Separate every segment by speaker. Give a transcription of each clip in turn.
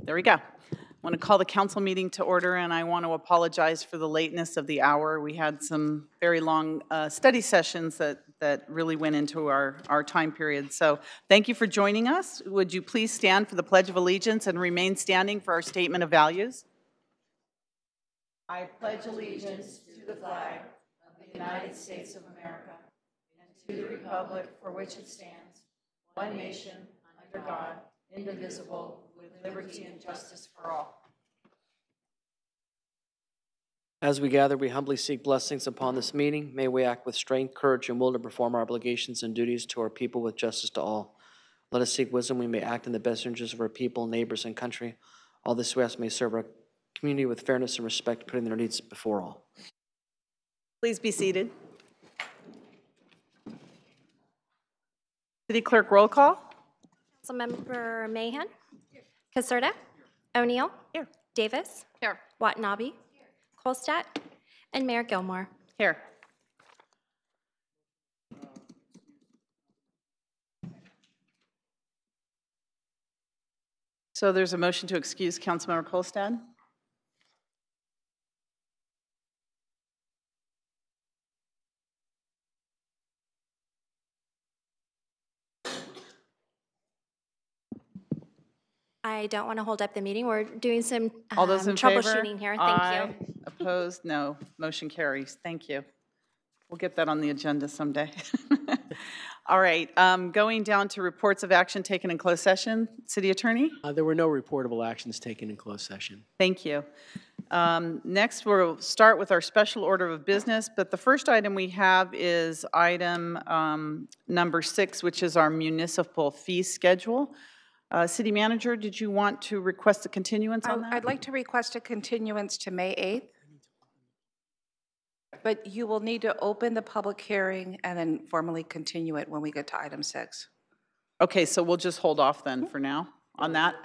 Speaker 1: There we go. I want to call the council meeting to order, and I want to apologize for the lateness of the hour. We had some very long study sessions that really went into our time period. So thank you for joining us. Would you please stand for the Pledge of Allegiance and remain standing for our statement of values? I pledge allegiance to the flag of the United States of America and to the republic for which it stands, one nation, under God, indivisible, with liberty and justice for all.
Speaker 2: As we gather, we humbly seek blessings upon this meeting. May we act with strength, courage, and will to perform our obligations and duties to our people with justice to all. Let us seek wisdom we may act in the best interest of our people, neighbors, and country. All this we ask may serve our community with fairness and respect, putting their needs before all.
Speaker 1: Please be seated. City Clerk, roll call.
Speaker 3: Councilmember Mahan. Caserta. O'Neill.
Speaker 1: Here.
Speaker 3: Davis.
Speaker 1: Here.
Speaker 3: Watanabe. Kolstadt. And Mayor Gilmore.
Speaker 1: Here. So there's a motion to excuse Councilmember Kolstad.
Speaker 3: I don't want to hold up the meeting. We're doing some
Speaker 1: All those in
Speaker 3: troubleshooting
Speaker 1: favor?
Speaker 3: here.
Speaker 1: Aye.
Speaker 3: Thank you.
Speaker 1: Opposed? No. Motion carries. Thank you. We'll get that on the agenda someday. All right. Going down to reports of action taken in closed session. City Attorney?
Speaker 4: There were no reportable actions taken in closed session.
Speaker 1: Thank you. Next, we'll start with our special order of business, but the first item we have is item number 6, which is our municipal fee schedule. City Manager, did you want to request a continuance on that?
Speaker 5: I'd like to request a continuance to May 8th, but you will need to open the public hearing and then formally continue it when we get to item 6.
Speaker 1: Okay, so we'll just hold off then for now on that.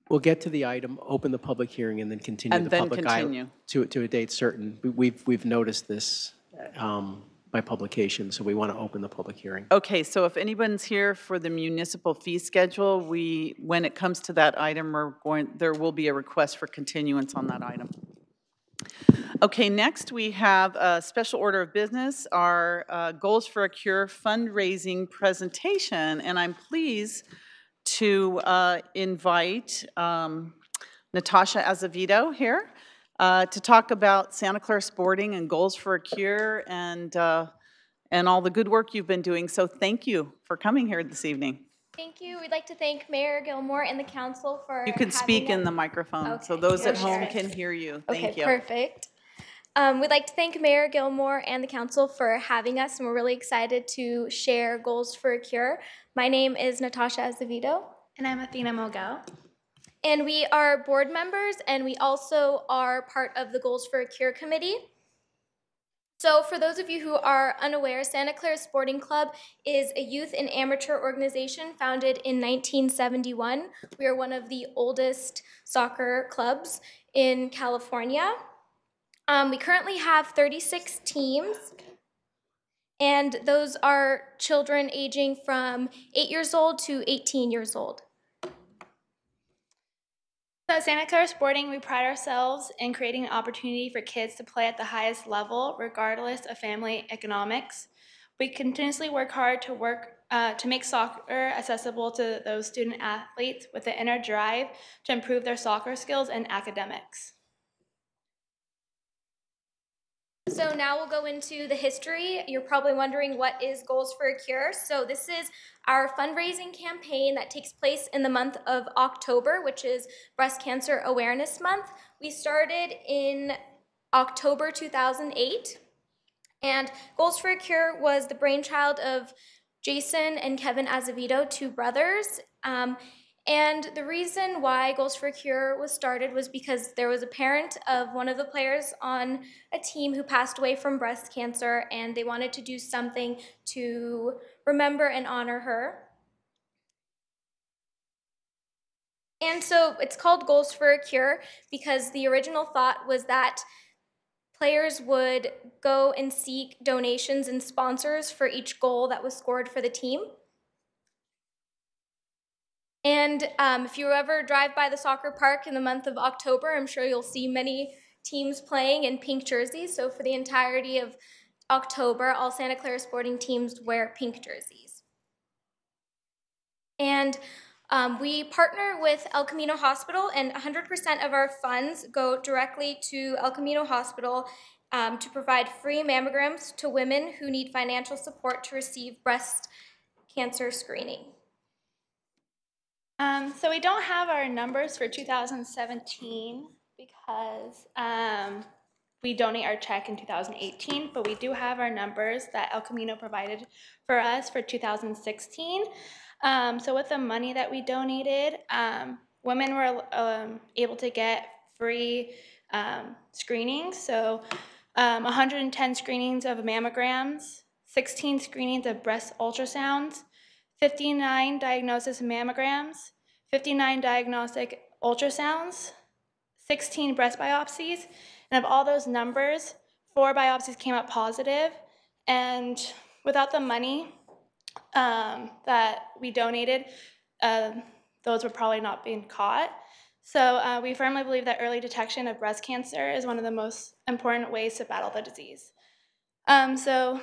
Speaker 4: We'll get to the item, open the public hearing, and then continue
Speaker 1: And
Speaker 4: the
Speaker 1: then
Speaker 4: public
Speaker 1: continue.
Speaker 4: to a date certain. We've noticed this by publication, so we want to open the public hearing.
Speaker 1: Okay, so if anyone's here for the municipal fee schedule, when it comes to that item, there will be a request for continuance on that item. Okay, next we have a special order of business, our Goals for a Cure fundraising presentation, and I'm pleased to invite Natasha Azevedo here to talk about Santa Clara Sporting and Goals for a Cure and all the good work you've been doing. So thank you for coming here this evening.
Speaker 6: Thank you. We'd like to thank Mayor Gilmore and the council for
Speaker 1: You can speak in the microphone so those at home can hear you. Thank you.
Speaker 6: Perfect. We'd like to thank Mayor Gilmore and the council for having us, and we're really excited to share Goals for a Cure. My name is Natasha Azevedo.
Speaker 7: And I'm Athena Mogel.
Speaker 6: And we are board members, and we also are part of the Goals for a Cure committee. So for those of you who are unaware, Santa Clara Sporting Club is a youth and amateur organization founded in 1971. We are one of the oldest soccer clubs in California. We currently have 36 teams, and those are children aging from 8 years old to 18 years old.
Speaker 7: So at Santa Clara Sporting, we pride ourselves in creating an opportunity for kids to play at the highest level, regardless of family economics. We continuously work hard to make soccer accessible to those student athletes with the inner drive to improve their soccer skills and academics.
Speaker 6: So now we'll go into the history. You're probably wondering, what is Goals for a Cure? So this is our fundraising campaign that takes place in the month of October, which is Breast Cancer Awareness Month. We started in October 2008, and Goals for a Cure was the brainchild of Jason and Kevin Azevedo, two brothers. And the reason why Goals for a Cure was started was because there was a parent of one of the players on a team who passed away from breast cancer, and they wanted to do something to remember and honor her. And so it's called Goals for a Cure because the original thought was that players would go and seek donations and sponsors for each goal that was scored for the team. And if you ever drive by the soccer park in the month of October, I'm sure you'll see many teams playing in pink jerseys. So for the entirety of October, all Santa Clara sporting teams wear pink jerseys. And we partner with El Camino Hospital, and 100% of our funds go directly to El Camino Hospital to provide free mammograms to women who need financial support to receive breast cancer screening.
Speaker 7: So we don't have our numbers for 2017 because we donate our check in 2018, but we do have our numbers that El Camino provided for us for 2016. So with the money that we donated, women were able to get free screenings. So 110 screenings of mammograms, 16 screenings of breast ultrasounds, 59 diagnosis mammograms, 59 diagnostic ultrasounds, 16 breast biopsies, and of all those numbers, 4 biopsies came up positive, and without the money that we donated, those were probably not being caught. So we firmly believe that early detection of breast cancer is one of the most important ways to battle the disease. So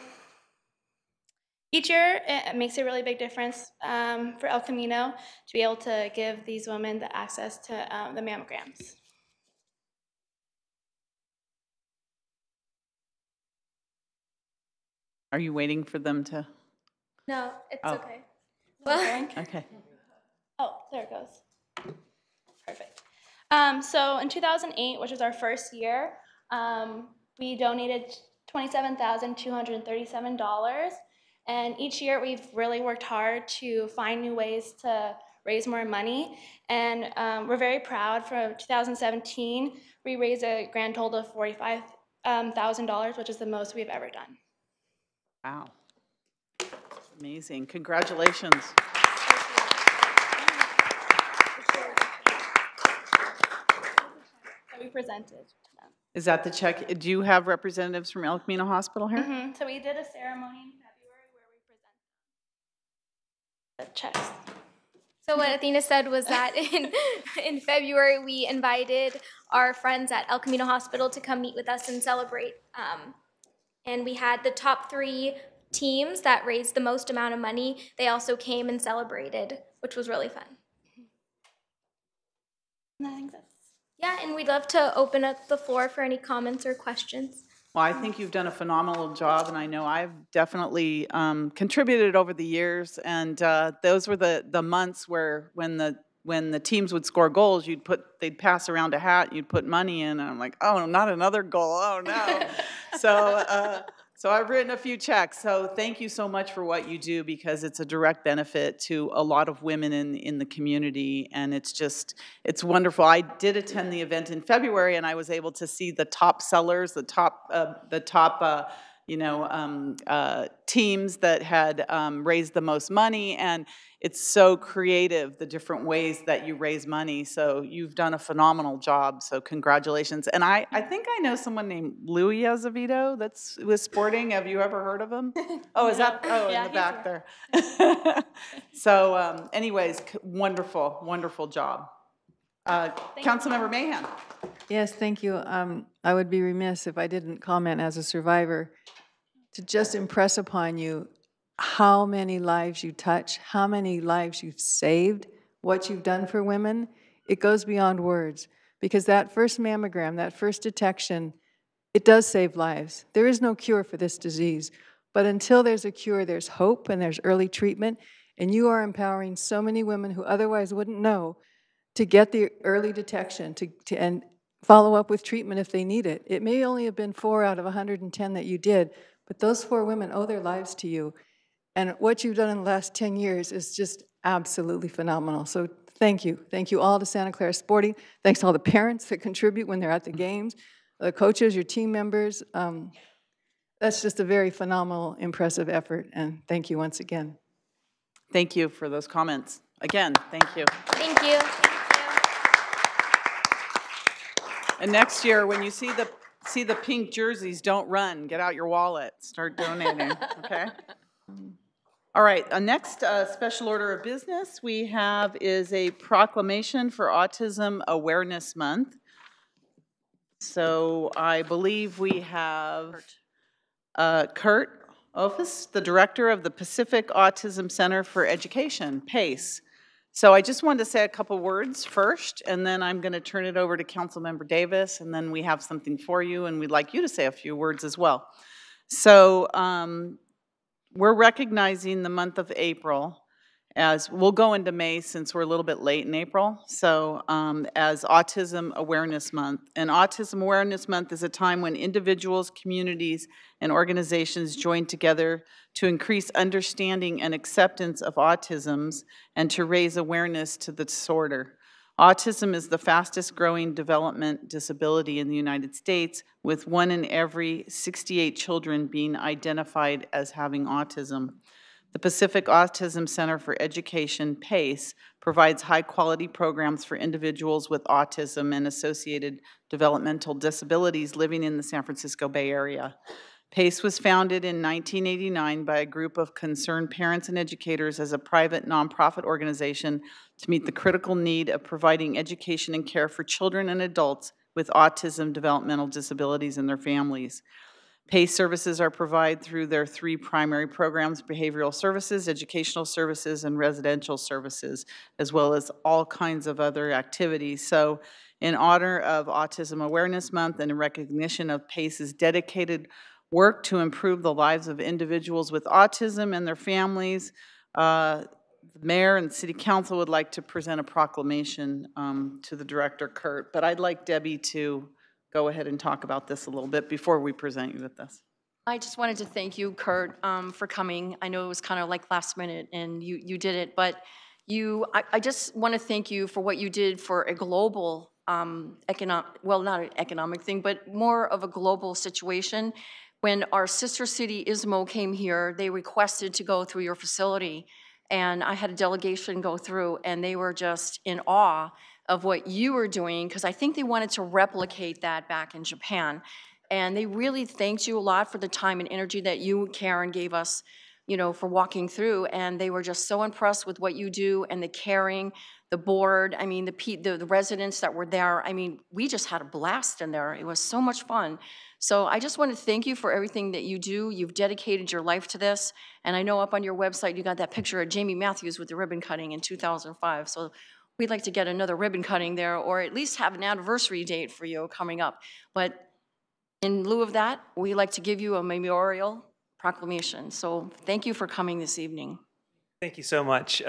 Speaker 7: each year, it makes a really big difference for El Camino to be able to give these women the access to the mammograms.
Speaker 1: Are you waiting for them to?
Speaker 6: No, it's
Speaker 1: Oh.
Speaker 6: okay. Well,
Speaker 1: Okay.
Speaker 7: Oh, there it goes. Perfect. So in 2008, which was our first year, we donated $27,237. And each year we've really worked hard to find new ways to raise more money. And we're very proud for 2017, we raised a grand total of $45,000, which is the most we've ever done.
Speaker 1: Wow. Amazing. Congratulations.
Speaker 7: That we presented to them.
Speaker 1: Is that the check? Do you have representatives from El Camino Hospital here?
Speaker 7: Mm-hmm. So we did a ceremony in February where we presented the checks.
Speaker 6: so what Athena said was that in February, we invited our friends at El Camino Hospital to come meet with us and celebrate. And we had the top 3 teams that raised the most amount of money. They also came and celebrated, which was really fun.
Speaker 7: And I think that's
Speaker 6: Yeah, and we'd love to open up the floor for any comments or questions.
Speaker 1: Well, I think you've done a phenomenal job, and I know I've definitely contributed over the years. And those were the months where when the teams would score goals, they'd pass around a hat, you'd put money in, and I'm like, oh, not another goal, oh no. So I've written a few checks. So thank you so much for what you do, because it's a direct benefit to a lot of women in the community, and it's wonderful. I did attend the event in February, and I was able to see the top sellers, the top teams that had raised the most money, and it's so creative, the different ways that you raise money. So you've done a phenomenal job, so congratulations. And I think I know someone named Louis Azevedo that's with sporting. Have you ever heard of him? Oh, is that,
Speaker 7: Yeah,
Speaker 1: in the back
Speaker 7: here.
Speaker 1: there. So anyways, wonderful, wonderful job. Councilmember Mahan.
Speaker 8: Yes, thank you. I would be remiss if I didn't comment as a survivor to just impress upon you how many lives you touch, how many lives you've saved, what you've done for women. It goes beyond words, because that first mammogram, that first detection, it does save lives. There is no cure for this disease, but until there's a cure, there's hope and there's early treatment, and you are empowering so many women who otherwise wouldn't know to get the early detection and follow up with treatment if they need it. It may only have been 4 out of 110 that you did, but those 4 women owe their lives to you. And what you've done in the last 10 years is just absolutely phenomenal. So thank you. Thank you all to Santa Clara Sporting. Thanks to all the parents that contribute when they're at the games, the coaches, your team members. That's just a very phenomenal, impressive effort, and thank you once again.
Speaker 1: Thank you for those comments. Again, thank you.
Speaker 6: Thank you.
Speaker 1: And next year, when you see the pink jerseys, don't run. Get out your wallet. Start donating, okay? All right, next special order of business we have is a proclamation for Autism Awareness Month. So I believe we have Kurt Office, the director of the Pacific Autism Center for Education, PACE. So I just wanted to say a couple words first, and then I'm going to turn it over to Councilmember Davis, and then we have something for you, and we'd like you to say a few words as well. So we're recognizing the month of April as, we'll go into May since we're a little bit late in April, so as Autism Awareness Month. And Autism Awareness Month is a time when individuals, communities, and organizations join together to increase understanding and acceptance of autisms and to raise awareness to the disorder. Autism is the fastest growing development disability in the United States, with 1 in every 68 children being identified as having autism. The Pacific Autism Center for Education, PACE, provides high-quality programs for individuals with autism and associated developmental disabilities living in the San Francisco Bay Area. PACE was founded in 1989 by a group of concerned parents and educators as a private nonprofit organization to meet the critical need of providing education and care for children and adults with autism developmental disabilities and their families. PACE services are provided through their 3 primary programs: behavioral services, educational services, and residential services, as well as all kinds of other activities. So in honor of Autism Awareness Month and in recognition of PACE's dedicated work to improve the lives of individuals with autism and their families, the mayor and the city council would like to present a proclamation to the director, Kurt. But I'd like Debbie to go ahead and talk about this a little bit before we present you with this.
Speaker 9: I just wanted to thank you, Kurt, for coming. I know it was kind of like last minute and you did it, but I just want to thank you for what you did for a global well, not an economic thing, but more of a global situation. When our sister city, Ismo, came here, they requested to go through your facility, and I had a delegation go through, and they were just in awe of what you were doing, because I think they wanted to replicate that back in Japan. And they really thanked you a lot for the time and energy that you, Karen, gave us, you know, for walking through. And they were just so impressed with what you do and the caring, the board, I mean, the residents that were there. I mean, we just had a blast in there. It was so much fun. So I just want to thank you for everything that you do. You've dedicated your life to this. And I know up on your website, you got that picture of Jamie Matthews with the ribbon cutting in 2005. So we'd like to get another ribbon cutting there, or at least have an anniversary date for you coming up. But in lieu of that, we'd like to give you a memorial proclamation. So thank you for coming this evening.
Speaker 10: Thank you so much. It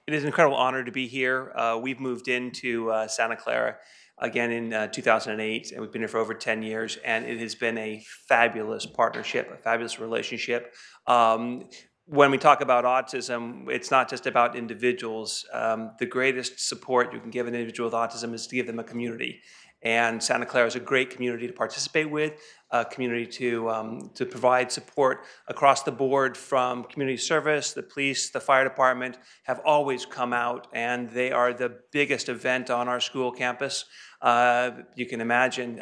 Speaker 10: is an incredible honor to be here. We've moved into Santa Clara again in 2008, and we've been here for over 10 years, and it has been a fabulous partnership, a fabulous relationship. When we talk about autism, it's not just about individuals. The greatest support you can give an individual with autism is to give them a community. And Santa Clara is a great community to participate with, a community to provide support across the board, from community service, the police, the fire department have always come out, and they are the biggest event on our school campus. You can imagine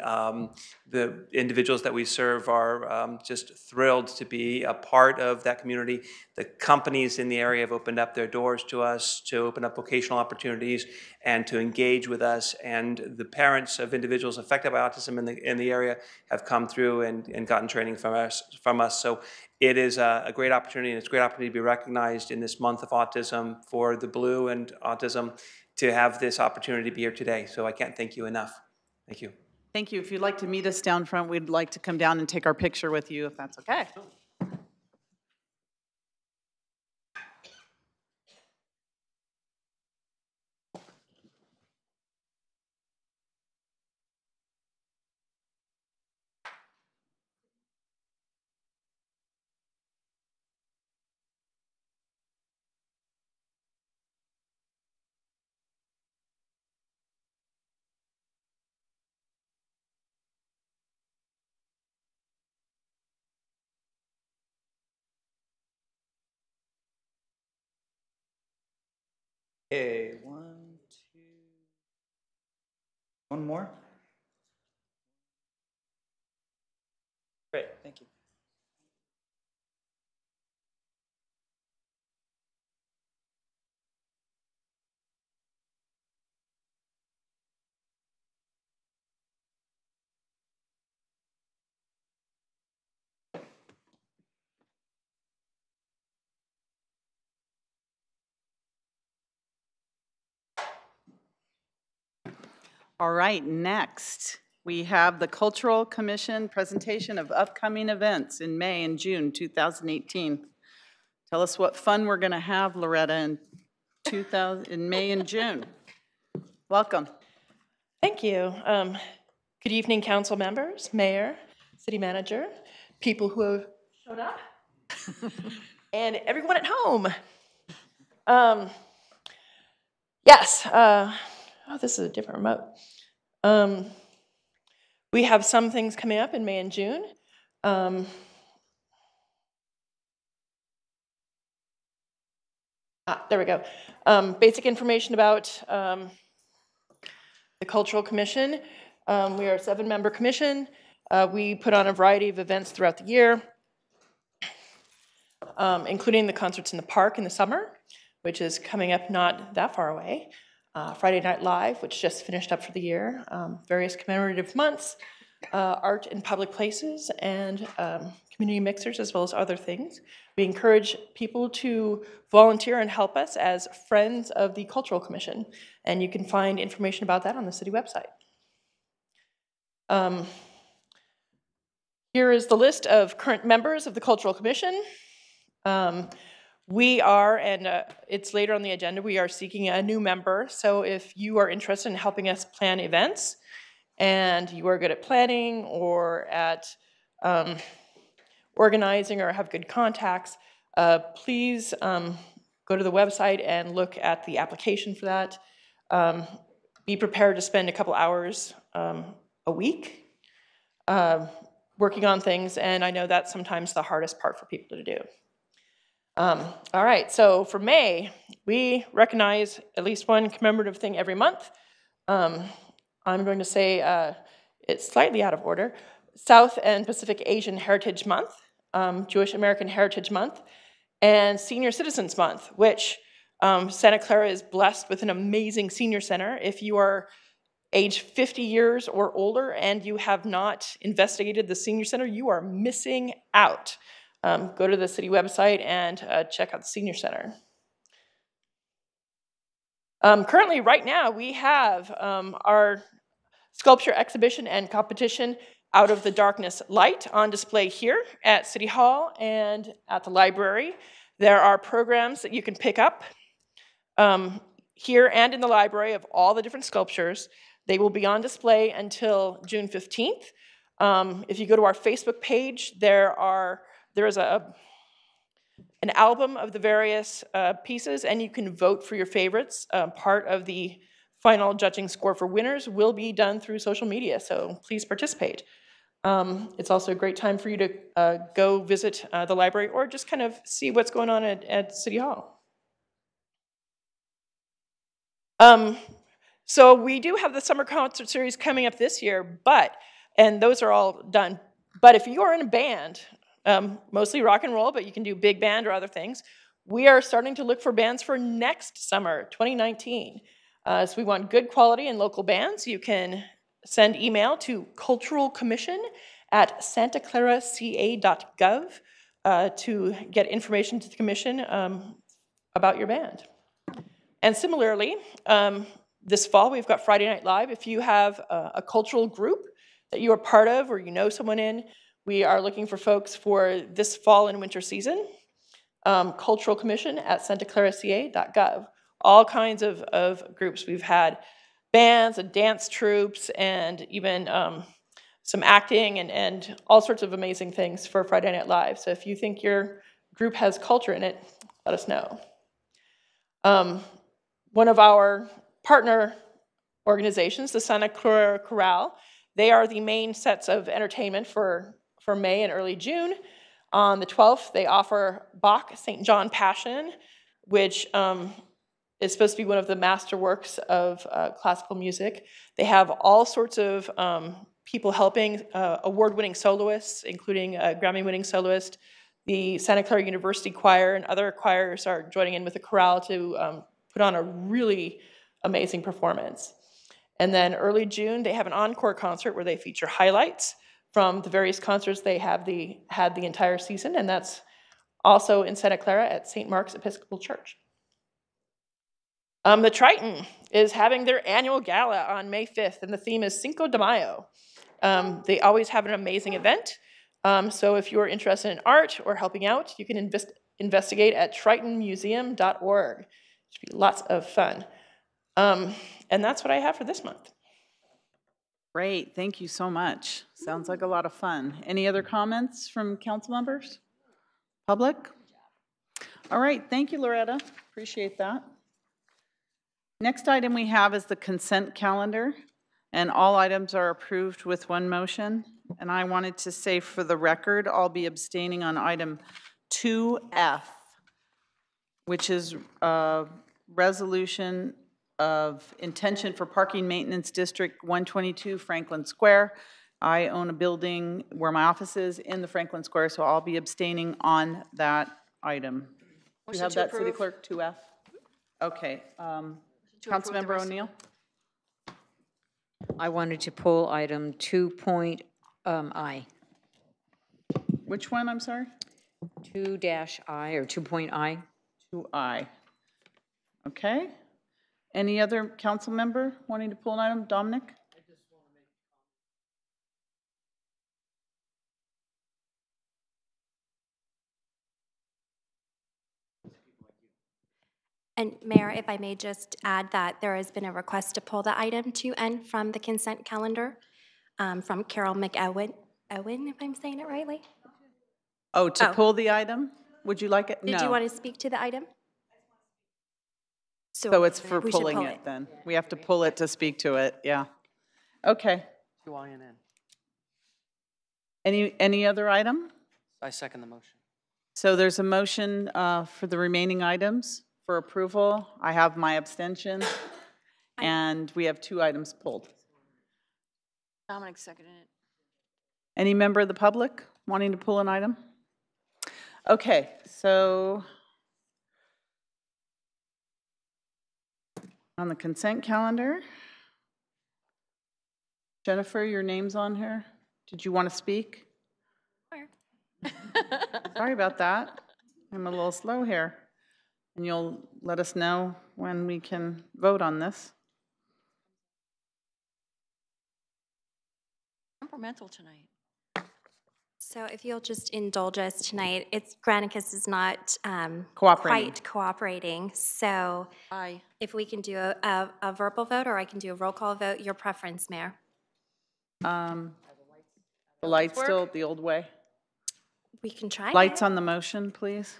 Speaker 10: the individuals that we serve are just thrilled to be a part of that community. The companies in the area have opened up their doors to us to open up vocational opportunities and to engage with us. And the parents of individuals affected by autism in the area have come through and gotten training from us. So it is a great opportunity, and it's a great opportunity to be recognized in this month of autism for the Blue and autism, to have this opportunity to be here today. So I can't thank you enough. Thank you.
Speaker 1: Thank you. If you'd like to meet us down front, we'd like to come down and take our picture with you, if that's okay.
Speaker 11: Okay, 1, 2, one more. Great, thank you.
Speaker 1: All right, next, we have the Cultural Commission presentation of upcoming events in May and June 2018. Tell us what fun we're going to have, Loretta, in May and June. Welcome.
Speaker 11: Thank you. Good evening, council members, mayor, city manager, people who have showed up, and everyone at home. Yes, oh, this is a different remote. We have some things coming up in May and June. There we go. Basic information about the Cultural Commission. We are a 7-member commission. We put on a variety of events throughout the year, including the concerts in the park in the summer, which is coming up not that far away. Friday Night Live, which just finished up for the year. Various commemorative months, art in public places, and community mixers, as well as other things. We encourage people to volunteer and help us as friends of the Cultural Commission, and you can find information about that on the city website. Here is the list of current members of the Cultural Commission. We are, and it's later on the agenda, we are seeking a new member. So if you are interested in helping us plan events, and you are good at planning or at organizing or have good contacts, please go to the website and look at the application for that. Be prepared to spend a couple hours a week working on things, and I know that's sometimes the hardest part for people to do. All right, so for May, we recognize at least one commemorative thing every month. I'm going to say it's slightly out of order. South and Pacific Asian Heritage Month, Jewish American Heritage Month, and Senior Citizens Month, which Santa Clara is blessed with an amazing senior center. If you are age 50 years or older and you have not investigated the senior center, you are missing out. Go to the city website and check out the senior center. Currently, right now, we have our sculpture exhibition and competition, Out of the Darkness Light, on display here at City Hall and at the library. There are programs that you can pick up here and in the library of all the different sculptures. They will be on display until June 15th. If you go to our Facebook page, there is an album of the various pieces, and you can vote for your favorites. Part of the final judging score for winners will be done through social media, so please participate. It's also a great time for you to go visit the library or just kind of see what's going on at City Hall. So we do have the summer concert series coming up this year, and those are all done. But if you are in a band, mostly rock and roll, but you can do big band or other things, we are starting to look for bands for next summer, 2019. So we want good quality and local bands. You can send email to culturalcommission@santaclaraca.gov to get information to the commission about your band. And similarly, this fall we've got Friday Night Live. If you have a cultural group that you are part of or you know someone in, we are looking for folks for this fall and winter season. Cultural Commission at santaclaraca.gov. All kinds of groups. We've had bands and dance troupes and even some acting and all sorts of amazing things for Friday Night Live. So if you think your group has culture in it, let us know. One of our partner organizations, the Santa Clara Chorale, they are the main sets of entertainment for May and early June. On the 12th, they offer Bach, St. John Passion, which is supposed to be one of the masterworks of classical music. They have all sorts of people helping, award-winning soloists, including a Grammy-winning soloist. The Santa Clara University Choir and other choirs are joining in with the chorale to put on a really amazing performance. And then early June, they have an encore concert where they feature highlights from the various concerts they had the entire season, and that's also in Santa Clara at St. Mark's Episcopal Church. The Triton is having their annual gala on May 5th, and the theme is Cinco de Mayo. They always have an amazing event. So if you're interested in art or helping out, you can investigate at tritonmuseum.org. It should be lots of fun. And that's what I have for this month.
Speaker 1: Great, thank you so much. Sounds like a lot of fun. Any other comments from council members? Public? All right, thank you, Loretta. Appreciate that. Next item we have is the consent calendar, and all items are approved with one motion. And I wanted to say for the record, I'll be abstaining on item 2F, which is a resolution of intention for parking maintenance district 122 Franklin Square. I own a building where my office is in the Franklin Square, so I'll be abstaining on that item. You have that, City Clerk, 2F? Okay. Councilmember O'Neill?
Speaker 12: I wanted to pull item 2.I.
Speaker 1: Which one, I'm sorry?
Speaker 12: 2-I or 2.I.
Speaker 1: 2I. Okay. Any other council member wanting to pull an item? Dominic?
Speaker 3: And Mayor, if I may just add that there has been a request to pull the item 2N from the consent calendar from Carol McEwen, if I'm saying it rightly.
Speaker 1: Oh, to pull the item? Would you like it?
Speaker 3: Did you want to speak to the item?
Speaker 1: So it's for pulling it then. We have to pull it to speak to it, yeah. Okay.
Speaker 2: 2I and N.
Speaker 1: Any other item?
Speaker 2: I second the motion.
Speaker 1: So there's a motion for the remaining items for approval. I have my abstention, and we have 2 items pulled.
Speaker 9: Dominic seconded it.
Speaker 1: Any member of the public wanting to pull an item? Okay, so on the consent calendar, Jennifer, your name's on here. Did you want to speak?
Speaker 3: Sure.
Speaker 1: Sorry about that. I'm a little slow here. And you'll let us know when we can vote on this.
Speaker 9: Temperamental tonight.
Speaker 3: So if you'll just indulge us tonight, Granicus is not
Speaker 1: Cooperating.
Speaker 3: quite cooperating. So if we can do a verbal vote, or I can do a roll call vote, your preference, Mayor.
Speaker 1: The lights still the old way?
Speaker 3: We can try.
Speaker 1: Lights on the motion, please.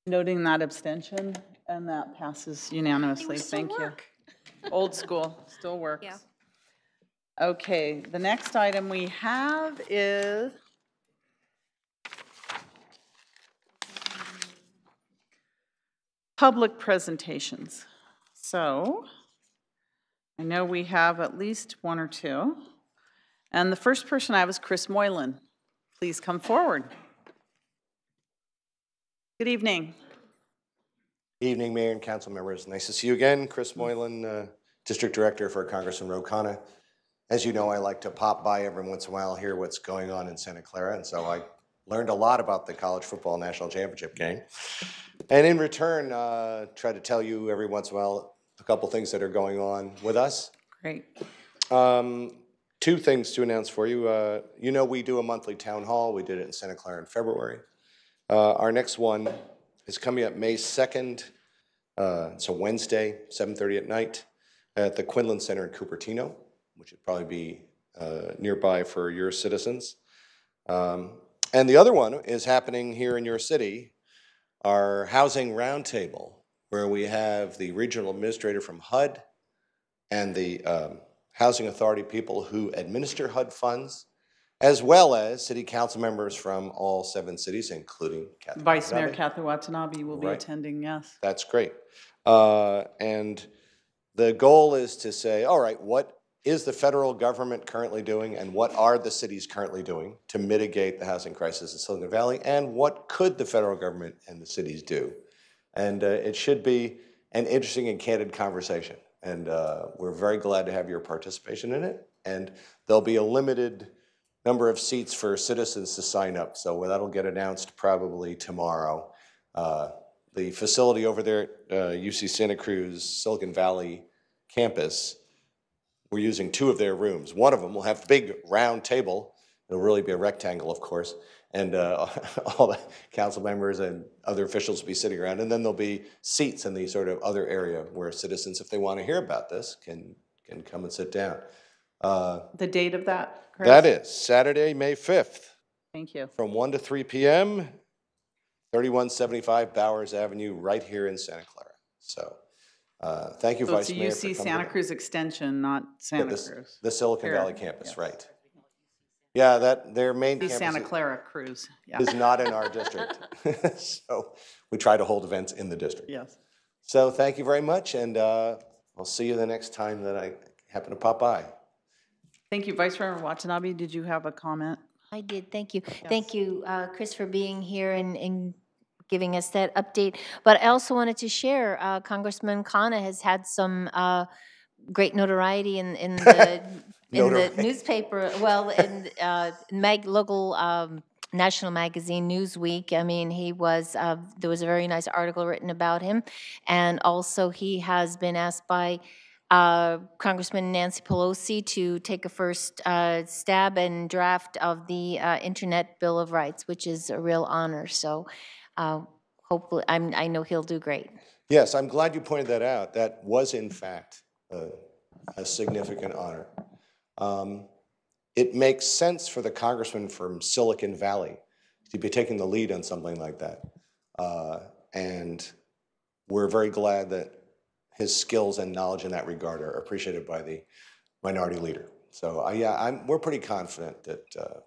Speaker 1: Noting that abstention, and that passes unanimously. Thank you. Old school, still works.
Speaker 3: Yeah.
Speaker 1: Okay, the next item we have is public presentations. So I know we have at least 1 or 2. And the first person I have is Chris Moylan. Please come forward. Good evening.
Speaker 13: Evening, Mayor and council members. Nice to see you again. Chris Moylan, District Director for Congressman Ro Khanna. As you know, I like to pop by every once in a while, hear what's going on in Santa Clara, and so I learned a lot about the college football national championship game. And in return, try to tell you every once in a while a couple things that are going on with us.
Speaker 1: Great.
Speaker 13: 2 things to announce for you. You know, we do a monthly town hall. We did it in Santa Clara in February. Our next one is coming up May 2nd. It's a Wednesday, 7:30 at night at the Quinlan Center in Cupertino, which would probably be nearby for your citizens. And the other one is happening here in your city, our housing roundtable, where we have the regional administrator from HUD and the housing authority people who administer HUD funds, as well as city council members from all 7 cities, including Kathy
Speaker 1: Vice Mayor
Speaker 13: Watanabe.
Speaker 1: Kathy Watanabe will be attending, yes.
Speaker 13: That's great. And the goal is to say, all right, what is the federal government currently doing, and what are the cities currently doing to mitigate the housing crisis in Silicon Valley, and what could the federal government and the cities do? And it should be an interesting and candid conversation. And we're very glad to have your participation in it. And there'll be a limited number of seats for citizens to sign up. So that'll get announced probably tomorrow. the facility over there at UC Santa Cruz, Silicon Valley campus, we're using 2 of their rooms. One of them will have a big round table. It'll really be a rectangle, of course, and all the council members and other officials will be sitting around. And then there'll be seats in the sort of other area where citizens, if they want to hear about this, can come and sit down.
Speaker 1: The date of that, Chris?
Speaker 13: That is Saturday, May 5th.
Speaker 1: Thank you.
Speaker 13: From 1 to 3 p.m., 3175 Bowers Avenue, right here in Santa Clara. So thank you,
Speaker 1: So
Speaker 13: Vice
Speaker 1: it's a
Speaker 13: Mayor,
Speaker 1: UC
Speaker 13: for coming.
Speaker 1: Santa Cruz Extension, not Santa Cruz.
Speaker 13: The Silicon
Speaker 1: Here,
Speaker 13: Valley campus,
Speaker 1: yes.
Speaker 13: right. Yeah, their main
Speaker 1: The
Speaker 13: campus
Speaker 1: Santa Clara Cruz, yeah.
Speaker 13: is not in our district. So we try to hold events in the district.
Speaker 1: Yes.
Speaker 13: So thank you very much, and I'll see you the next time that I happen to pop by.
Speaker 1: Thank you. Vice Reverend Watanabe, did you have a comment?
Speaker 14: I did, thank you. Thank you, Chris, for being here and giving us that update. But I also wanted to share, Congressman Khanna has had some great notoriety in the the newspaper, well, in local national magazine Newsweek. I mean, he was there was a very nice article written about him, and also he has been asked by Congressman Nancy Pelosi to take a first stab and draft of the Internet Bill of Rights, which is a real honor. So hopefully, I know he'll do great.
Speaker 13: Yes, I'm glad you pointed that out. That was, in fact, a significant honor. It makes sense for the congressman from Silicon Valley to be taking the lead on something like that. And we're very glad that his skills and knowledge in that regard are appreciated by the minority leader. So yeah, we're pretty confident that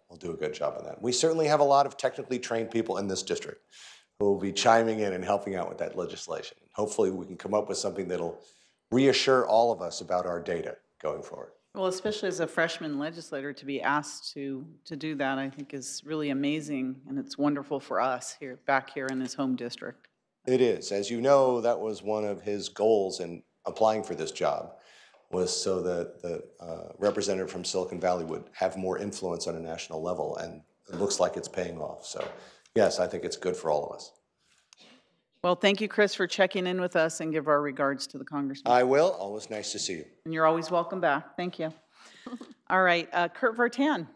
Speaker 13: we'll do a good job on that. We certainly have a lot of technically trained people in this district who will be chiming in and helping out with that legislation. Hopefully we can come up with something that'll reassure all of us about our data going forward.
Speaker 1: Well, especially as a freshman legislator, to be asked to do that, I think is really amazing, and it's wonderful for us back here in his home district.
Speaker 13: It is. As you know, that was one of his goals in applying for this job, was so that the representative from Silicon Valley would have more influence on a national level, and it looks like it's paying off. So yes, I think it's good for all of us.
Speaker 1: Well, thank you, Chris, for checking in with us, and give our regards to the congressman.
Speaker 13: I will. Always nice to see you.
Speaker 1: And you're always welcome back. Thank you. All right, Kurt Vartan.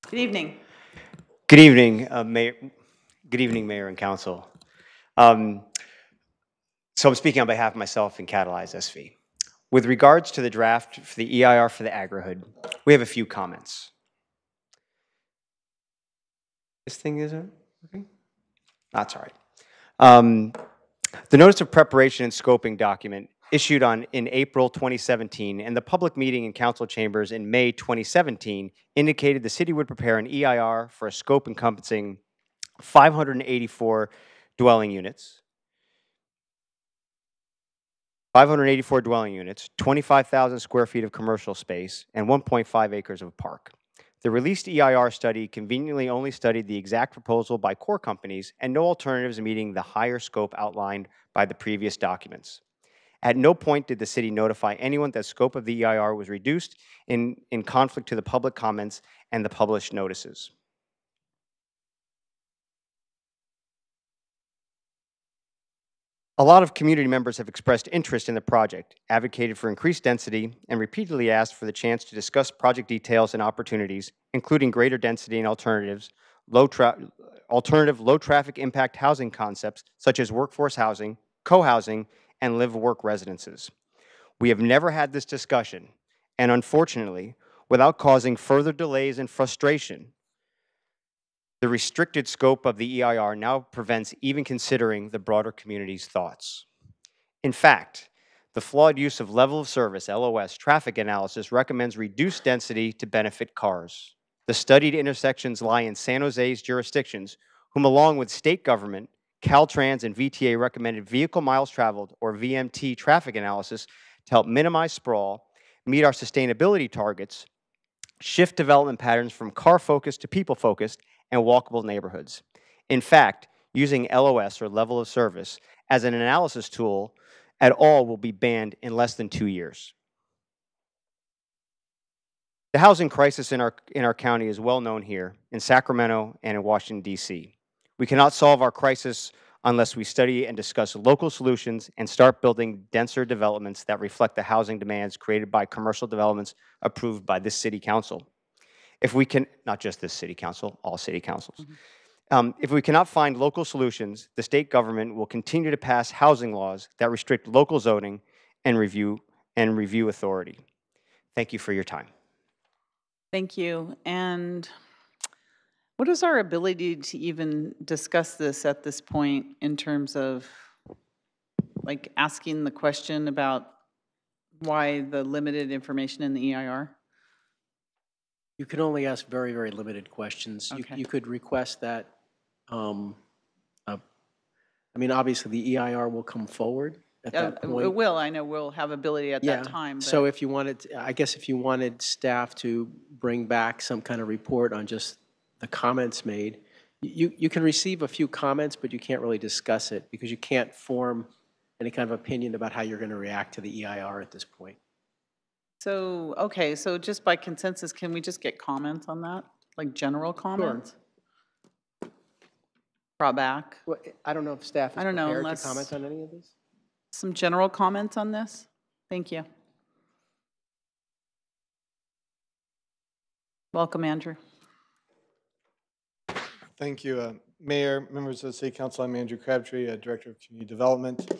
Speaker 1: Good evening.
Speaker 15: Good evening, Mayor. Good evening, Mayor and Council. So I'm speaking on behalf of myself and Catalyze SV. With regards to the draft for the EIR for the agri-hood, we have a few comments. This thing isn't working? That's all right. The notice of preparation and scoping document issued in April 2017 and the public meeting in council chambers in May 2017 indicated the city would prepare an EIR for a scope encompassing 584 dwelling units, 25,000 square feet of commercial space, and 1.5 acres of park. The released EIR study conveniently only studied the exact proposal by core companies and no alternatives meeting the higher scope outlined by the previous documents. At no point did the city notify anyone that scope of the EIR was reduced in conflict to the public comments and the published notices. A lot of community members have expressed interest in the project, advocated for increased density, and repeatedly asked for the chance to discuss project details and opportunities, including greater density and alternative low-traffic impact housing concepts such as workforce housing, co-housing, and live-work residences. We have never had this discussion, and unfortunately, without causing further delays and frustration, the restricted scope of the EIR now prevents even considering the broader community's thoughts. In fact, the flawed use of level of service, LOS, traffic analysis recommends reduced density to benefit cars. The studied intersections lie in San Jose's jurisdictions, whom along with state government, Caltrans, and VTA recommended vehicle miles traveled, or VMT, traffic analysis to help minimize sprawl, meet our sustainability targets, shift development patterns from car-focused to people-focused, and walkable neighborhoods. In fact, using LOS, or level of service, as an analysis tool at all will be banned in less than 2 years. The housing crisis in our county is well known here in Sacramento and in Washington, D.C. We cannot solve our crisis unless we study and discuss local solutions and start building denser developments that reflect the housing demands created by commercial developments approved by this city council. If we can, not just this city council, all city councils. If we cannot find local solutions, the state government will continue to pass housing laws that restrict local zoning and review authority. Thank you for your time.
Speaker 1: Thank you. And what is our ability to even discuss this at this point in terms of like asking the question about why the limited information in the EIR?
Speaker 4: You can only ask very, very limited questions.
Speaker 1: Okay.
Speaker 4: You could request that, I mean, obviously, the EIR will come forward at that point.
Speaker 1: It will, I know we'll have ability at that time.
Speaker 4: So
Speaker 1: but-
Speaker 4: if you wanted, I guess if you wanted staff to bring back some kind of report on just the comments made, you can receive a few comments, but you can't really discuss it because you can't form any kind of opinion about how you're going to react to the EIR at this point.
Speaker 1: So, okay, so just by consensus, can we just get comments on that? Like general comments? Brought back?
Speaker 4: Well, I don't know if staff is
Speaker 1: I don't know,
Speaker 4: prepared to
Speaker 1: unless-
Speaker 4: comment on any of this.
Speaker 1: Some general comments on this? Thank you. Welcome, Andrew.
Speaker 16: Thank you, Mayor, members of the City Council. I'm Andrew Crabtree, Director of Community Development.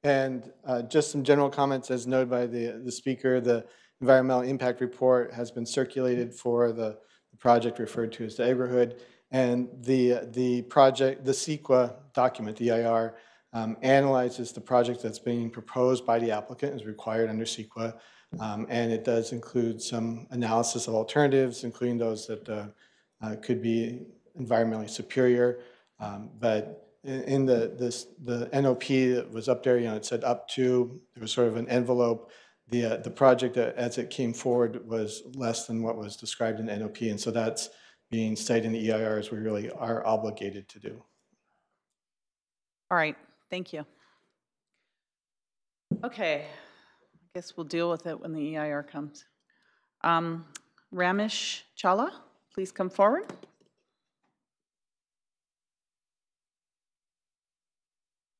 Speaker 16: And just some general comments as noted by the speaker. The environmental impact report has been circulated for the project referred to as the neighborhood. And the project, the CEQA document, the EIR, analyzes the project that's being proposed by the applicant as required under CEQA. And it does include some analysis of alternatives, including those that could be environmentally superior. But in the NOP that was up there, you know, it said up to, there was sort of an envelope. The project as it came forward was less than what was described in the NOP. And so that's being cited in the EIR as we really are obligated to do.
Speaker 1: All right, thank you. Okay, I guess we'll deal with it when the EIR comes. Ramesh Chawla, please come forward.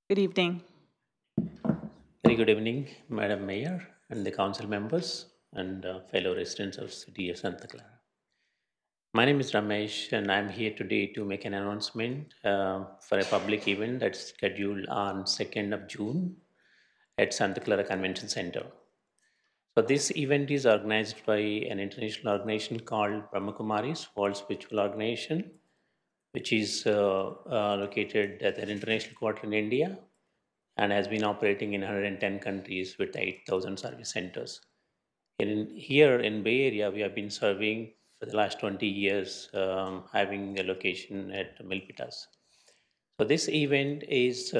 Speaker 1: Good evening.
Speaker 17: Very good evening, Madam Mayor and the council members and fellow residents of the city of Santa Clara. My name is Ramesh and I'm here today to make an announcement for a public event that's scheduled on 2nd of June at Santa Clara Convention Center. So this event is organized by an international organization called Brahmakumaris, World Spiritual Organization, which is located at an international quarter in India and has been operating in 110 countries with 8,000 service centers. Here in Bay Area, we have been serving for the last 20 years, having a location at Milpitas. So this event is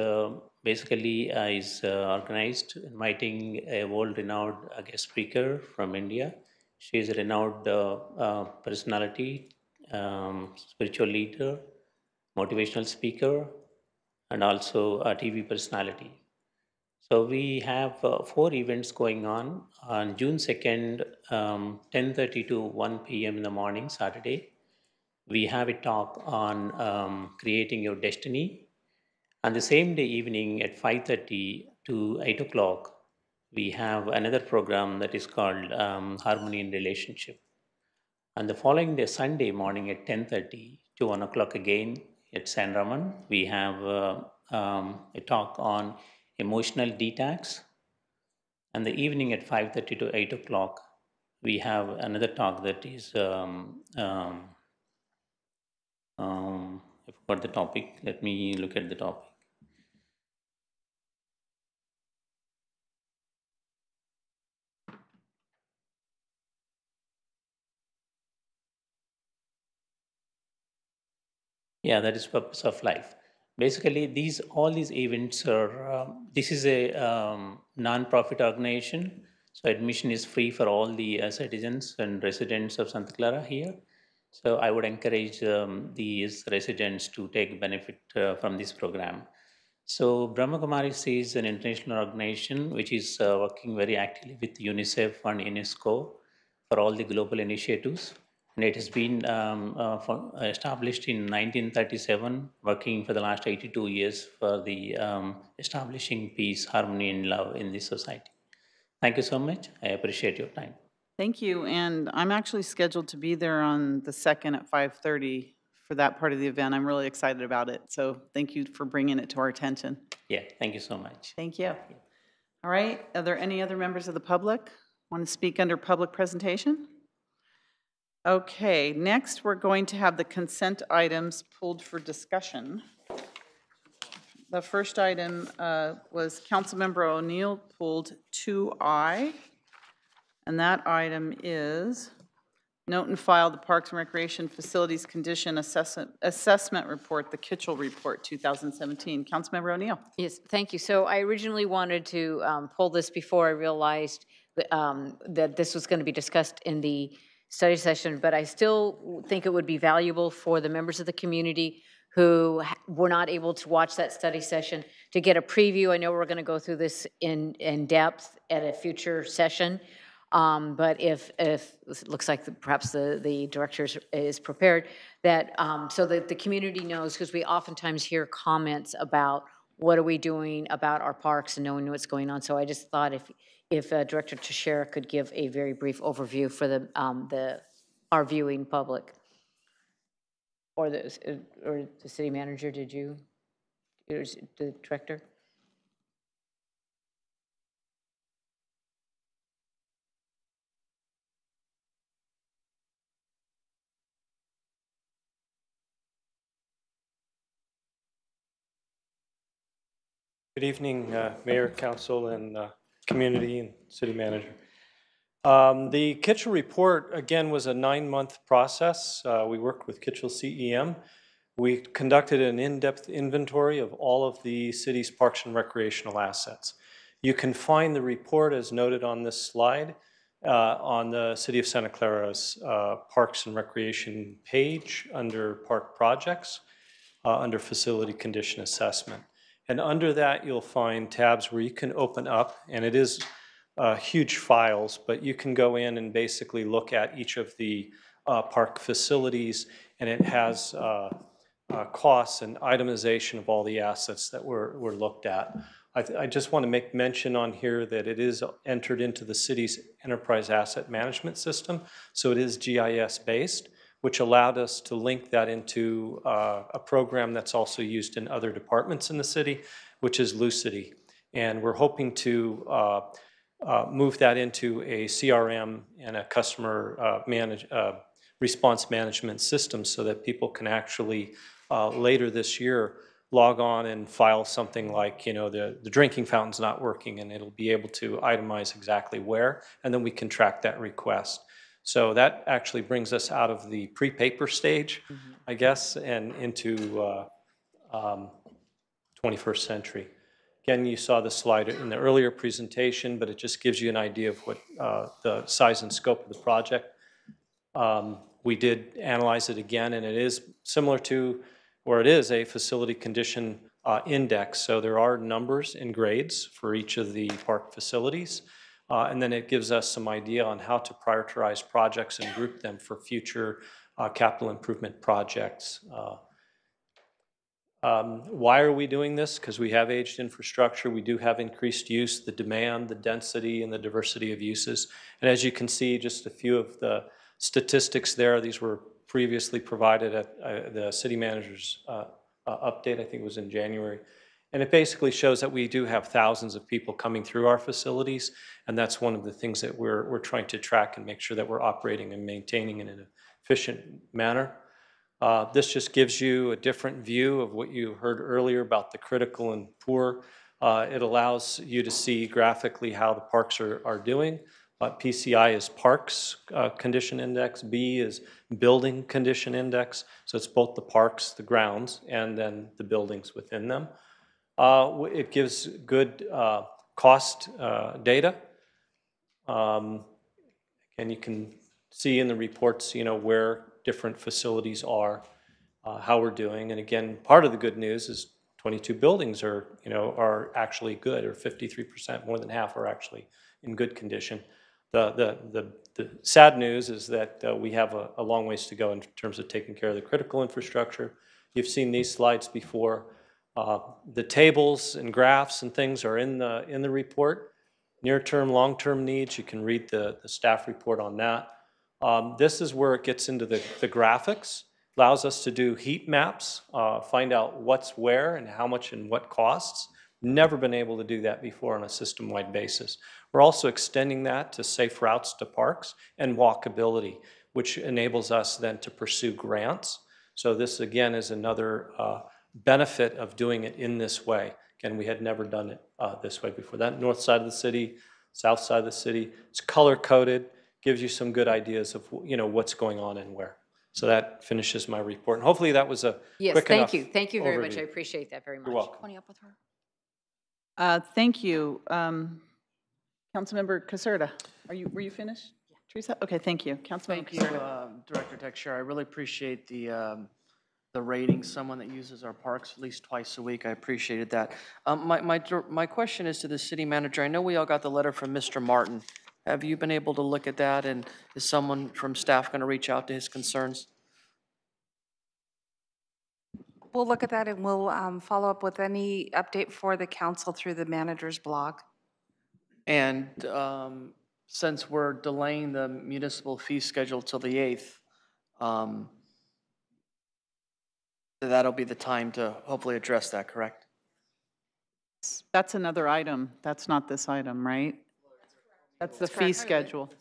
Speaker 17: basically organized, inviting a world-renowned guest speaker from India. She is a renowned personality, spiritual leader, motivational speaker, and also a TV personality. So we have 4 events going on June 2nd, 10:30 to 1 p.m. in the morning, Saturday. We have a talk on creating your destiny. On the same day evening at 5:30 to 8 o'clock, we have another program that is called Harmony in Relationship. And the following day, Sunday morning at 10:30 to 1 o'clock again at San Ramon, we have a talk on emotional detox. And the evening at 5:30 to 8 o'clock, we have another talk that is, I forgot the topic. Let me look at the topic. Yeah, that is purpose of life. Basically, all these events are, this is a non-profit organization. So admission is free for all the citizens and residents of Santa Clara here. So I would encourage these residents to take benefit from this program. So Brahma Kumaris is an international organization which is working very actively with UNICEF and UNESCO for all the global initiatives. And it has been established in 1937, working for the last 82 years for the establishing peace, harmony, and love in this society. Thank you so much. I appreciate your time.
Speaker 1: Thank you, and I'm actually scheduled to be there on the 2nd at 5:30 for that part of the event. I'm really excited about it, so thank you for bringing it to our attention.
Speaker 17: Yeah, thank you so much.
Speaker 1: Thank you. All right, are there any other members of the public want to speak under public presentation? Okay, next we're going to have the consent items pulled for discussion. The first item was Councilmember O'Neill pulled 2I, and that item is note and file the Parks and Recreation Facilities Condition Assessment Report, the Kitchell Report 2017. Councilmember O'Neill.
Speaker 12: Yes, thank you. So I originally wanted to pull this before I realized that this was going to be discussed in the study session, but I still think it would be valuable for the members of the community who were not able to watch that study session to get a preview. I know we're going to go through this in depth at a future session, but if it looks like perhaps the director is prepared, that so that the community knows, because we oftentimes hear comments about what are we doing about our parks and knowing what's going on. So I just thought if Director Teixeira could give a very brief overview for our viewing public, or the city manager. Did you? Or the director?
Speaker 18: Good evening, Mayor, Council, and community and city manager. The Kitchell report, again, was a 9-month process. We worked with Kitchell CEM. We conducted an in-depth inventory of all of the city's parks and recreational assets. You can find the report as noted on this slide on the City of Santa Clara's Parks and Recreation page under Park Projects, under Facility Condition Assessment. And under that, you'll find tabs where you can open up, and it is huge files, but you can go in and basically look at each of the park facilities, and it has costs and itemization of all the assets that were looked at. I just want to make mention on here that it is entered into the city's enterprise asset management system, so it is GIS based, which allowed us to link that into a program that's also used in other departments in the city, which is Lucity. And we're hoping to move that into a CRM and a customer response management system so that people can actually later this year log on and file something like, you know, the drinking fountain's not working, and it'll be able to itemize exactly where, and then we can track that request. So that actually brings us out of the pre-paper stage, I guess, and into 21st century. Again, you saw the slide in the earlier presentation, but it just gives you an idea of what the size and scope of the project. We did analyze it again, and it is similar to, or it is a facility condition index. So there are numbers and grades for each of the park facilities. And then it gives us some idea on how to prioritize projects and group them for future capital improvement projects. Why are we doing this? Because we have aged infrastructure, we do have increased use, the demand, the density, and the diversity of uses. And as you can see, just a few of the statistics there, these were previously provided at the city manager's update, I think it was in January. And it basically shows that we do have thousands of people coming through our facilities, and that's one of the things that we're trying to track and make sure that we're operating and maintaining in an efficient manner. This just gives you a different view of what you heard earlier about the critical and poor. It allows you to see graphically how the parks are doing. PCI is Parks Condition Index, B is Building Condition Index, so it's both the parks, the grounds, and then the buildings within them. It gives good cost data. And you can see in the reports, you know, where different facilities are, how we're doing. And again, part of the good news is 22 buildings are actually good, or 53%, more than half are actually in good condition. The the sad news is that we have a long ways to go in terms of taking care of the critical infrastructure. You've seen these slides before. The tables and graphs and things are in the report. Near-term, long-term needs, you can read the staff report on that. This is where it gets into the graphics, allows us to do heat maps, find out what's where and how much and what costs. Never been able to do that before on a system-wide basis. We're also extending that to safe routes to parks and walkability, which enables us then to pursue grants. So this, again, is another benefit of doing it in this way. Again, we had never done it this way before. That north side of the city, south side of the city, it's color-coded, gives you some good ideas of what's going on and where. So that finishes my report. And hopefully that was a quick enough
Speaker 12: Yes, thank you very much.
Speaker 18: overview.
Speaker 12: I appreciate that very much.
Speaker 18: You're welcome.
Speaker 9: Pony up with her.
Speaker 1: Thank you. Councilmember Caserta, were you finished? Yeah. Teresa? Okay, thank you. Councilmember
Speaker 2: Thank you,
Speaker 1: Caserta.
Speaker 2: Director Texture. I really appreciate the rating, someone that uses our parks at least twice a week. I appreciated that. My question is to the city manager. I know we all got the letter from Mr. Martin. Have you been able to look at that, and is someone from staff going to reach out to his concerns?
Speaker 5: We'll look at that and we'll follow up with any update for the council through the manager's blog.
Speaker 2: And since we're delaying the municipal fee schedule till the 8th, that'll be the time to hopefully address that, correct?
Speaker 1: That's another item. That's not this item, right? That's the fee schedule.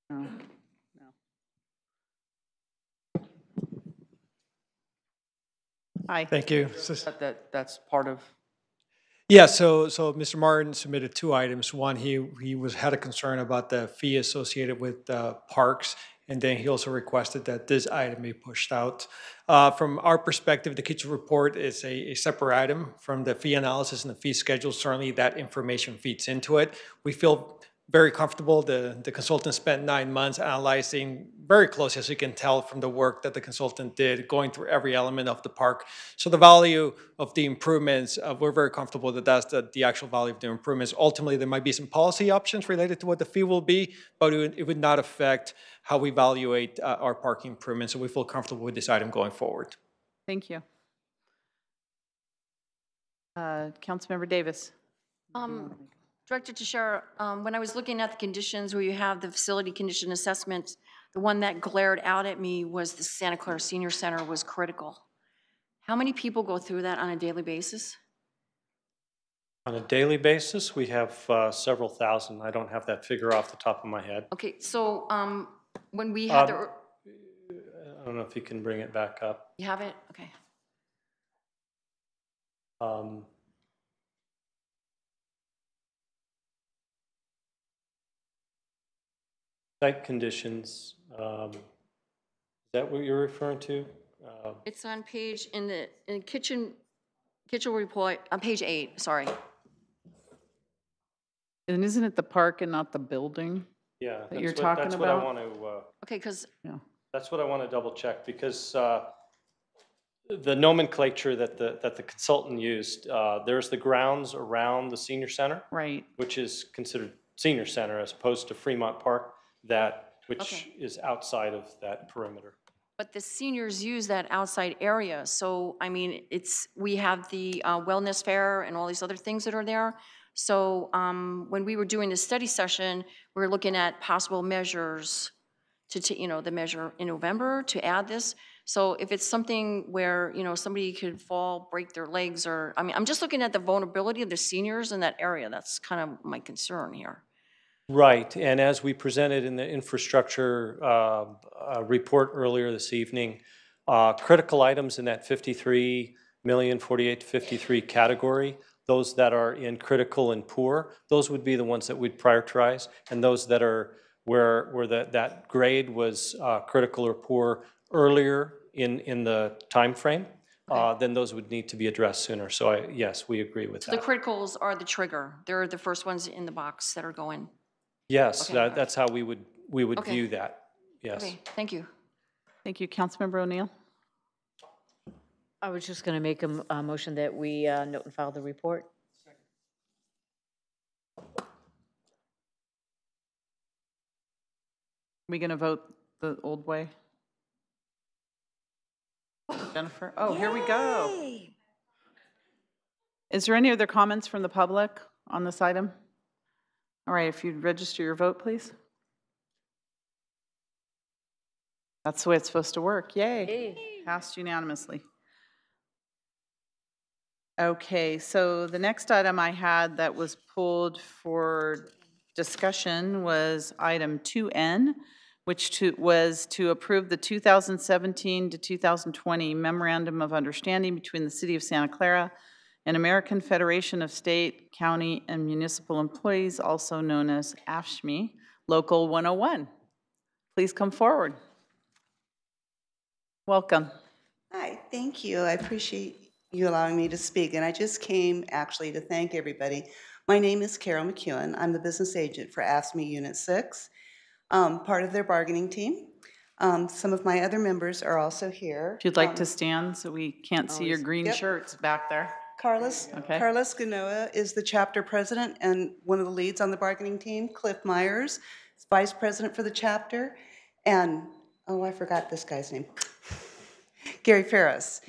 Speaker 1: No. Hi.
Speaker 19: Thank you.
Speaker 2: That's part of.
Speaker 19: Yeah, so Mr. Martin submitted two items. One, he had a concern about the fee associated with parks, and then he also requested that this item be pushed out. From our perspective, the kitchen report is a separate item from the fee analysis and the fee schedule. Certainly that information feeds into it. We feel very comfortable. The consultant spent 9 months analyzing very close, as you can tell from the work that the consultant did, going through every element of the park. So the value of the improvements, we're very comfortable that that's the actual value of the improvements. Ultimately, there might be some policy options related to what the fee will be, but it would not affect how we evaluate our parking improvements. So we feel comfortable with this item going forward.
Speaker 1: Thank you. Councilmember Davis.
Speaker 9: Director Teixeira, when I was looking at the conditions where you have the facility condition assessment, the one that glared out at me was the Santa Clara Senior Center was critical. How many people go through that on a daily basis?
Speaker 18: On a daily basis, we have several thousand. I don't have that figure off the top of my head.
Speaker 9: Okay, so when we had the...
Speaker 18: I don't know if you can bring it back up.
Speaker 9: You have it? Okay.
Speaker 18: Site conditions, is that what you're referring to?
Speaker 9: It's on page, in the kitchen report, on page 8, sorry.
Speaker 1: And isn't it the park and not the building?
Speaker 18: Yeah,
Speaker 1: that you're
Speaker 18: that's
Speaker 1: talking
Speaker 18: what
Speaker 1: about?
Speaker 18: I want to.
Speaker 9: Okay, because
Speaker 18: that's what I want to double check, because the nomenclature that the consultant used, there's the grounds around the senior center,
Speaker 1: right,
Speaker 18: which is considered senior center as opposed to Fremont Park, which is outside of that perimeter.
Speaker 9: But the seniors use that outside area, so I mean, we have the wellness fair and all these other things that are there. So when we were doing the study session, we were looking at possible measures to the measure in November to add this. So if it's something where somebody could fall, break their legs, or I mean, I'm just looking at the vulnerability of the seniors in that area. That's kind of my concern here.
Speaker 18: Right, and as we presented in the infrastructure report earlier this evening, critical items in that 53 million, 48 to 53 category, those that are in critical and poor, those would be the ones that we'd prioritize, and those that are where that grade was critical or poor earlier in the time frame, then those would need to be addressed sooner. So yes, we agree with that.
Speaker 9: So the criticals are the trigger. They're the first ones in the box that are going.
Speaker 18: Yes,
Speaker 9: okay.
Speaker 18: That's how we would
Speaker 9: okay.
Speaker 18: view that. Yes.
Speaker 9: Okay, thank you.
Speaker 1: Thank you. Councilmember O'Neill.
Speaker 12: I was just going to make a motion that we note and file the report.
Speaker 1: We going to vote the old way? Jennifer? Oh, here we go. Is there any other comments from the public on this item? All right, if you'd register your vote, please. That's the way it's supposed to work. Yay. Passed unanimously. Okay, so the next item I had that was pulled for discussion was item 2N, which was to approve the 2017 to 2020 Memorandum of Understanding between the City of Santa Clara and American Federation of State, County, and Municipal Employees, also known as AFSCME, Local 101. Please come forward. Welcome.
Speaker 20: Hi, thank you. I appreciate you allowing me to speak. And I just came actually to thank everybody. My name is Carol McEwen. I'm the business agent for AFSCME Unit 6, part of their bargaining team. Some of my other members are also here.
Speaker 1: If you'd like to stand so we can't see your green shirts back there.
Speaker 20: Carlos Ganoa is the chapter president and one of the leads on the bargaining team. Cliff Myers is vice president for the chapter. And, oh, I forgot this guy's name. Gary Ferris.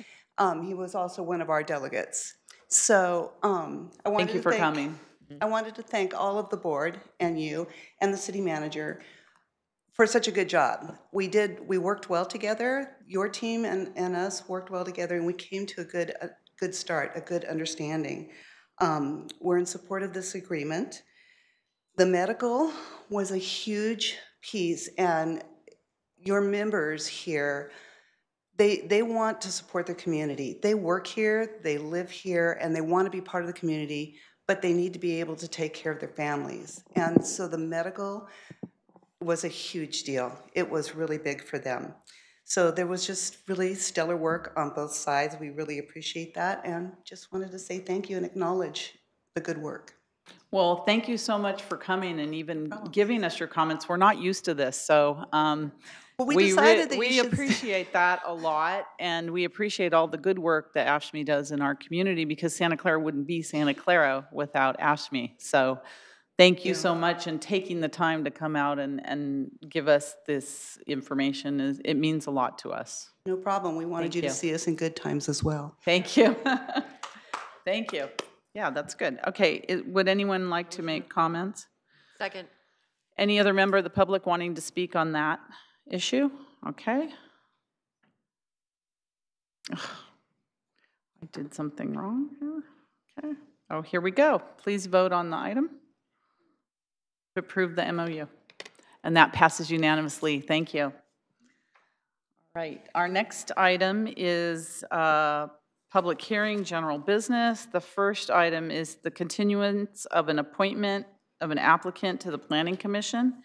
Speaker 20: He was also one of our delegates. So I wanted
Speaker 1: Thank you for coming.
Speaker 20: I wanted to thank all of the board and you and the city manager for such a good job. We worked well together. Your team and us worked well together, and we came to a good start, a good understanding. We're in support of this agreement. The medical was a huge piece, and your members here, they want to support the community. They work here, they live here, and they want to be part of the community, but they need to be able to take care of their families. And so the medical was a huge deal. It was really big for them. So there was just really stellar work on both sides. We really appreciate that, and just wanted to say thank you and acknowledge the good work.
Speaker 1: Well, thank you so much for coming and even giving us your comments. We're not used to this, so
Speaker 20: well, we decided that
Speaker 1: we appreciate that a lot, and we appreciate all the good work that AFSCME does in our community, because Santa Clara wouldn't be Santa Clara without AFSCME. So thank you so much, and taking the time to come out and give us this information. It means a lot to us.
Speaker 20: No problem. We wanted you to see us in good times as well.
Speaker 1: Thank you. Thank you. Yeah, that's good. Okay, would anyone like to make comments?
Speaker 9: Second.
Speaker 1: Any other member of the public wanting to speak on that issue? Okay. Ugh, I did something wrong here. Okay. Oh, here we go. Please vote on the item to approve the MOU. And that passes unanimously. Thank you. All right. Our next item is public hearing, general business. The first item is the continuance of an appointment of an applicant to the Planning Commission.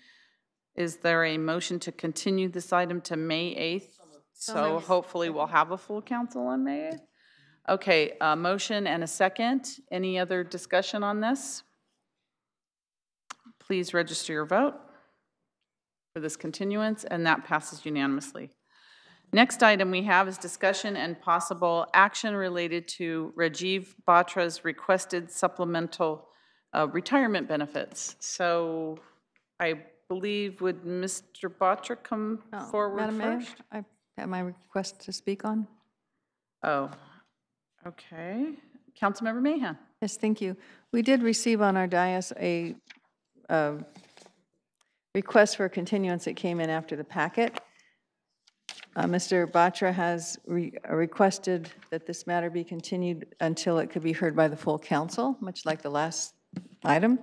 Speaker 1: Is there a motion to continue this item to May 8th? So hopefully we'll have a full council on May 8th. Okay, a motion and a second. Any other discussion on this? Please register your vote for this continuance, and that passes unanimously. Next item we have is discussion and possible action related to Rajiv Batra's requested supplemental retirement benefits. So I believe, would Mr. Batra come forward
Speaker 8: Madam
Speaker 1: first?
Speaker 8: Mayor, I have my request to speak on.
Speaker 1: Oh, okay. Councilmember Mahan.
Speaker 8: Yes, thank you. We did receive on our dais a request for a continuance that came in after the packet. Mr. Batra has requested that this matter be continued until it could be heard by the full council, much like the last item.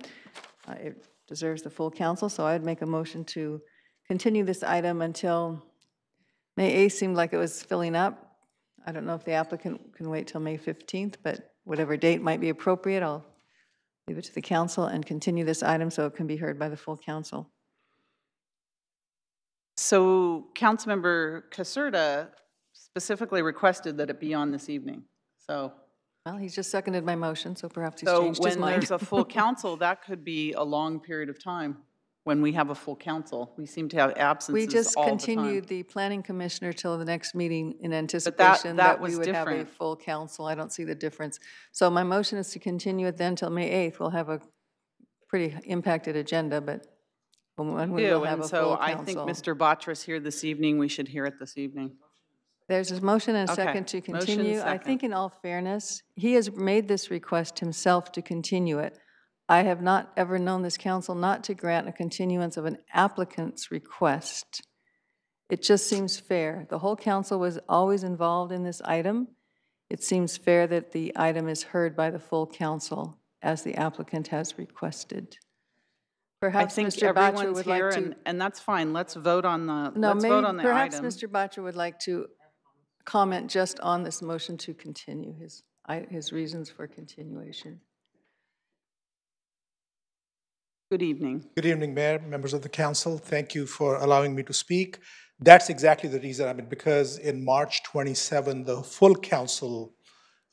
Speaker 8: It deserves the full council, so I'd make a motion to continue this item until May 8th. Seemed like it was filling up. I don't know if the applicant can wait till May 15th, but whatever date might be appropriate, I'll leave it to the council and continue this item so it can be heard by the full council.
Speaker 1: So Councilmember Caserta specifically requested that it be on this evening. So,
Speaker 8: well, he's just seconded my motion, so perhaps he's changed his mind.
Speaker 1: So when there's a full council, that could be a long period of time. When we have a full council, we seem to have absences
Speaker 8: We just
Speaker 1: all
Speaker 8: continued
Speaker 1: the time.
Speaker 8: the planning commissioner till the next meeting in anticipation that we would have a full council. I don't see the difference. So my motion is to continue it then till May 8th. We'll have a pretty impacted agenda, but when we will have a full
Speaker 1: and so I think
Speaker 8: council.
Speaker 1: Mr. Batra's here this evening. We should hear it this evening.
Speaker 8: There's a motion and a
Speaker 1: Okay.
Speaker 8: second to
Speaker 1: Motion,
Speaker 8: continue. I
Speaker 1: second.
Speaker 8: think in all fairness, he has made this request himself to continue it. I have not ever known this council not to grant a continuance of an applicant's request. It just seems fair. The whole council was always involved in this item. It seems fair that the item is heard by the full council as the applicant has requested. Perhaps
Speaker 1: I think
Speaker 8: Mr. Batra
Speaker 1: everyone's
Speaker 8: would
Speaker 1: here,
Speaker 8: like to.
Speaker 1: and that's fine. Let's vote on the,
Speaker 8: No,
Speaker 1: let's
Speaker 8: maybe
Speaker 1: vote on the
Speaker 8: perhaps
Speaker 1: item.
Speaker 8: Mr. Batra would like to comment just on this motion to continue, his reasons for continuation.
Speaker 1: Good evening.
Speaker 21: Good evening, Mayor, members of the council. Thank you for allowing me to speak. That's exactly the reason, because in March 27, the full council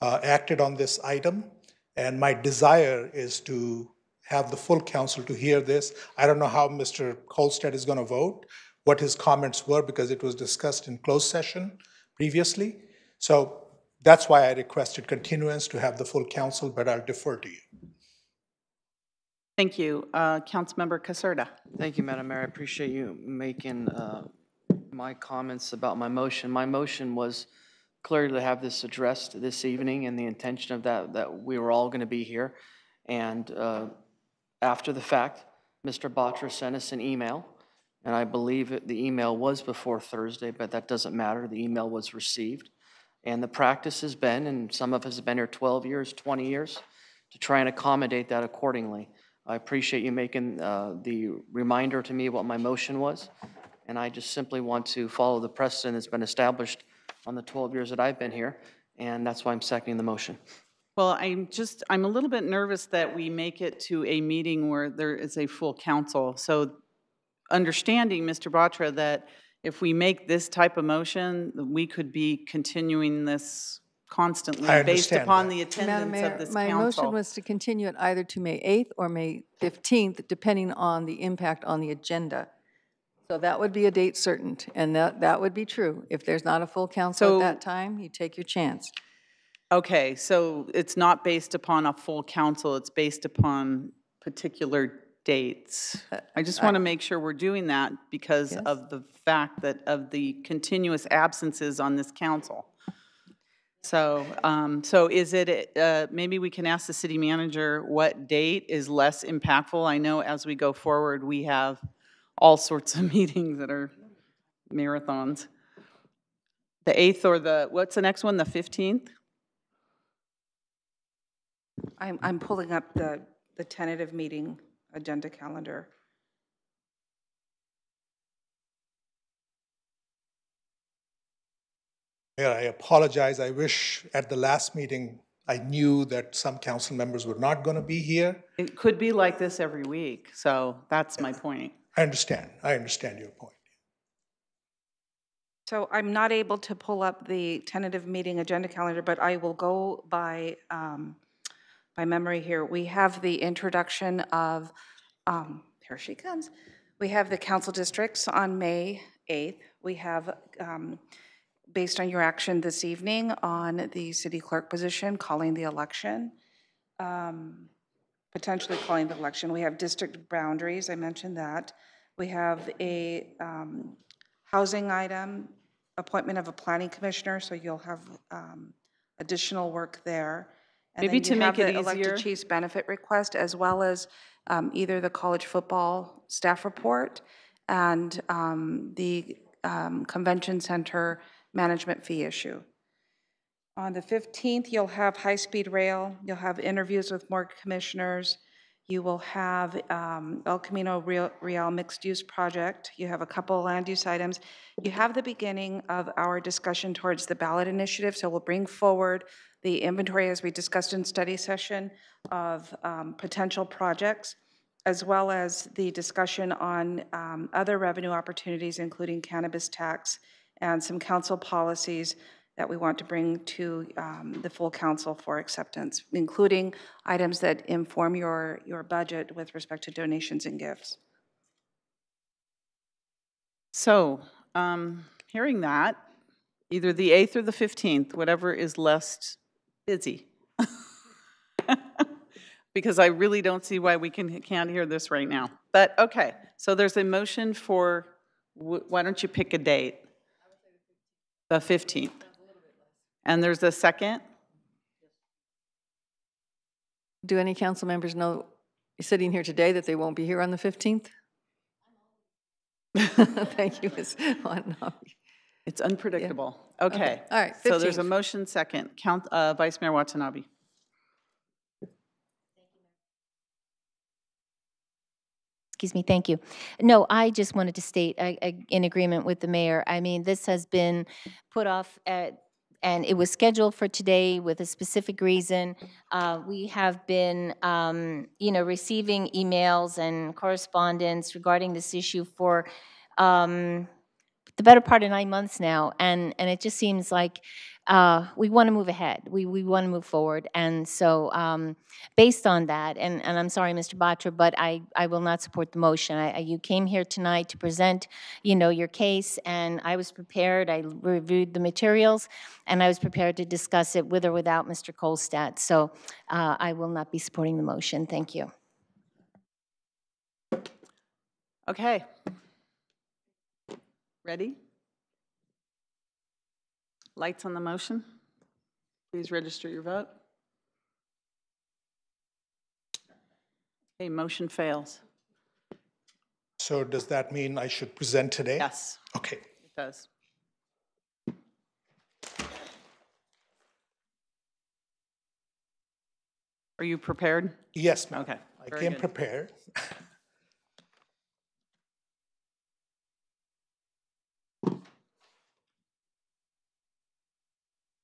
Speaker 21: acted on this item, and my desire is to have the full council to hear this. I don't know how Mr. Kolstad is going to vote, what his comments were, because it was discussed in closed session previously. So that's why I requested continuance to have the full council, but I'll defer to you.
Speaker 1: Thank you. Councilmember Caserta.
Speaker 2: Thank you, Madam Mayor. I appreciate you making my comments about my motion. My motion was clearly to have this addressed this evening, and the intention of that we were all going to be here. And after the fact, Mr. Batra sent us an email, and I believe the email was before Thursday, but that doesn't matter. The email was received. And the practice has been, and some of us have been here 12 years, 20 years, to try and accommodate that accordingly. I appreciate you making the reminder to me what my motion was, and I just simply want to follow the precedent that's been established on the 12 years that I've been here, and that's why I'm seconding the motion.
Speaker 1: Well, I'm a little bit nervous that we make it to a meeting where there is a full council. So understanding, Mr. Batra, that if we make this type of motion, we could be continuing this constantly based upon the attendance
Speaker 8: Madam
Speaker 1: of this
Speaker 8: Mayor,
Speaker 1: council.
Speaker 8: my motion was to continue it either to May 8th or May 15th, depending on the impact on the agenda. So that would be a date certain, and that would be true. If there's not a full council at that time, you take your chance.
Speaker 1: Okay, so it's not based upon a full council, it's based upon particular dates. I just want to make sure we're doing that because of the fact that of the continuous absences on this council. So, so is it, maybe we can ask the city manager what date is less impactful? I know as we go forward, we have all sorts of meetings that are marathons. The 8th or the, what's the next one, the 15th?
Speaker 5: I'm pulling up the tentative meeting agenda calendar.
Speaker 21: Mayor, I apologize. I wish at the last meeting I knew that some council members were not going to be here.
Speaker 1: It could be like this every week, so that's my point.
Speaker 21: I understand. I understand your point.
Speaker 5: So I'm not able to pull up the tentative meeting agenda calendar, but I will go by memory here. We have the introduction of, here she comes. We have the council districts on May 8th. We have, based on your action this evening on the city clerk position, calling the election, potentially calling the election. We have district boundaries, I mentioned that. We have a housing item, appointment of a planning commissioner, so you'll have additional work there. And
Speaker 1: Maybe
Speaker 5: then
Speaker 1: to
Speaker 5: you have
Speaker 1: make it
Speaker 5: the
Speaker 1: easier.
Speaker 5: elected chief's benefit request, as well as either the college football staff report and the convention center management fee issue. On the 15th, you'll have high-speed rail. You'll have interviews with more commissioners. You will have El Camino Real mixed-use project. You have a couple land use items. You have the beginning of our discussion towards the ballot initiative, so we'll bring forward the inventory, as we discussed in study session, of potential projects, as well as the discussion on other revenue opportunities, including cannabis tax and some council policies that we want to bring to the full council for acceptance, including items that inform your budget with respect to donations and gifts.
Speaker 1: So, hearing that, either the 8th or the 15th, whatever is less busy. Because I really don't see why we can't hear this right now. But, okay, so there's a motion for, why don't you pick a date? The 15th. And there's a second?
Speaker 8: Do any council members know, sitting here today, that they won't be here on the 15th? Thank you, Ms. Watanabe.
Speaker 1: It's unpredictable. Okay.
Speaker 8: All right, 15th.
Speaker 1: So there's a motion second. Vice Mayor Watanabe.
Speaker 14: Excuse me, thank you. No, I just wanted to state, in agreement with the mayor, I mean, this has been put off and it was scheduled for today with a specific reason. We have been, receiving emails and correspondence regarding this issue for the better part of 9 months now, and it just seems like we want to move ahead. We want to move forward, and so based on that, and I'm sorry, Mr. Batra, but I will not support the motion. You came here tonight to present, your case, and I was prepared. I reviewed the materials, and I was prepared to discuss it with or without Mr. Kolstad. So I will not be supporting the motion. Thank you.
Speaker 1: Okay. Ready? Lights on the motion. Please register your vote. Okay, motion fails.
Speaker 21: So does that mean I should present today?
Speaker 1: Yes.
Speaker 21: Okay.
Speaker 1: It does. Are you prepared?
Speaker 21: Yes, ma'am.
Speaker 1: Okay.
Speaker 21: I came prepared.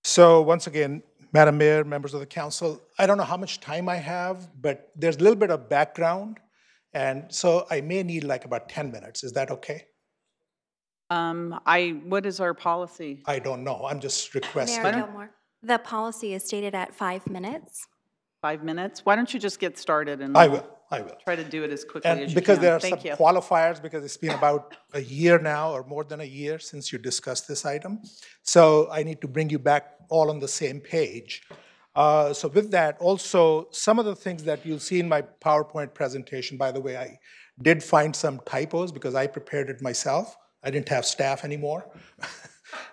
Speaker 21: So once again, Madam Mayor, members of the council, I don't know how much time I have, but there's a little bit of background, and so I may need like about 10 minutes. Is that okay?
Speaker 1: What is our policy?
Speaker 21: I don't know. I'm just requesting.
Speaker 3: Mayor Gilmore, the policy is stated at 5 minutes.
Speaker 1: 5 minutes? Why don't you just get started and
Speaker 21: I will.
Speaker 1: try to do it as quickly as you can.
Speaker 21: And because there are
Speaker 1: Thank
Speaker 21: some
Speaker 1: you.
Speaker 21: qualifiers, because it's been about a year now or more than a year since you discussed this item. So I need to bring you back all on the same page. So with that, also, some of the things that you'll see in my PowerPoint presentation, by the way, I did find some typos because I prepared it myself. I didn't have staff anymore.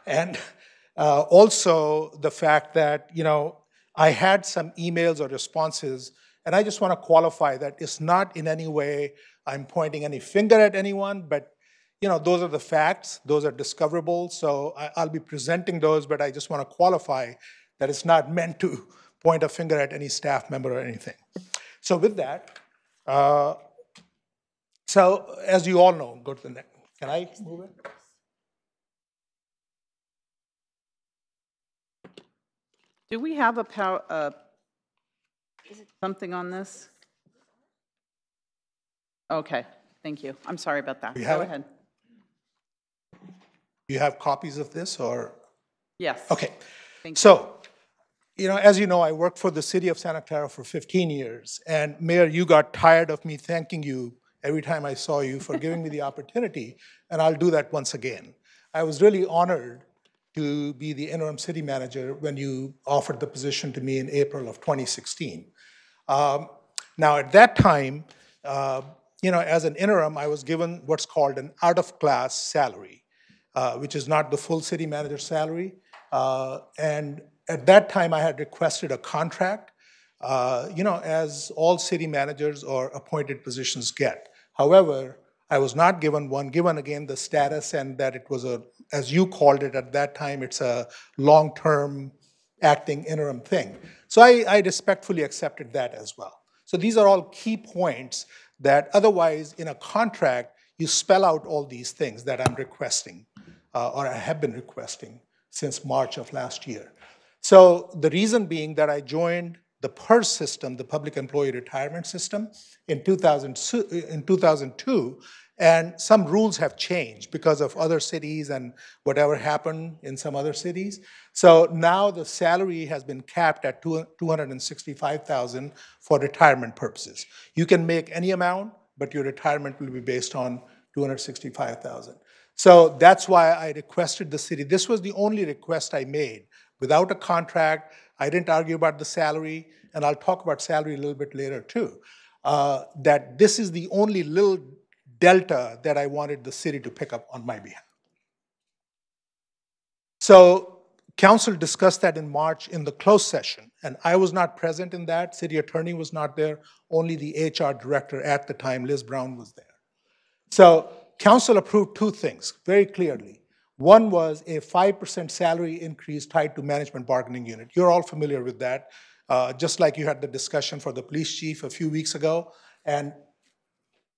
Speaker 21: And also the fact that, I had some emails or responses, and I just want to qualify that it's not in any way I'm pointing any finger at anyone, but those are the facts, those are discoverable, so I'll be presenting those, but I just want to qualify that it's not meant to point a finger at any staff member or anything. So with that, so as you all know, go to the next. Can I move it?
Speaker 1: Do we have something on this? Okay, thank you. I'm sorry about that. Go ahead.
Speaker 21: You have copies of this, or?
Speaker 1: Yes.
Speaker 21: Okay.
Speaker 1: Thank you.
Speaker 21: So, as you know, I worked for the city of Santa Clara for 15 years, and Mayor, you got tired of me thanking you every time I saw you for giving me the opportunity, and I'll do that once again. I was really honored to be the interim city manager when you offered the position to me in April of 2016. Now, at that time, as an interim, I was given what's called an out-of-class salary, which is not the full city manager salary. And at that time, I had requested a contract, as all city managers or appointed positions get. However, I was not given one, given again the status and that it was as you called it at that time, it's a long-term acting interim thing. So I respectfully accepted that as well. So these are all key points that otherwise in a contract, you spell out all these things that I'm requesting or I have been requesting since March of last year. So the reason being that I joined the PERS system, the Public Employee Retirement System, in 2002, and some rules have changed because of other cities and whatever happened in some other cities. So now the salary has been capped at $265,000 for retirement purposes. You can make any amount, but your retirement will be based on $265,000. So that's why I requested the city. This was the only request I made. Without a contract, I didn't argue about the salary, and I'll talk about salary a little bit later too. that this is the only little delta that I wanted the city to pick up on my behalf. So council discussed that in March in the closed session, and I was not present in that. City attorney was not there. Only the HR director at the time, Liz Brown, was there. So council approved two things very clearly. One was a 5% salary increase tied to management bargaining unit. You're all familiar with that, just like you had the discussion for the police chief a few weeks ago. And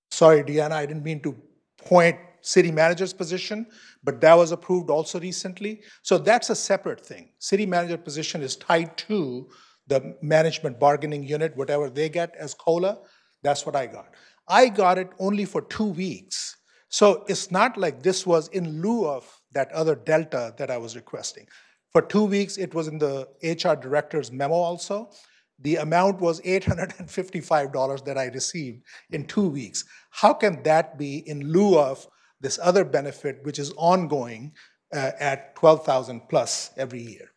Speaker 21: sorry, Deanna, I didn't mean to point city manager's position, but that was approved also recently. So that's a separate thing. City manager position is tied to the management bargaining unit, whatever they get as COLA, that's what I got. I got it only for 2 weeks. So it's not like this was in lieu of that other delta that I was requesting. For 2 weeks, it was in the HR director's memo also. The amount was $855 that I received in 2 weeks. How can that be in lieu of this other benefit, which is ongoing at $12,000 plus every year?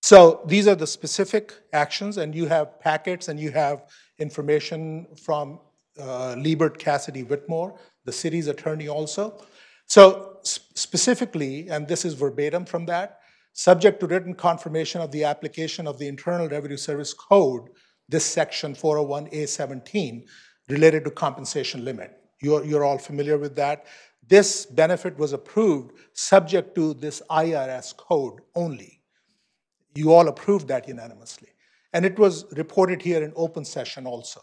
Speaker 21: So these are the specific actions, and you have packets and you have information from Liebert Cassidy Whitmore, the city's attorney also. So specifically, and this is verbatim from that, subject to written confirmation of the application of the Internal Revenue Service Code, this section 401A17, related to compensation limit. You're all familiar with that. This benefit was approved subject to this IRS code only. You all approved that unanimously. And it was reported here in open session also,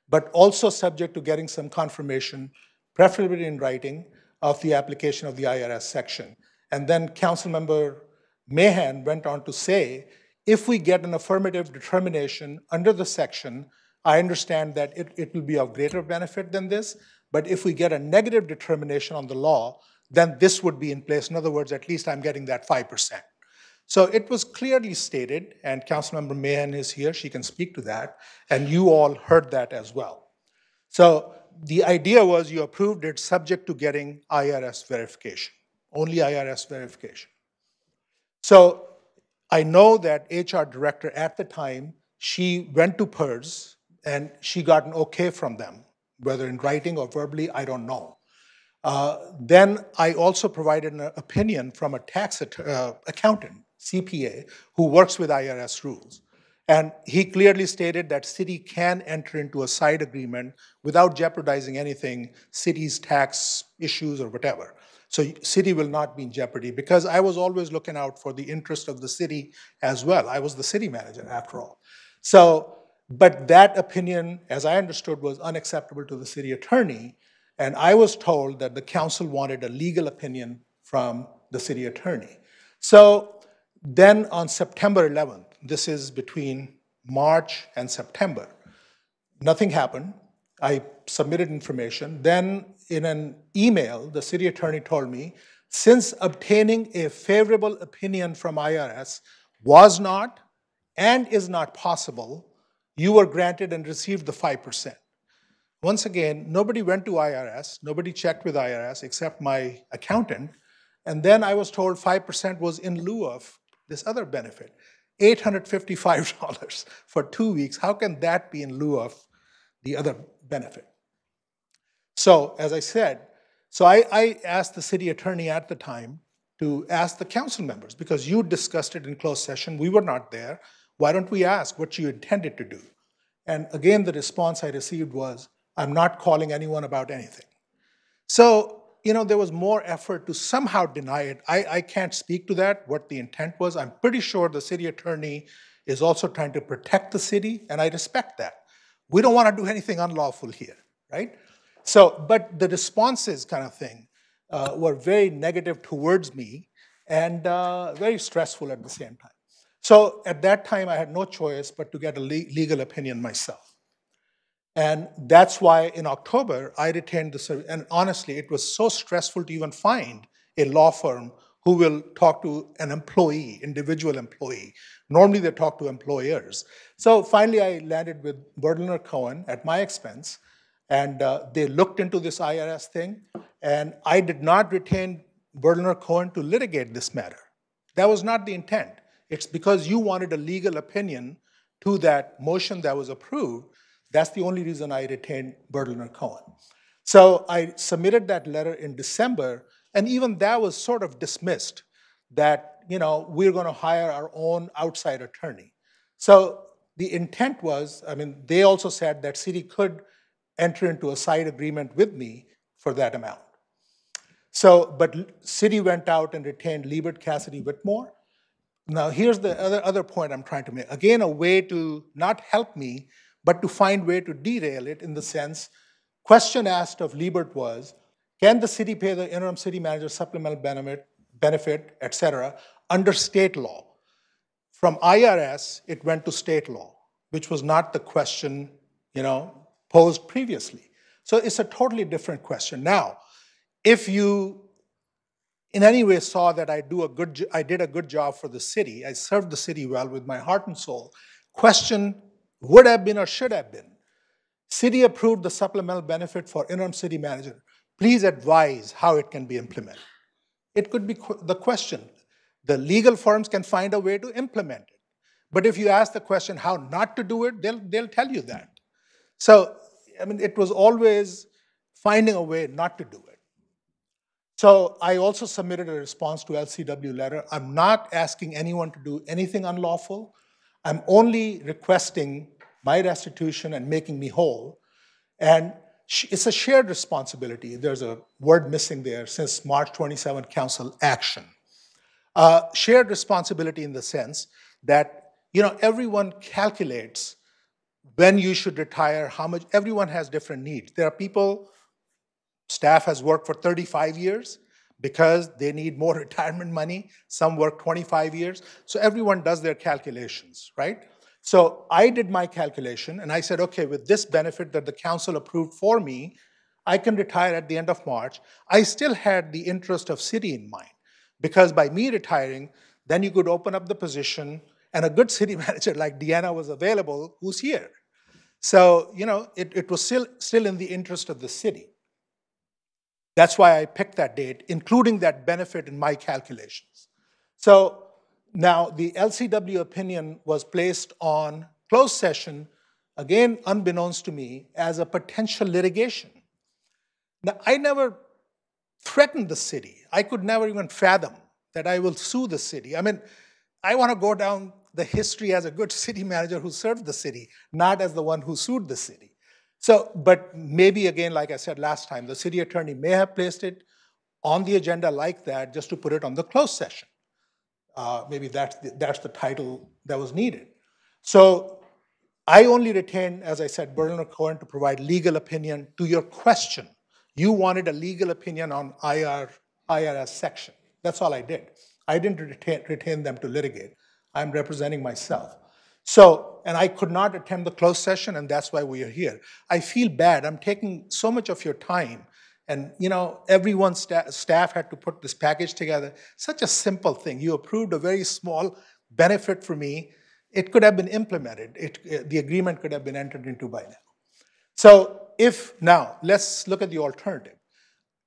Speaker 21: but also subject to getting some confirmation, preferably in writing, of the application of the IRS section. And then Councilmember Mahan went on to say, if we get an affirmative determination under the section, I understand that it will be of greater benefit than this, but if we get a negative determination on the law, then this would be in place. In other words, at least I'm getting that 5%. So it was clearly stated, and Councilmember Mahan is here, she can speak to that, and you all heard that as well. So the idea was you approved it subject to getting IRS verification, only IRS verification. So I know that HR director at the time, she went to PERS and she got an okay from them, whether in writing or verbally, I don't know. Then I also provided an opinion from a tax accountant, CPA, who works with IRS rules. And he clearly stated that city can enter into a side agreement without jeopardizing anything, city's tax issues or whatever. So city will not be in jeopardy, because I was always looking out for the interest of the city as well. I was the city manager after all. So, but that opinion, as I understood, was unacceptable to the city attorney. And I was told that the council wanted a legal opinion from the city attorney. So then on September 11th, this is between March and September, nothing happened. I submitted information. Then in an email, the city attorney told me, since obtaining a favorable opinion from IRS was not and is not possible, you were granted and received the 5%. Once again, nobody went to IRS, nobody checked with IRS except my accountant, and then I was told 5% was in lieu of this other benefit. $855 for 2 weeks. How can that be in lieu of the other benefit? So, as I said, I asked the city attorney at the time to ask the council members, because you discussed it in closed session, we were not there. Why don't we ask what you intended to do? And again, the response I received was, I'm not calling anyone about anything. So, you know, there was more effort to somehow deny it. I can't speak to that, what the intent was. I'm pretty sure the city attorney is also trying to protect the city, and I respect that. We don't want to do anything unlawful here, right? So, but the responses kind of thing were very negative towards me and very stressful at the same time. So at that time, I had no choice but to get a legal opinion myself. And that's why in October, I retained the service. And honestly, it was so stressful to even find a law firm who will talk to an employee, individual employee. Normally they talk to employers. So finally I landed with Berliner Cohen at my expense, and they looked into this IRS thing, and I did not retain Berliner Cohen to litigate this matter. That was not the intent. It's because you wanted a legal opinion to that motion that was approved That's the only reason I retained Berliner Cohen. So I submitted that letter in December, and even that was sort of dismissed, that, you know, we're going to hire our own outside attorney. So the intent was, I mean, they also said that city could enter into a side agreement with me for that amount. So, but city went out and retained Liebert Cassidy Whitmore. Now, here's the other point I'm trying to make. Again, a way to not help me, but to find way to derail it, in the sense, question asked of Liebert was, can the city pay the interim city manager supplemental benefit, et cetera, under state law? From IRS, it went to state law, which was not the question, you know, posed previously. So it's a totally different question. Now, if you in any way saw that I did a good job for the city, I served the city well with my heart and soul, question would have been or should have been, city approved the supplemental benefit for interim city manager. Please advise how it can be implemented. It could be the question. The legal firms can find a way to implement it. But if you ask the question how not to do it, they'll tell you that. So, I mean, it was always finding a way not to do it. So I also submitted a response to LCW letter. I'm not asking anyone to do anything unlawful. I'm only requesting my restitution and making me whole. And it's a shared responsibility. There's a word missing there, since March 27 council action. Shared responsibility in the sense that, you know, everyone calculates when you should retire, how much, everyone has different needs. There are people, staff has worked for 35 years because they need more retirement money. Some work 25 years. So everyone does their calculations, right? So I did my calculation and I said, okay, with this benefit that the council approved for me, I can retire at the end of March. I still had the interest of city in mind, because by me retiring, then you could open up the position and a good city manager like Deanna was available, who's here. So, you know, it was still in the interest of the city. That's why I picked that date, including that benefit in my calculations. So now the LCW opinion was placed on closed session, again, unbeknownst to me, as a potential litigation. Now, I never threatened the city. I could never even fathom that I will sue the city. I mean, I want to go down the history as a good city manager who served the city, not as the one who sued the city. So, but maybe again, like I said last time, the city attorney may have placed it on the agenda like that just to put it on the closed session. Maybe that's the title that was needed. So I only retained, as I said, Berliner Cohen to provide legal opinion to your question. You wanted a legal opinion on IRS section. That's all I did. I didn't retain them to litigate. I'm representing myself. So, and I could not attend the closed session, and that's why we are here. I feel bad. I'm taking so much of your time. And, you know, everyone's staff had to put this package together. Such a simple thing. You approved a very small benefit for me. It could have been implemented. The agreement could have been entered into by now. So now, let's look at the alternative.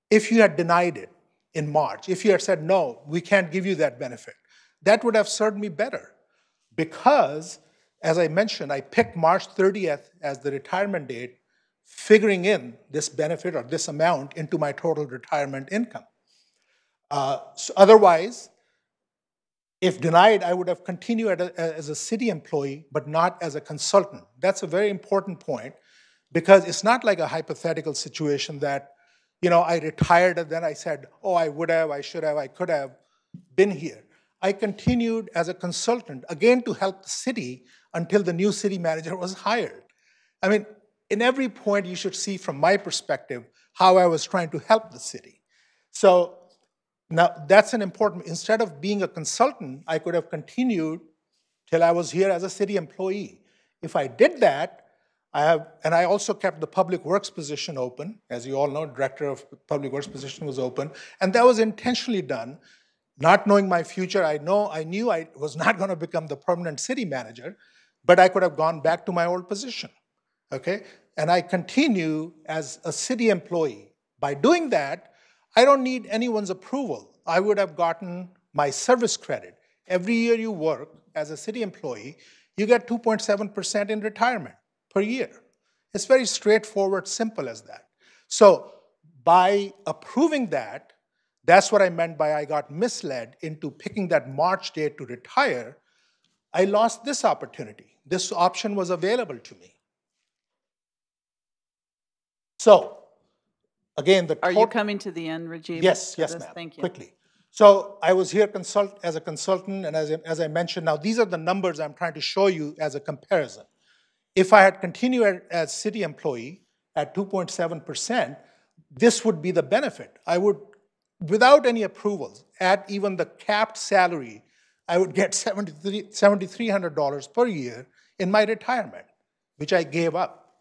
Speaker 21: If you had denied it in March, if you had said, no, we can't give you that benefit, that would have served me better. Because, as I mentioned, I picked March 30th as the retirement date, figuring in this benefit or this amount into my total retirement income. So otherwise, if denied, I would have continued as a city employee, but not as a consultant. That's a very important point, because it's not like a hypothetical situation that, you know, I retired and then I said, oh, I would have, I should have, I could have been here. I continued as a consultant, again to help the city until the new city manager was hired. I mean, in every point you should see from my perspective how I was trying to help the city. So now that's an important, instead of being a consultant, I could have continued till I was here as a city employee. If I did that, and I also kept the public works position open. As you all know, director of public works position was open, and that was intentionally done. Not knowing my future, I knew I was not going to become the permanent city manager, but I could have gone back to my old position, okay? And I continue as a city employee. By doing that, I don't need anyone's approval. I would have gotten my service credit. Every year you work as a city employee, you get 2.7% in retirement per year. It's very straightforward, simple as that. So by approving that, that's what I meant by I got misled into picking that March date to retire. I lost this opportunity. This option was available to me. So, again,
Speaker 1: Are you coming to the end, Rajiv?
Speaker 21: Yes,
Speaker 1: for
Speaker 21: yes,
Speaker 1: this?
Speaker 21: ma'am.
Speaker 1: Thank you.
Speaker 21: Quickly. So I was here as a consultant, and as I mentioned, now these are the numbers I'm trying to show you as a comparison. If I had continued as city employee at 2.7%, this would be the benefit. I would, without any approvals, at even the capped salary, I would get $7,300 per year in my retirement, which I gave up.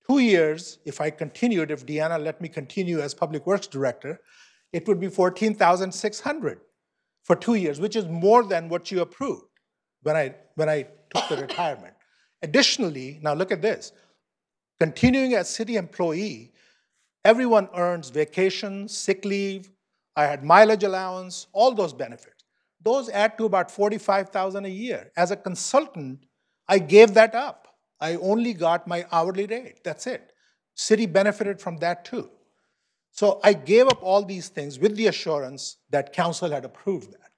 Speaker 21: 2 years, if I continued, if Deanna let me continue as Public Works Director, it would be $14,600 for 2 years, which is more than what you approved when I took the retirement. Additionally, now look at this. Continuing as city employee, everyone earns vacation, sick leave, I had mileage allowance, all those benefits. Those add to about $45,000 a year. As a consultant, I gave that up. I only got my hourly rate, that's it. City benefited from that too. So I gave up all these things with the assurance that council had approved that.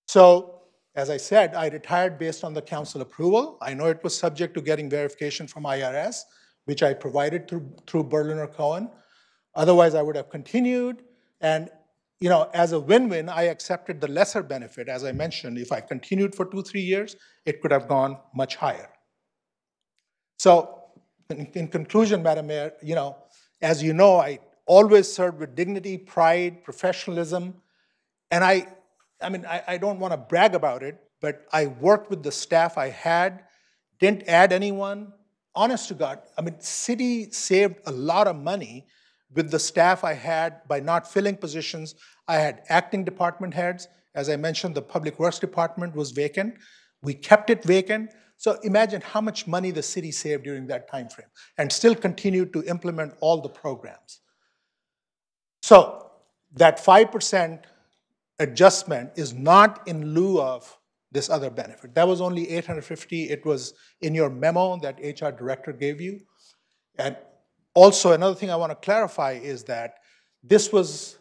Speaker 21: So, as I said, I retired based on the council approval. I know it was subject to getting verification from IRS, which I provided through Berliner Cohen. Otherwise, I would have continued. And as a win-win, I accepted the lesser benefit. As I mentioned, if I continued for 2-3 years, it could have gone much higher. So, in conclusion, Madam Mayor, as you know, I always served with dignity, pride, professionalism, and I don't want to brag about it, but I worked with the staff I had, didn't add anyone. Honest to God, city saved a lot of money with the staff I had by not filling positions. I had acting department heads. As I mentioned, the Public Works Department was vacant. We kept it vacant. So imagine how much money the city saved during that time frame and still continued to implement all the programs. So that 5% adjustment is not in lieu of this other benefit. That was only $850. It was in your memo that HR director gave you. And also another thing I want to clarify is that this was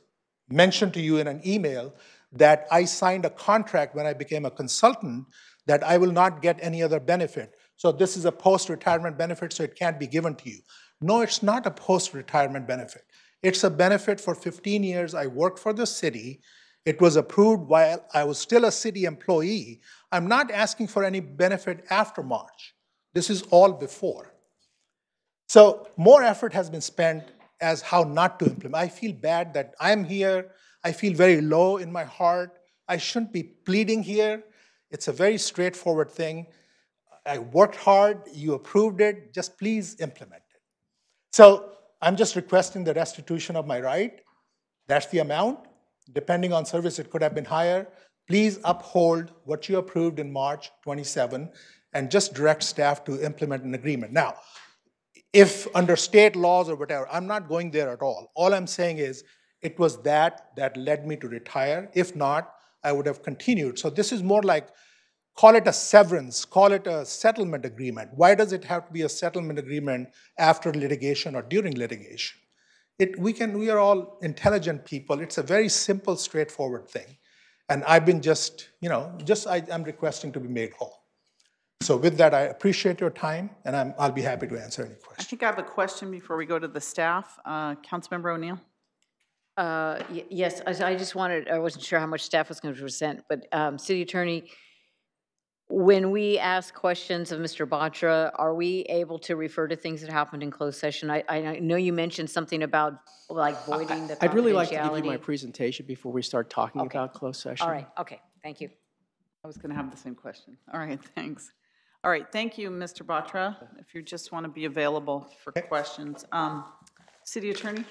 Speaker 21: mentioned to you in an email that I signed a contract when I became a consultant that I will not get any other benefit. So this is a post-retirement benefit, so it can't be given to you. No, it's not a post-retirement benefit. It's a benefit for 15 years I worked for the city. It was approved while I was still a city employee. I'm not asking for any benefit after March. This is all before. So more effort has been spent as how not to implement. I feel bad that I'm here. I feel very low in my heart. I shouldn't be pleading here. It's a very straightforward thing. I worked hard. You approved it. Just please implement it. So I'm just requesting the restitution of my right. That's the amount. Depending on service, it could have been higher. Please uphold what you approved in March 27 and just direct staff to implement an agreement. Now, if under state laws or whatever, I'm not going there at all. All I'm saying is it was that led me to retire. If not, I would have continued. So this is more like, call it a severance, call it a settlement agreement. Why does it have to be a settlement agreement after litigation or during litigation? We are all intelligent people. It's a very simple, straightforward thing. And I've been I'm requesting to be made whole. So with that, I appreciate your time, and I'll be happy to answer any questions.
Speaker 1: I think I have a question before we go to the staff. Councilmember O'Neill?
Speaker 12: Yes, I wasn't sure how much staff was going to present, but City Attorney, when we ask questions of Mr. Batra, are we able to refer to things that happened in closed session? I know you mentioned something about voiding the confidentiality.
Speaker 2: I'd really like to give you my presentation before we start talking about closed session.
Speaker 12: All right, okay, thank you.
Speaker 1: I was going to have the same question. All right, thanks. All right, thank you, Mr. Batra. If you just want to be available for questions. City Attorney?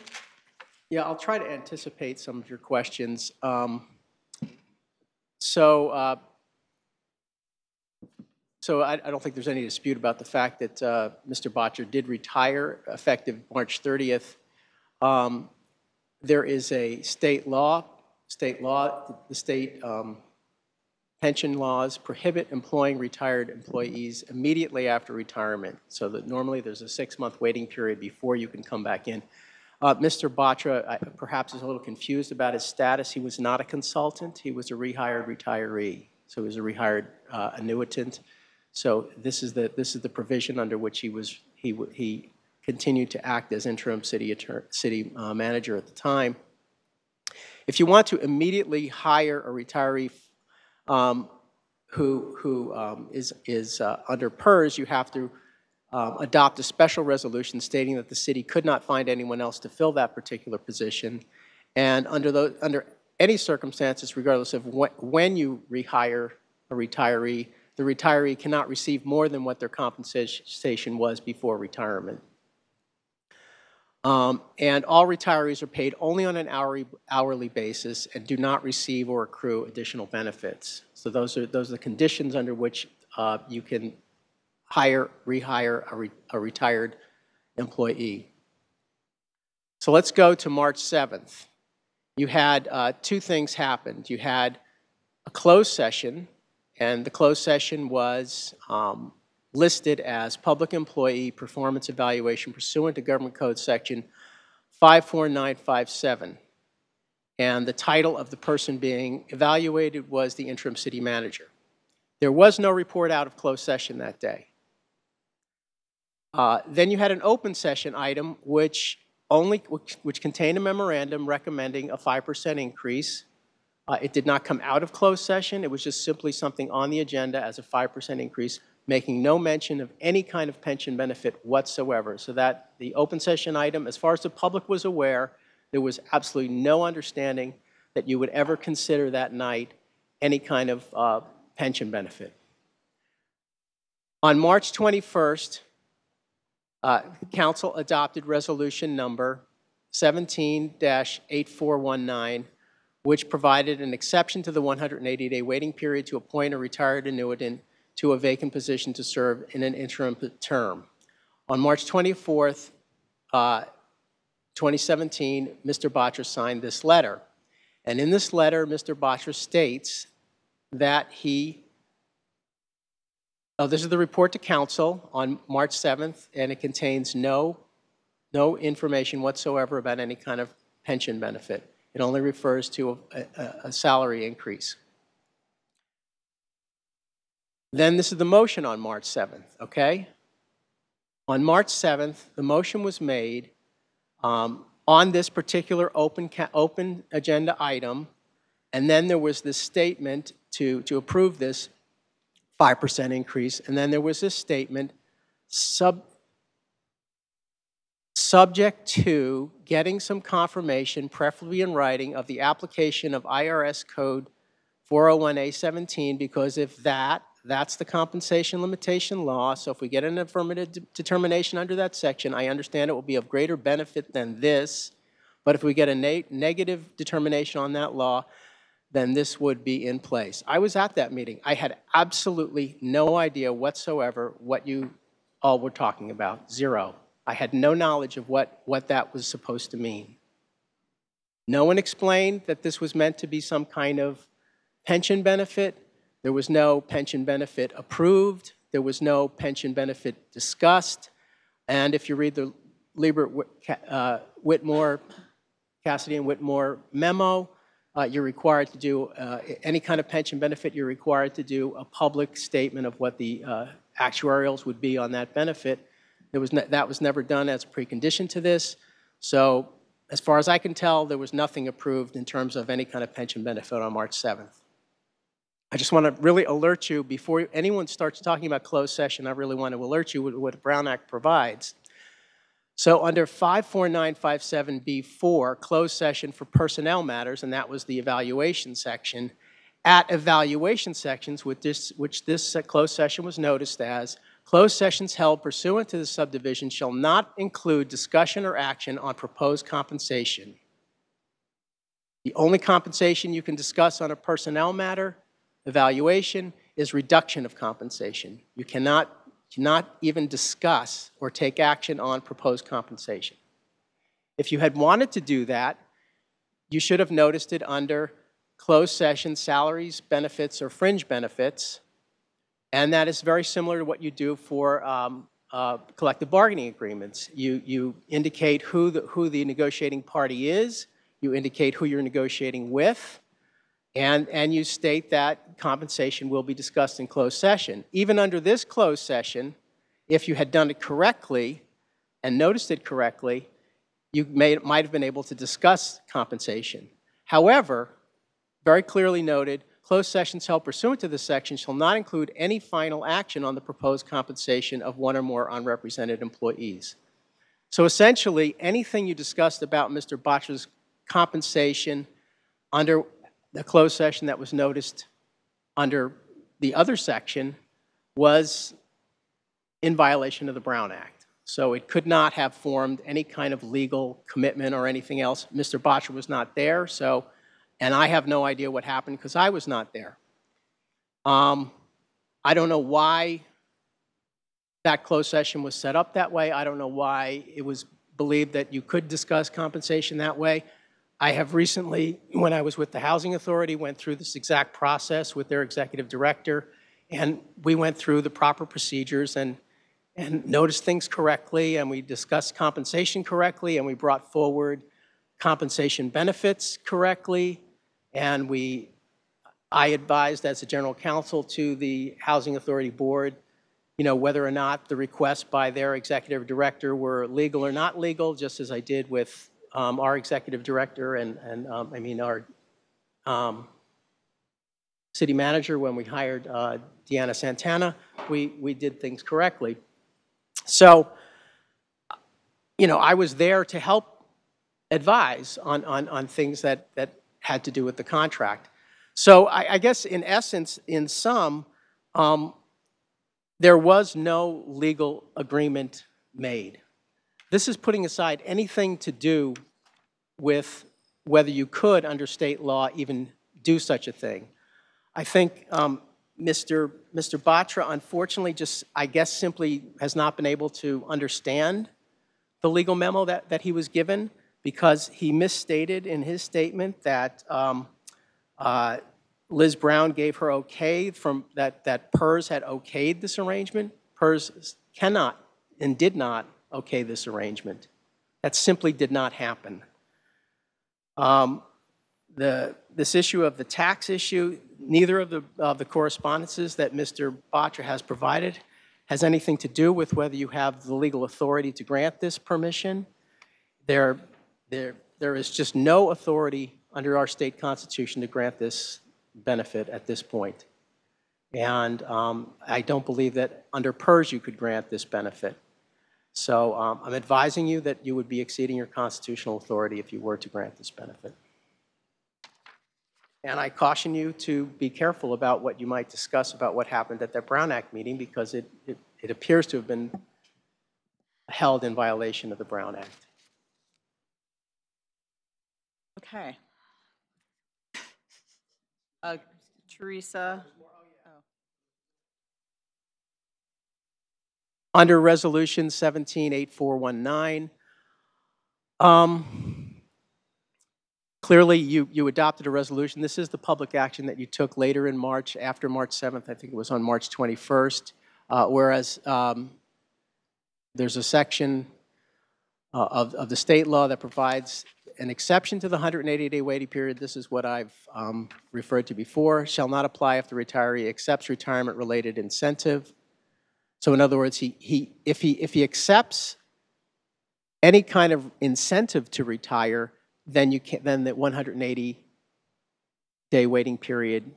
Speaker 4: Yeah, I'll try to anticipate some of your questions. So I don't think there's any dispute about the fact that Mr. Batra did retire effective March 30th. There is a state law. The state pension laws prohibit employing retired employees immediately after retirement, so that normally there's a 6-month waiting period before you can come back in. Mr. Batra perhaps is a little confused about his status. He was not a consultant. He was a rehired retiree. So he was a rehired annuitant. So this is the provision under which he continued to act as interim city manager at the time. If you want to immediately hire a retiree who is under PERS, you have to adopt a special resolution stating that the city could not find anyone else to fill that particular position. And under any circumstances, regardless of when you rehire a retiree, the retiree cannot receive more than what their compensation was before retirement. And all retirees are paid only on an hourly basis and do not receive or accrue additional benefits. So those are the conditions under which you can rehire a retired employee. So let's go to March 7th. You had 2 things happen. You had a closed session, and the closed session was listed as Public Employee Performance Evaluation pursuant to Government Code Section 54957. And the title of the person being evaluated was the interim city manager. There was no report out of closed session that day. Then you had an open session item which contained a memorandum recommending a 5% increase. It did not come out of closed session. It was just simply something on the agenda as a 5% increase, making no mention of any kind of pension benefit whatsoever. So that the open session item, as far as the public was aware, there was absolutely no understanding that you would ever consider that night any kind of pension benefit. On March 21st, Council adopted resolution number 17-8419, which provided an exception to the 180-day waiting period to appoint a retired annuitant to a vacant position to serve in an interim term. On March 24th, 2017, Mr. Batra signed this letter. And in this letter, Mr. Batra states that this is the report to Council on March 7th, and it contains no information whatsoever about any kind of pension benefit. It only refers to a salary increase. Then this is the motion on March 7th, okay? On March 7th, the motion was made on this particular open agenda item, and then there was this statement to approve this 5% increase, and then there was this statement subject to getting some confirmation, preferably in writing, of the application of IRS Code 401A17, because if that's the compensation limitation law, so if we get an affirmative determination under that section, I understand it will be of greater benefit than this, but if we get a negative determination on that law, then this would be in place. I was at that meeting. I had absolutely no idea whatsoever what you all were talking about, zero. I had no knowledge of what that was supposed to mean. No one explained that this was meant to be some kind of pension benefit. There was no pension benefit approved. There was no pension benefit discussed. And if you read the Cassidy and Whitmore memo, you're required to do any kind of pension benefit. You're required to do a public statement of what the actuarials would be on that benefit. That was never done as a precondition to this. So as far as I can tell, there was nothing approved in terms of any kind of pension benefit on March 7th. I just want to really alert you, before anyone starts talking about closed session, I really want to alert you what the Brown Act provides. So under 54957B4, closed session for personnel matters, and that was the evaluation section, at evaluation sections, which this closed session was noticed as, closed sessions held pursuant to the subdivision shall not include discussion or action on proposed compensation. The only compensation you can discuss on a personnel matter, evaluation, is reduction of compensation. You cannot even discuss or take action on proposed compensation. If you had wanted to do that, you should have noticed it under closed session salaries, benefits, or fringe benefits. And that is very similar to what you do for collective bargaining agreements. You indicate who the negotiating party is, you indicate who you're negotiating with, and you state that compensation will be discussed in closed session. Even under this closed session, if you had done it correctly and noticed it correctly, you might have been able to discuss compensation. However, very clearly noted, closed sessions held pursuant to this section shall not include any final action on the proposed compensation of one or more unrepresented employees. So essentially, anything you discussed about Mr. Batra's compensation under the closed session that was noticed under the other section was in violation of the Brown Act. So it could not have formed any kind of legal commitment or anything else. Mr. Batra was not there, and I have no idea what happened because I was not there. I don't know why that closed session was set up that way. I don't know why it was believed that you could discuss compensation that way. I have recently, when I was with the Housing Authority, went through this exact process with their executive director, and we went through the proper procedures and noticed things correctly, and we discussed compensation correctly, and we brought forward compensation benefits correctly, and I advised as a general counsel to the Housing Authority Board, whether or not the requests by their executive director were legal or not legal, just as I did with our executive director and our city manager when we hired Deanna Santana. We did things correctly. So, I was there to help advise on things that had to do with the contract. So I guess in essence, in sum, there was no legal agreement made. This is putting aside anything to do with whether you could, under state law, even do such a thing. I think Mr. Batra, unfortunately, I guess, simply has not been able to understand the legal memo that he was given, because he misstated in his statement that Liz Brown gave her okay that PERS had okayed this arrangement. PERS cannot and did not okay this arrangement. That simply did not happen. This issue of the tax issue, neither of the correspondences that Mr. Batra has provided has anything to do with whether you have the legal authority to grant this permission. There is just no authority under our state constitution to grant this benefit at this point. And I don't believe that under PERS you could grant this benefit. So I'm advising you that you would be exceeding your constitutional authority if you were to grant this benefit. And I caution you to be careful about what you might discuss about what happened at that Brown Act meeting, because it appears to have been held in violation of the Brown Act.
Speaker 1: Okay. Teresa.
Speaker 4: Under Resolution 178419, clearly you adopted a resolution. This is the public action that you took later in March, after March 7th. I think it was on March 21st, whereas there's a section of the state law that provides an exception to the 180-day waiting period. This is what I've referred to before. Shall not apply if the retiree accepts retirement-related incentive. So in other words, if he accepts any kind of incentive to retire, then the 180-day waiting period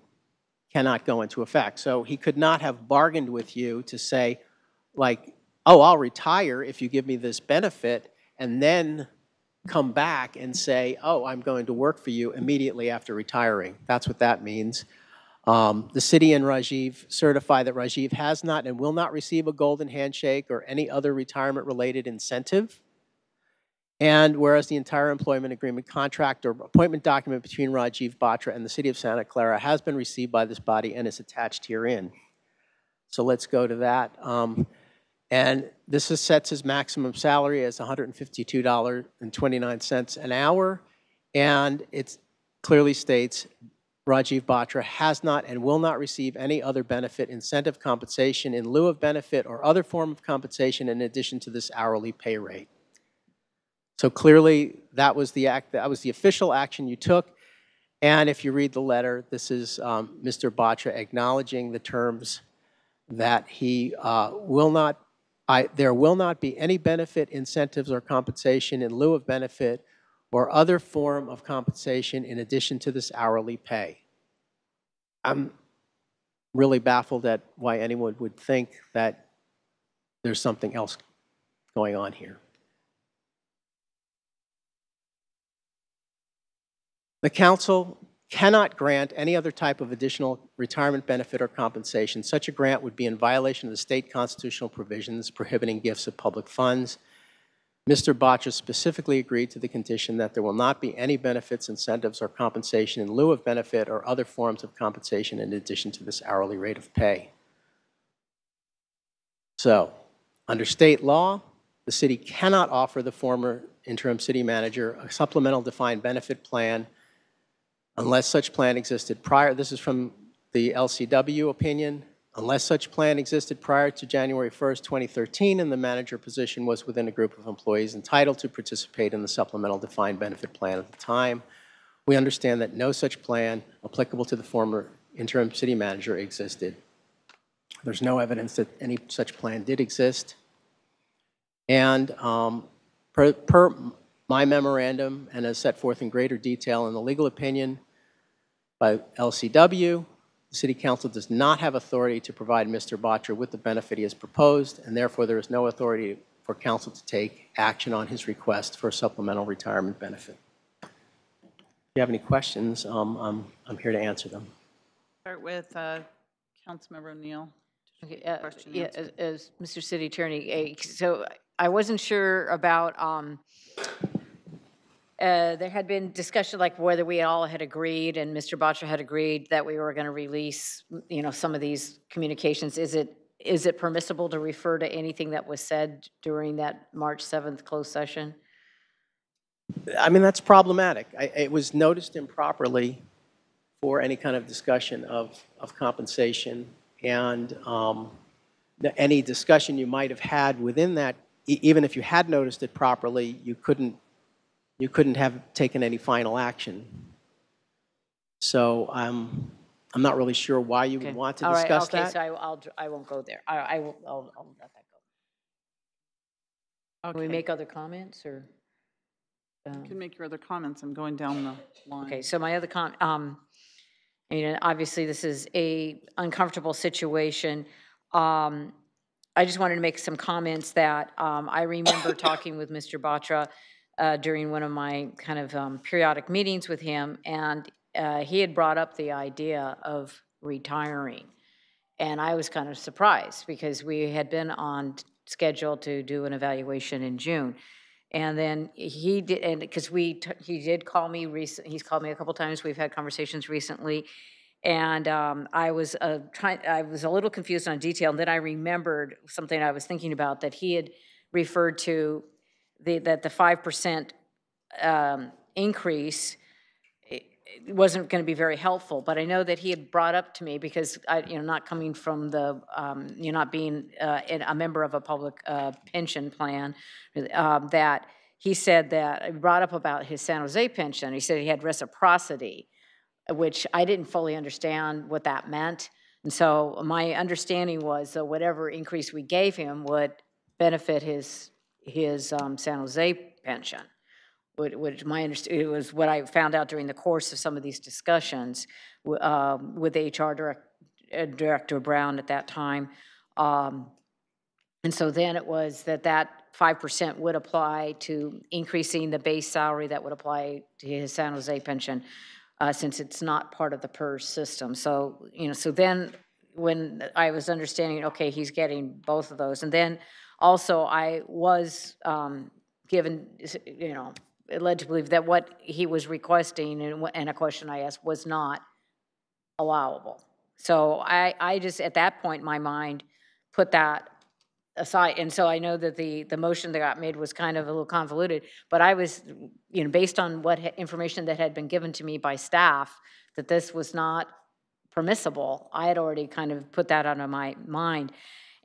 Speaker 4: cannot go into effect. So he could not have bargained with you to say, like, oh, I'll retire if you give me this benefit, and then come back and say, oh, I'm going to work for you immediately after retiring. That's what that means. The city and Rajiv certify that Rajiv has not and will not receive a golden handshake or any other retirement-related incentive. And whereas the entire employment agreement, contract, or appointment document between Rajiv Batra and the city of Santa Clara has been received by this body and is attached herein. So let's go to that. And this sets his maximum salary as $152.29 an hour, and it clearly states Rajiv Batra has not and will not receive any other benefit, incentive, compensation in lieu of benefit, or other form of compensation in addition to this hourly pay rate. So clearly, that was the official action you took. And if you read the letter, this is Mr. Batra acknowledging the terms that he there will not be any benefit, incentives, or compensation in lieu of benefit or other form of compensation in addition to this hourly pay. I'm really baffled at why anyone would think that there's something else going on here. The council cannot grant any other type of additional retirement benefit or compensation. Such a grant would be in violation of the state constitutional provisions prohibiting gifts of public funds. Mr. Batra specifically agreed to the condition that there will not be any benefits, incentives, or compensation in lieu of benefit or other forms of compensation in addition to this hourly rate of pay. So, under state law, the city cannot offer the former interim city manager a supplemental defined benefit plan unless such plan existed prior. This is from the LCW opinion. Unless such plan existed prior to January 1st, 2013, and the manager position was within a group of employees entitled to participate in the supplemental defined benefit plan at the time. We understand that no such plan applicable to the former interim city manager existed. There's no evidence that any such plan did exist. And per my memorandum, and as set forth in greater detail in the legal opinion by LCW, the City Council does not have authority to provide Mr. Batra with the benefit he has proposed, and therefore there is no authority for Council to take action on his request for a supplemental retirement benefit. If you have any questions, I'm here to answer them.
Speaker 1: Start with Councilmember O'Neill.
Speaker 12: Okay, yeah, as Mr. City Attorney, so I wasn't sure about, there had been discussion like whether we all had agreed and Mr. Batra had agreed that we were going to release, some of these communications. Is it permissible to refer to anything that was said during that March 7th closed session?
Speaker 4: I mean, that's problematic. It was noticed improperly for any kind of discussion of compensation, and any discussion you might have had within that, even if you had noticed it properly, you couldn't have taken any final action. So I'm not really sure why you would want to discuss that.
Speaker 12: Okay, so I won't go there. I'll let that go.
Speaker 1: Okay.
Speaker 12: Can we make other comments, or?
Speaker 1: You can make your other comments. I'm going down the line.
Speaker 12: Okay, so my other obviously this is a uncomfortable situation. I just wanted to make some comments that I remember talking with Mr. Batra during one of my kind of periodic meetings with him, and he had brought up the idea of retiring. And I was kind of surprised because we had been on schedule to do an evaluation in June. And then he did, and because he did call me he's called me a couple times. We've had conversations recently, and I was I was a little confused on detail. And then I remembered something I was thinking about, that he had referred to that the 5% increase wasn't going to be very helpful. But I know that he had brought up to me, because not coming from the not being a member of a public pension plan, that he said that I brought up about his San Jose pension. He said he had reciprocity, which I didn't fully understand what that meant. And so my understanding was that whatever increase we gave him would benefit his San Jose pension. Which it was what I found out during the course of some of these discussions with the HR Director Brown at that time. And so then it was that 5% would apply to increasing the base salary that would apply to his San Jose pension, since it's not part of the PERS system. So, so then when I was understanding, okay, he's getting both of those. And then also I was given, it led to believe that what he was requesting and a question I asked was not allowable. So I just, at that point in my mind, put that aside, and so I know that the motion that got made was kind of a little convoluted, but I was, based on what information that had been given to me by staff, that this was not permissible. I had already kind of put that out of my mind.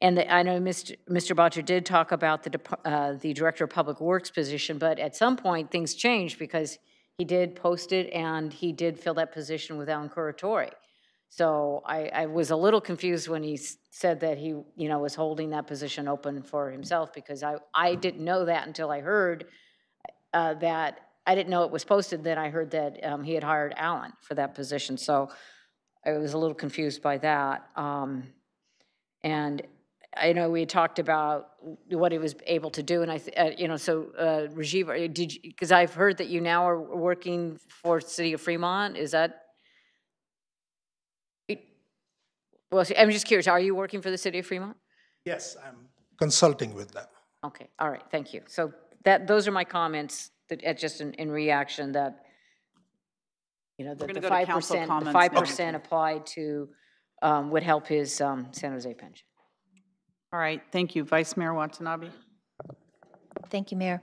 Speaker 12: And I know Mr. Botcher did talk about the Director of Public Works position, but at some point, things changed because he did post it and he did fill that position with Alan Curatori. So I was a little confused when he said that he, was holding that position open for himself, because I didn't know that until I heard that. I didn't know it was posted. Then I heard that he had hired Alan for that position. So I was a little confused by that. And I know we had talked about what he was able to do, and Rajiv, because I've heard that you now are working for the City of Fremont. Is that? Well, I'm just curious, are you working for the City of Fremont?
Speaker 21: Yes, I'm consulting with them.
Speaker 12: Okay, all right, thank you. So those are my comments, that just in reaction that, the 5% applied to would help his San Jose pension.
Speaker 1: All right, thank you. Vice Mayor Watanabe.
Speaker 14: Thank you, Mayor.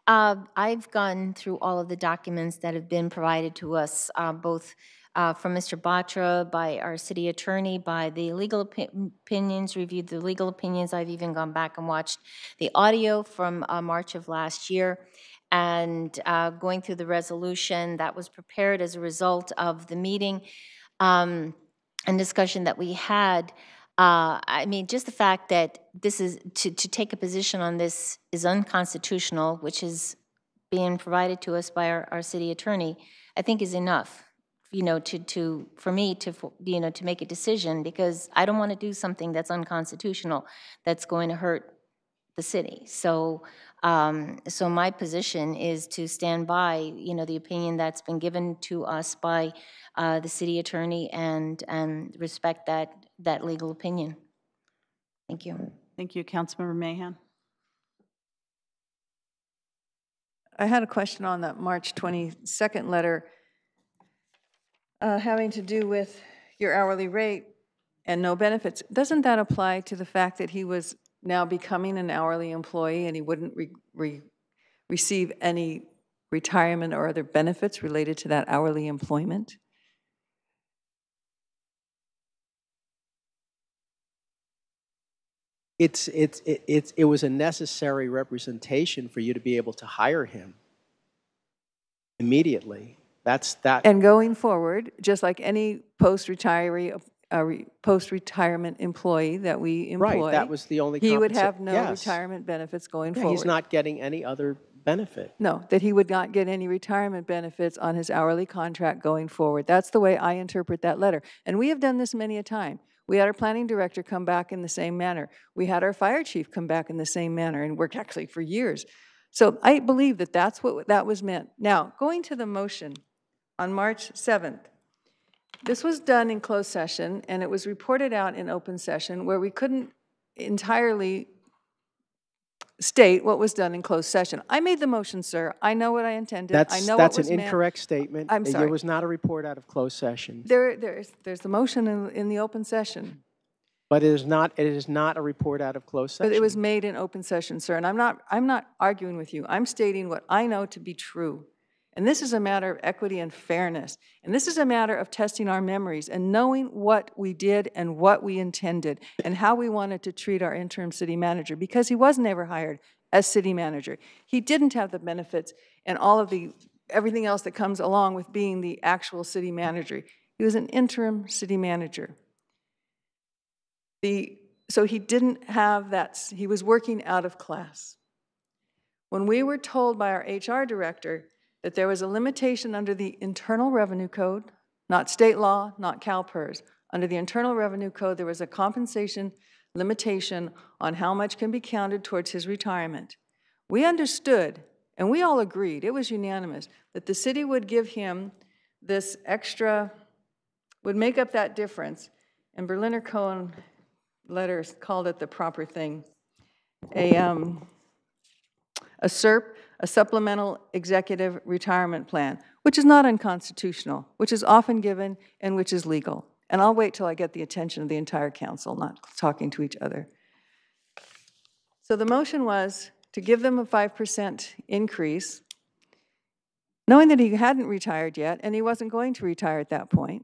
Speaker 14: I've gone through all of the documents that have been provided to us, both from Mr. Batra, by our city attorney, by the legal opinions, reviewed the legal opinions. I've even gone back and watched the audio from March of last year, and going through the resolution that was prepared as a result of the meeting and discussion that we had. I mean, just the fact that this is, to take a position on this is unconstitutional, which is being provided to us by our city attorney, I think is enough, for me to make a decision, because I don't want to do something that's unconstitutional, that's going to hurt the city. So, so my position is to stand by, the opinion that's been given to us by the city attorney, and respect that legal opinion. Thank you.
Speaker 1: Thank you, Councilmember Mahan.
Speaker 8: I had a question on that March 22nd letter having to do with your hourly rate and no benefits. Doesn't that apply to the fact that he was now becoming an hourly employee and he wouldn't receive any retirement or other benefits related to that hourly employment?
Speaker 4: It was a necessary representation for you to be able to hire him immediately. That's that.
Speaker 8: And going forward, just like any post-retirement employee that we employ,
Speaker 4: right, that was the only
Speaker 8: he would have no retirement benefits going forward.
Speaker 4: He's not getting any other benefit.
Speaker 8: No, that he would not get any retirement benefits on his hourly contract going forward. That's the way I interpret that letter. And we have done this many a time. We had our planning director come back in the same manner. We had our fire chief come back in the same manner and work actually for years. So I believe that that's what that was meant. Now, going to the motion on March 7th, this was done in closed session, and it was reported out in open session where we couldn't entirely state what was done in closed session. I made the motion, sir. I know what I intended. I know what was meant.
Speaker 4: That's an incorrect statement.
Speaker 8: I'm sorry.
Speaker 4: There was not a report out of closed session.
Speaker 8: There's the motion in the open session.
Speaker 4: But it is not a report out of closed session.
Speaker 8: But it was made in open session, sir. And I'm not arguing with you. I'm stating what I know to be true. And this is a matter of equity and fairness. And this is a matter of testing our memories and knowing what we did and what we intended and how we wanted to treat our interim city manager, because he was never hired as city manager. He didn't have the benefits and everything else that comes along with being the actual city manager. He was an interim city manager. So he didn't have that. He was working out of class. When we were told by our HR director that there was a limitation under the Internal Revenue Code, not state law, not CalPERS. Under the Internal Revenue Code, there was a compensation limitation on how much can be counted towards his retirement. We understood, and we all agreed, it was unanimous, that the city would give him this extra, would make up that difference. And Berliner Cohen letters called it the proper thing, a SERP, a Supplemental Executive Retirement Plan, which is not unconstitutional, which is often given and which is legal. And I'll wait till I get the attention of the entire council, not talking to each other. So the motion was to give them a 5% increase, knowing that he hadn't retired yet and he wasn't going to retire at that point,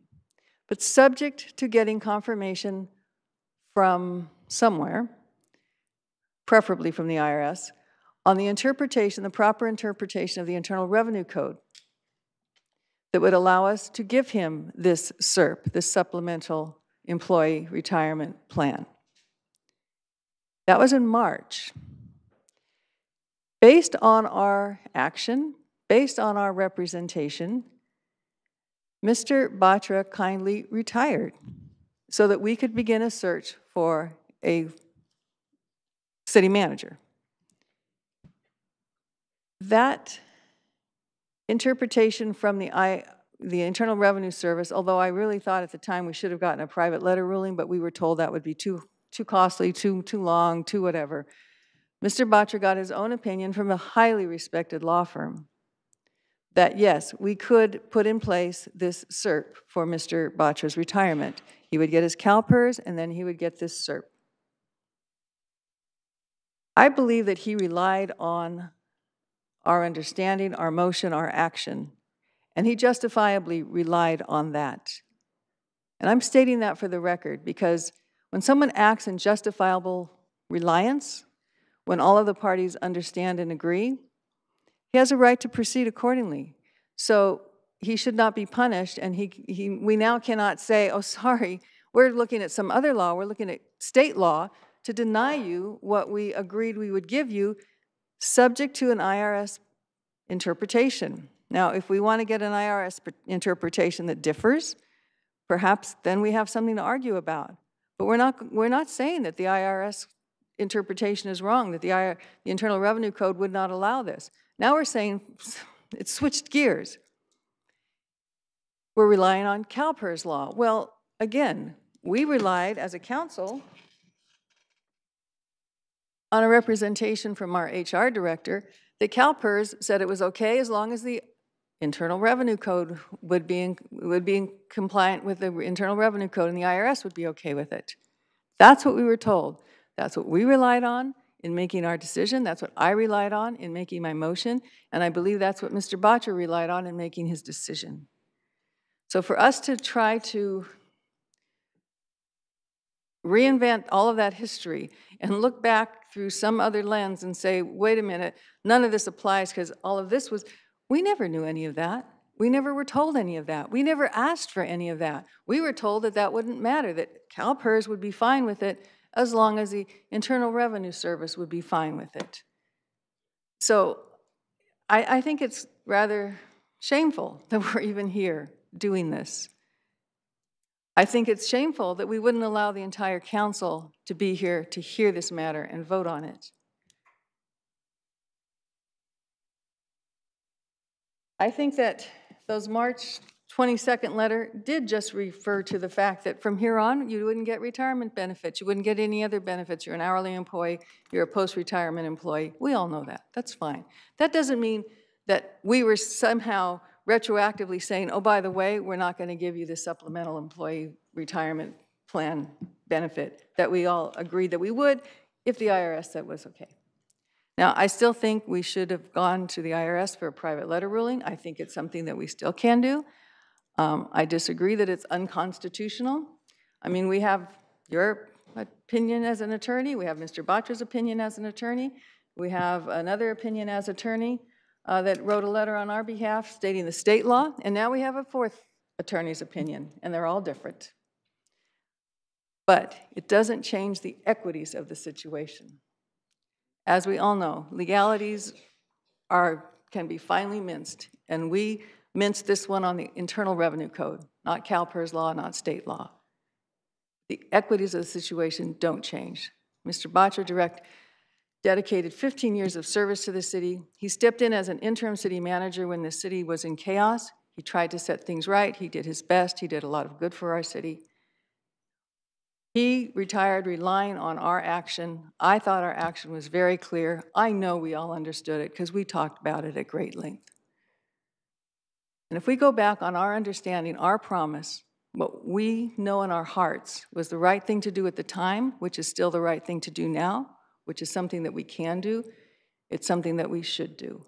Speaker 8: but subject to getting confirmation from somewhere, preferably from the IRS, on the interpretation, the proper interpretation of the Internal Revenue Code that would allow us to give him this SERP, this Supplemental Employee Retirement Plan. That was in March. Based on our action, based on our representation, Mr. Batra kindly retired so that we could begin a search for a city manager. That interpretation from the Internal Revenue Service, although I really thought at the time we should have gotten a private letter ruling, but we were told that would be too costly, too long, too whatever. Mr. Batra got his own opinion from a highly respected law firm that yes, we could put in place this SERP for Mr. Batra's retirement. He would get his CalPERS and then he would get this SERP. I believe that he relied on our understanding, our motion, our action, and he justifiably relied on that. And I'm stating that for the record because when someone acts in justifiable reliance, when all of the parties understand and agree, he has a right to proceed accordingly. So he should not be punished, and we now cannot say, oh, sorry, we're looking at some other law, we're looking at state law to deny you what we agreed we would give you, subject to an IRS interpretation. Now, if we want to get an IRS interpretation that differs, perhaps then we have something to argue about. But we're not saying that the IRS interpretation is wrong, that the Internal Revenue Code would not allow this. Now we're saying it switched gears. We're relying on CalPERS law. Well, again, we relied as a council on a representation from our HR director that CalPERS said it was okay as long as the Internal Revenue Code would be in compliant with the Internal Revenue Code and the IRS would be okay with it. That's what we were told. That's what we relied on in making our decision. That's what I relied on in making my motion. And I believe that's what Mr. Batra relied on in making his decision. So for us to try to reinvent all of that history and look back through some other lens and say, wait a minute, none of this applies because all of this was, we never knew any of that. We never were told any of that. We never asked for any of that. We were told that that wouldn't matter, that CalPERS would be fine with it as long as the Internal Revenue Service would be fine with it. So I think it's rather shameful that we're even here doing this. I think it's shameful that we wouldn't allow the entire council to be here to hear this matter and vote on it. I think that those March 22nd letter did just refer to the fact that from here on, you wouldn't get retirement benefits. You wouldn't get any other benefits. You're an hourly employee. You're a post-retirement employee. We all know that. That's fine. That doesn't mean that we were somehow retroactively saying, oh, by the way, we're not going to give you the supplemental employee retirement plan benefit that we all agreed that we would if the IRS said was okay. Now, I still think we should have gone to the IRS for a private letter ruling. I think it's something that we still can do. I disagree that it's unconstitutional. I mean, we have your opinion as an attorney. We have Mr. Batra's opinion as an attorney. We have another opinion as attorney that wrote a letter on our behalf stating the state law. And now we have a fourth attorney's opinion, and they're all different. But it doesn't change the equities of the situation. As we all know, legalities can be finely minced, and we minced this one on the Internal Revenue Code, not CalPERS law, not state law. The equities of the situation don't change. Mr. Batra dedicated 15 years of service to the city. He stepped in as an interim city manager when the city was in chaos. He tried to set things right. He did his best. He did a lot of good for our city. He retired relying on our action. I thought our action was very clear. I know we all understood it because we talked about it at great length. And if we go back on our understanding, our promise, what we know in our hearts was the right thing to do at the time, which is still the right thing to do now, which is something that we can do. It's something that we should do.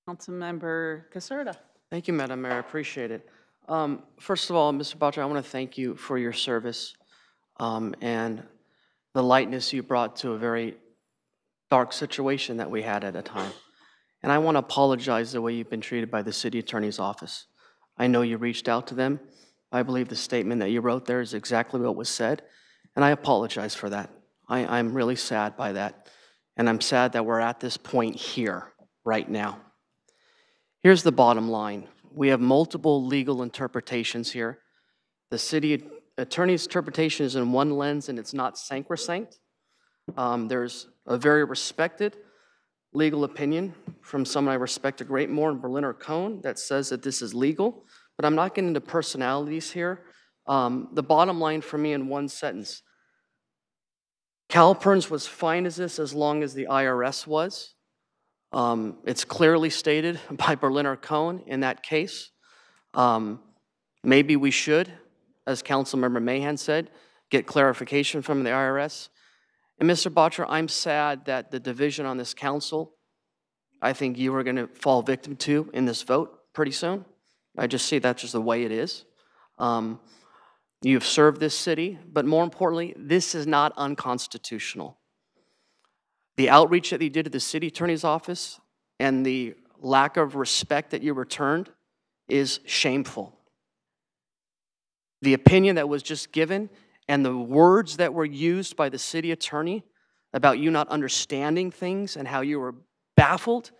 Speaker 1: Councilmember Caserta.
Speaker 2: Thank you, Madam Mayor. I appreciate it. First of all, Mr. Boucher, I want to thank you for your service and the lightness you brought to a very dark situation that we had at a time. And I want to apologize the way you've been treated by the city attorney's office. I know you reached out to them. I believe the statement that you wrote there is exactly what was said, and I apologize for that. I'm really sad by that, and I'm sad that we're at this point here right now. Here's the bottom line. We have multiple legal interpretations here. The city attorney's interpretation is in one lens, and it's not sacrosanct. There's a very respected legal opinion from someone I respect a great more in Berliner Cone that says that this is legal, but I'm not getting into personalities here. The bottom line for me in one sentence, CalPERNS was fine as this as long as the IRS was. It's clearly stated by Berliner Cone in that case. Maybe we should, as Councilmember Mahan said, get clarification from the IRS. And Mr. Boucher, I'm sad that the division on this council, I think you are going to fall victim to in this vote pretty soon. I just see that's just the way it is. You've served this city, but more importantly, this is not unconstitutional. The outreach that you did to the city attorney's office and the lack of respect that you returned is shameful. The opinion that was just given and the words that were used by the city attorney about you not understanding things and how you were baffled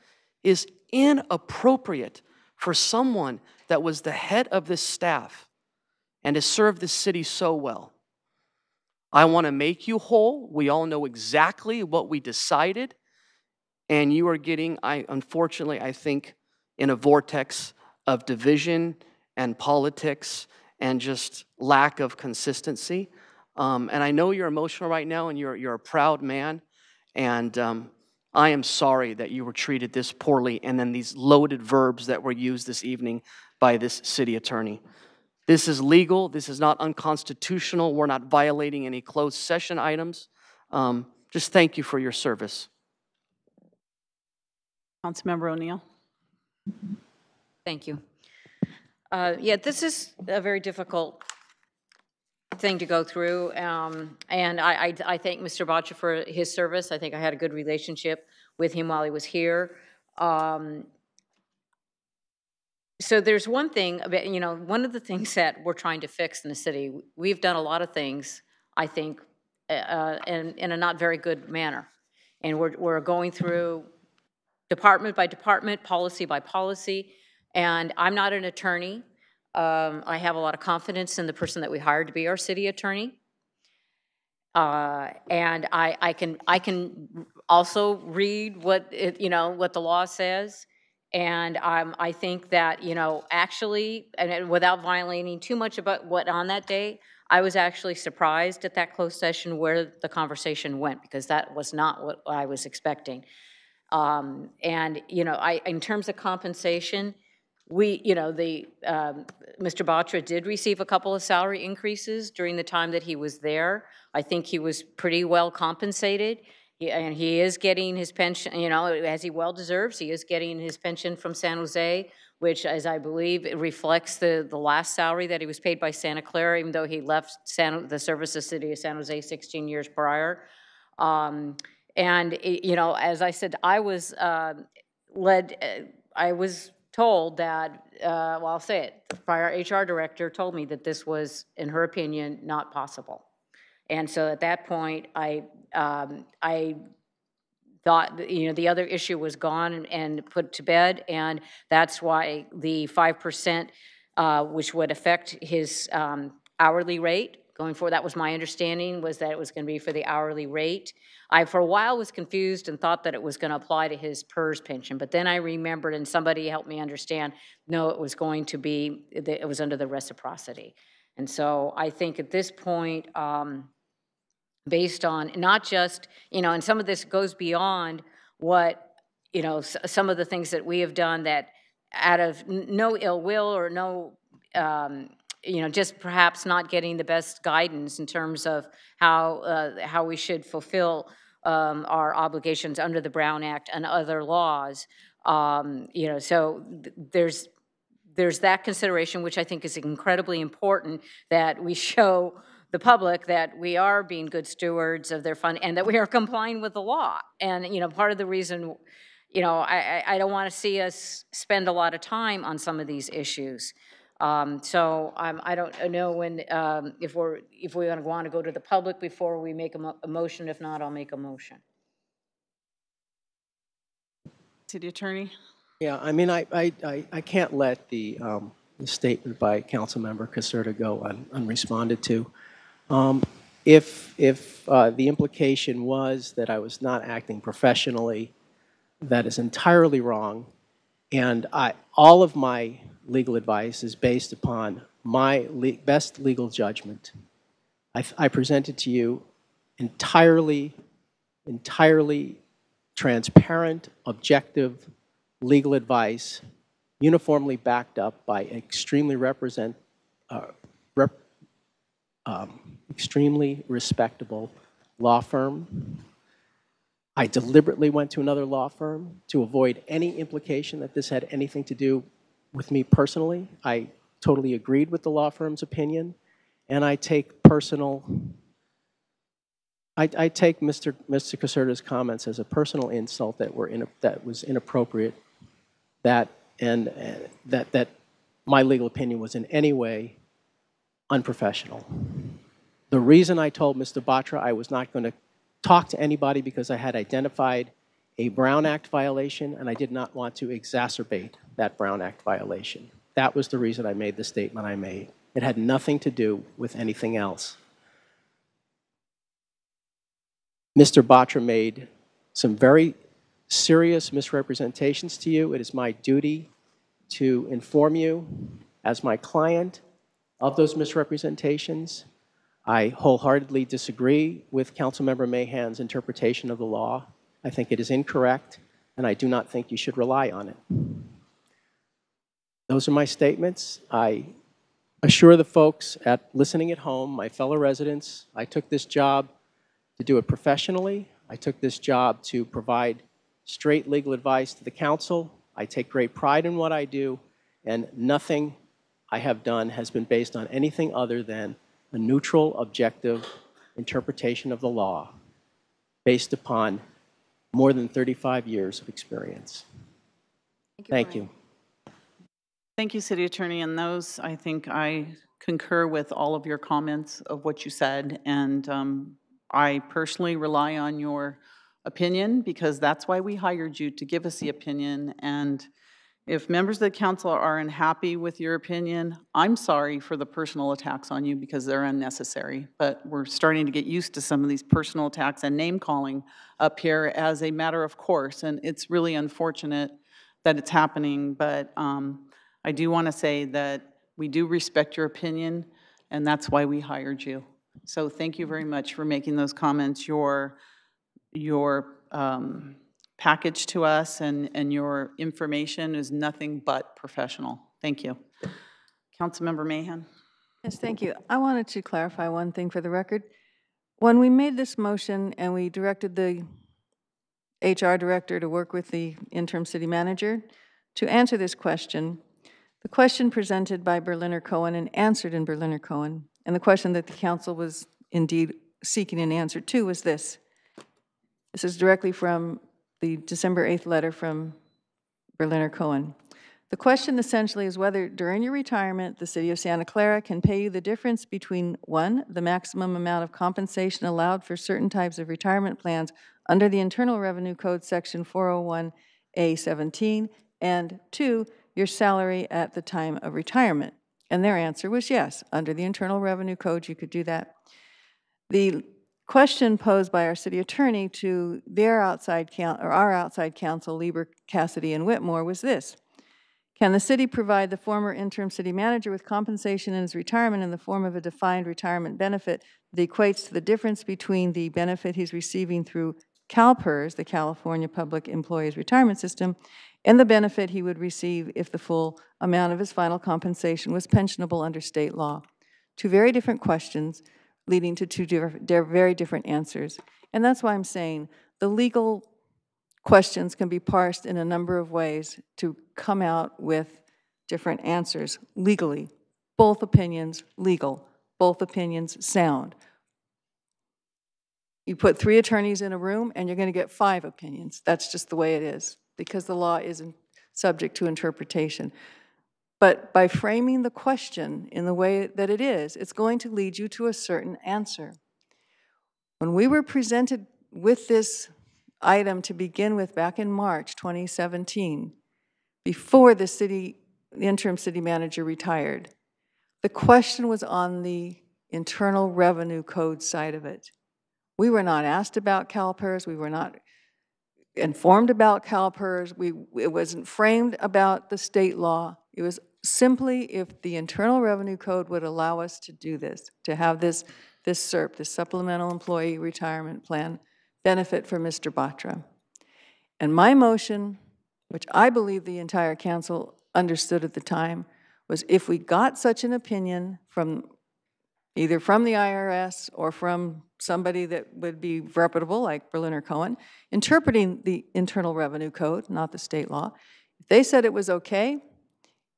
Speaker 2: is inappropriate for someone that was the head of this staff and has served this city so well. I want to make you whole. We all know exactly what we decided, and you are getting, unfortunately, I think, in a vortex of division and politics and just lack of consistency. And I know you're emotional right now, and you're a proud man, and I am sorry that you were treated this poorly, and then these loaded verbs that were used this evening by this city attorney. This is legal. This is not unconstitutional. We're not violating any closed session items. Just thank you for your service.
Speaker 1: Councilmember O'Neill.
Speaker 12: Thank you. Yeah, this is a very difficult thing to go through, and I thank Mr. Boucher for his service. I think I had a good relationship with him while he was here. So there's one thing about, one of the things that we're trying to fix in the city, we've done a lot of things, I think, in a not very good manner. And we're going through department by department, policy by policy, and I'm not an attorney. I have a lot of confidence in the person that we hired to be our city attorney. And I can also read what what the law says. And I think that, actually, and without violating too much about what on that day, I was actually surprised at that closed session where the conversation went, because that was not what I was expecting. And, in terms of compensation, Mr. Boucher did receive a couple of salary increases during the time that he was there. I think he was pretty well compensated. And he is getting his pension, as he well deserves. He is getting his pension from San Jose, which, as I believe, it reflects the last salary that he was paid by Santa Clara, even though he left the services city of San Jose 16 years prior. And, as I said, I was told that, well, I'll say it, the prior HR director told me that this was, in her opinion, not possible. And so at that point, I thought, the other issue was gone and put to bed, and that's why the 5%, which would affect his hourly rate going forward, that was my understanding, was that it was going to be for the hourly rate. I, for a while, was confused and thought that it was going to apply to his PERS pension, but then I remembered, and somebody helped me understand, no, it was going to be, it was under the reciprocity. And so I think at this point, based on not just, and some of this goes beyond what, some of the things that we have done that out of no ill will or no just perhaps not getting the best guidance in terms of how we should fulfill our obligations under the Brown Act and other laws. So there's that consideration, which I think is incredibly important, that we show the public that we are being good stewards of their fund and that we are complying with the law. And, part of the reason, I don't want to see us spend a lot of time on some of these issues. So I don't know when, if we want to go to the public before we make a motion. If not, I'll make a motion.
Speaker 1: City Attorney?
Speaker 4: Yeah, I mean, I can't let the statement by Councilmember Caserta go unresponded to. If the implication was that I was not acting professionally, that is entirely wrong. And all of my legal advice is based upon my best legal judgment. I presented to you entirely transparent, objective legal advice, uniformly backed up by extremely extremely respectable law firm. I deliberately went to another law firm to avoid any implication that this had anything to do with me personally. I totally agreed with the law firm's opinion, and I take personal. I take Mr. Caserta's comments as a personal insult that was inappropriate. That my legal opinion was in any way unprofessional. The reason I told Mr. Batra I was not going to talk to anybody because I had identified a Brown Act violation and I did not want to exacerbate that Brown Act violation. That was the reason I made the statement I made. It had nothing to do with anything else. Mr. Batra made some very serious misrepresentations to you. It is my duty to inform you as my client of those misrepresentations. I wholeheartedly disagree with Councilmember Mahan's interpretation of the law. I think it is incorrect, and I do not think you should rely on it. Those are my statements. I assure the folks listening at home, my fellow residents, I took this job to do it professionally. I took this job to provide straight legal advice to the council. I take great pride in what I do, and nothing I have done has been based on anything other than a neutral, objective interpretation of the law based upon more than 35 years of experience. Thank you.
Speaker 1: Thank you, City Attorney. And those, I think I concur with all of your comments of what you said. And I personally rely on your opinion because that's why we hired you, to give us the opinion. And if members of the council are unhappy with your opinion, I'm sorry for the personal attacks on you because they're unnecessary. But we're starting to get used to some of these personal attacks and name calling up here as a matter of course. And it's really unfortunate that it's happening. But I do want to say that we do respect your opinion, and that's why we hired you. So thank you very much for making those comments. Your package to us and your information is nothing but professional. Thank you. Councilmember Mahan.
Speaker 8: Yes, thank you. I wanted to clarify one thing for the record. When we made this motion and we directed the HR director to work with the interim city manager to answer this question, the question presented by Berliner Cohen and answered in Berliner Cohen, and the question that the council was indeed seeking an answer to was this. This is directly from the December 8th letter from Berliner Cohen. The question essentially is whether during your retirement, the city of Santa Clara can pay you the difference between 1, the maximum amount of compensation allowed for certain types of retirement plans under the Internal Revenue Code section 401A17, and 2, your salary at the time of retirement. And their answer was yes. Under the Internal Revenue Code, you could do that. The question posed by our city attorney to their outside our outside counsel, Lieber, Cassidy, and Whitmore was this. Can the city provide the former interim city manager with compensation in his retirement in the form of a defined retirement benefit that equates to the difference between the benefit he's receiving through CalPERS, the California Public Employees Retirement System, and the benefit he would receive if the full amount of his final compensation was pensionable under state law. Two very different questions leading to two very different answers. And that's why I'm saying the legal questions can be parsed in a number of ways to come out with different answers legally. Both opinions legal, both opinions sound. You put 3 attorneys in a room and you're going to get 5 opinions. That's just the way it is because the law isn't subject to interpretation. But by framing the question in the way that it is, it's going to lead you to a certain answer. When we were presented with this item to begin with back in March 2017, before the interim city manager retired, the question was on the Internal Revenue Code side of it. We were not asked about CalPERS. We were not informed about CalPERS. It wasn't framed about the state law. It was simply if the Internal Revenue Code would allow us to do this, to have this SERP, this Supplemental Employee Retirement Plan benefit for Mr. Batra. And my motion, which I believe the entire council understood at the time, was if we got such an opinion from either from the IRS or from somebody that would be reputable, like Berliner Cohen, interpreting the Internal Revenue Code, not the state law, if they said it was okay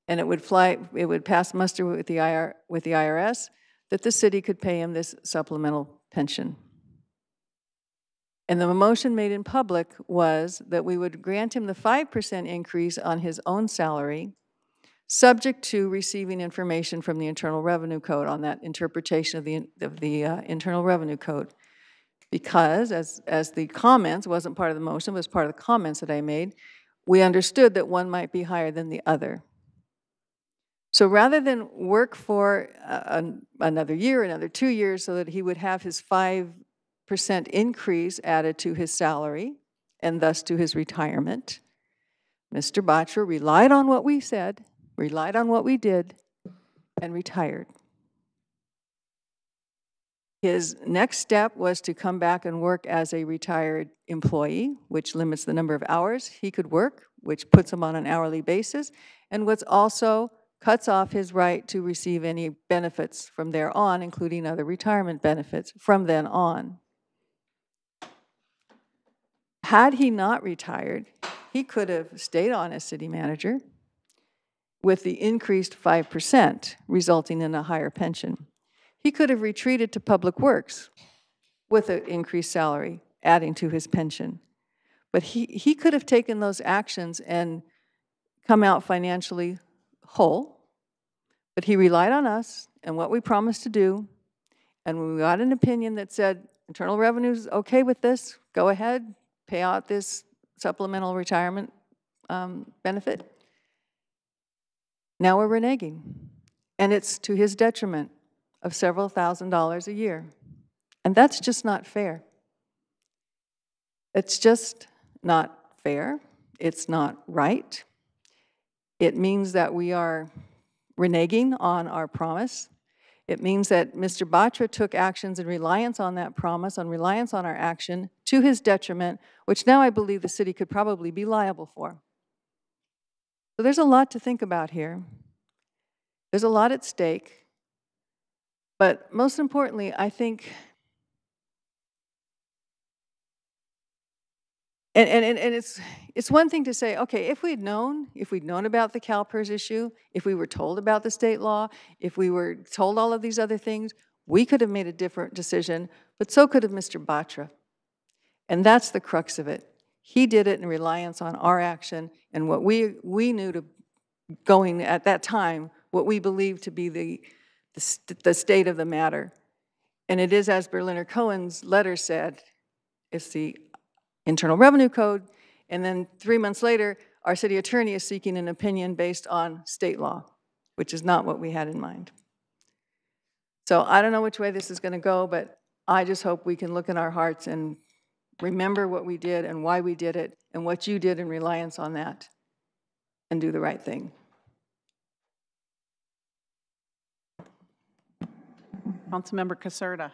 Speaker 8: and it would pass muster with the IRS, that the city could pay him this supplemental pension. And the motion made in public was that we would grant him the 5% increase on his own salary, subject to receiving information from the Internal Revenue Code on that interpretation of the Internal Revenue Code. Because, as the comments, wasn't part of the motion, was part of the comments that I made, we understood that one might be higher than the other. So rather than work for another year, another 2 years, so that he would have his 5% increase added to his salary, and thus to his retirement, Mr. Batra relied on what we said, relied on what we did, and retired. His next step was to come back and work as a retired employee, which limits the number of hours he could work, which puts him on an hourly basis, and which also cuts off his right to receive any benefits from there on, including other retirement benefits from then on. Had he not retired, he could have stayed on as city manager with the increased 5%, resulting in a higher pension. He could have retreated to public works with an increased salary, adding to his pension. But he could have taken those actions and come out financially whole, but he relied on us and what we promised to do, and when we got an opinion that said, Internal Revenue's okay with this, go ahead, pay out this supplemental retirement benefit. Now we're reneging, and it's to his detriment of several $1,000s a year. And that's just not fair. It's just not fair. It's not right. It means that we are reneging on our promise. It means that Mr. Batra took actions in reliance on that promise, on reliance on our action, to his detriment, which now I believe the city could probably be liable for. So there's a lot to think about here. There's a lot at stake. But most importantly, I think, and it's one thing to say, okay, if we'd known about the CalPERS issue, if we were told about the state law, if we were told all of these other things, we could have made a different decision, but so could have Mr. Batra. And that's the crux of it. He did it in reliance on our action and what we knew to going at that time, what we believed to be the state of the matter. And it is, as Berliner Cohen's letter said, it's the Internal Revenue Code, and then 3 months later, our city attorney is seeking an opinion based on state law, which is not what we had in mind. So I don't know which way this is going to go, but I just hope we can look in our hearts and remember what we did and why we did it and what you did in reliance on that and do the right thing.
Speaker 1: Councilmember Caserta.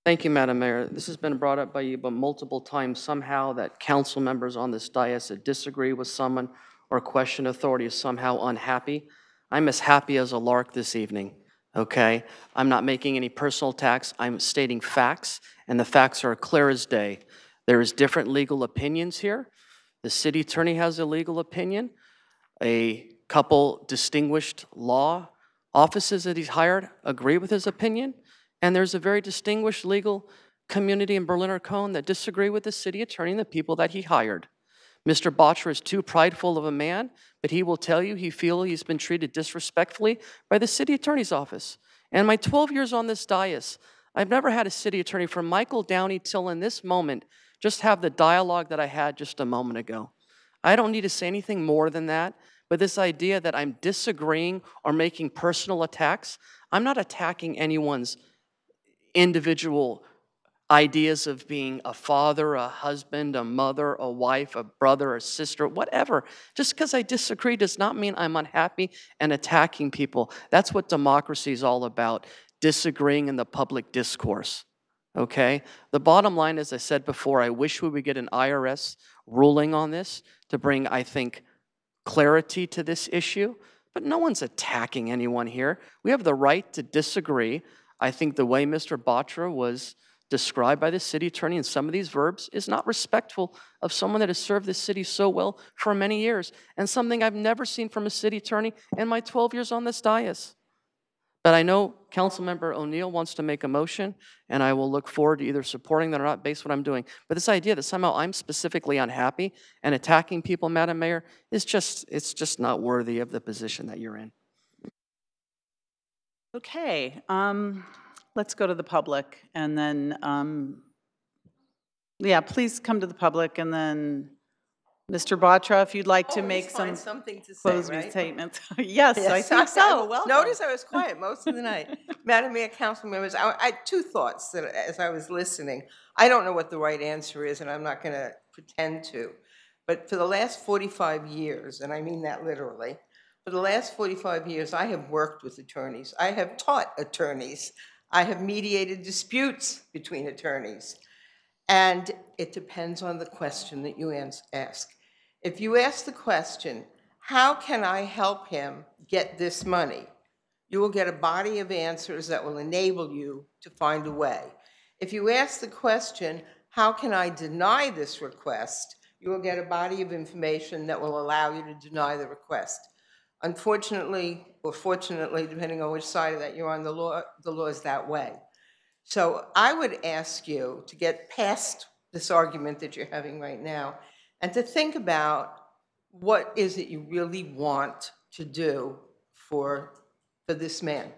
Speaker 2: Thank you, Madam Mayor. This has been brought up by you but multiple times somehow that council members on this dais that disagree with someone or question authority is somehow unhappy. I'm as happy as a lark this evening, okay? I'm not making any personal attacks. I'm stating facts, and the facts are clear as day. There is different legal opinions here. The city attorney has a legal opinion. A couple distinguished law offices that he's hired agree with his opinion. And there's a very distinguished legal community in Berliner Cone that disagree with the city attorney and the people that he hired. Mr. Botcher is too prideful of a man, but he will tell you he feels he's been treated disrespectfully by the city attorney's office. And my 12 years on this dais, I've never had a city attorney from Michael Downey till in this moment just have the dialogue that I had just a moment ago. I don't need to say anything more than that, but this idea that I'm disagreeing or making personal attacks, I'm not attacking anyone's individual ideas of being a father, a husband, a mother, a wife, a brother, a sister, whatever. Just because I disagree does not mean I'm unhappy and attacking people. That's what democracy is all about, disagreeing in the public discourse, okay? The bottom line, as I said before, I wish we would get an IRS ruling on this to bring, I think, clarity to this issue, but no one's attacking anyone here. We have the right to disagree. I think the way Mr. Batra was described by the city attorney in some of these verbs is not respectful of someone that has served this city so well for many years, and something I've never seen from a city attorney in my 12 years on this dais. But I know Councilmember O'Neill wants to make a motion, and I will look forward to either supporting that or not based on what I'm doing. But this idea that somehow I'm specifically unhappy and attacking people, Madam Mayor, is it's just not worthy of the position that you're in.
Speaker 1: Okay, let's go to the public, and then, yeah, please come to the public, and then Mr. Batra, if you'd like to make some
Speaker 7: something to say,
Speaker 1: closing
Speaker 7: right?
Speaker 1: statements. Yes, I think so. Welcome.
Speaker 7: Notice I was quiet most of the night. Madam Mayor, council members, I had two thoughts that as I was listening. I don't know what the right answer is, and I'm not going to pretend to. But for the last 45 years, and I mean that literally, for the last 45 years, I have worked with attorneys. I have taught attorneys. I have mediated disputes between attorneys. And it depends on the question that you ask. If you ask the question, how can I help him get this money? You will get a body of answers that will enable you to find a way. If you ask the question, how can I deny this request? You will get a body of information that will allow you to deny the request. Unfortunately, or fortunately, depending on which side of that you're on, the law is that way. So I would ask you to get past this argument that you're having right now and to think about what is it you really want to do for this man.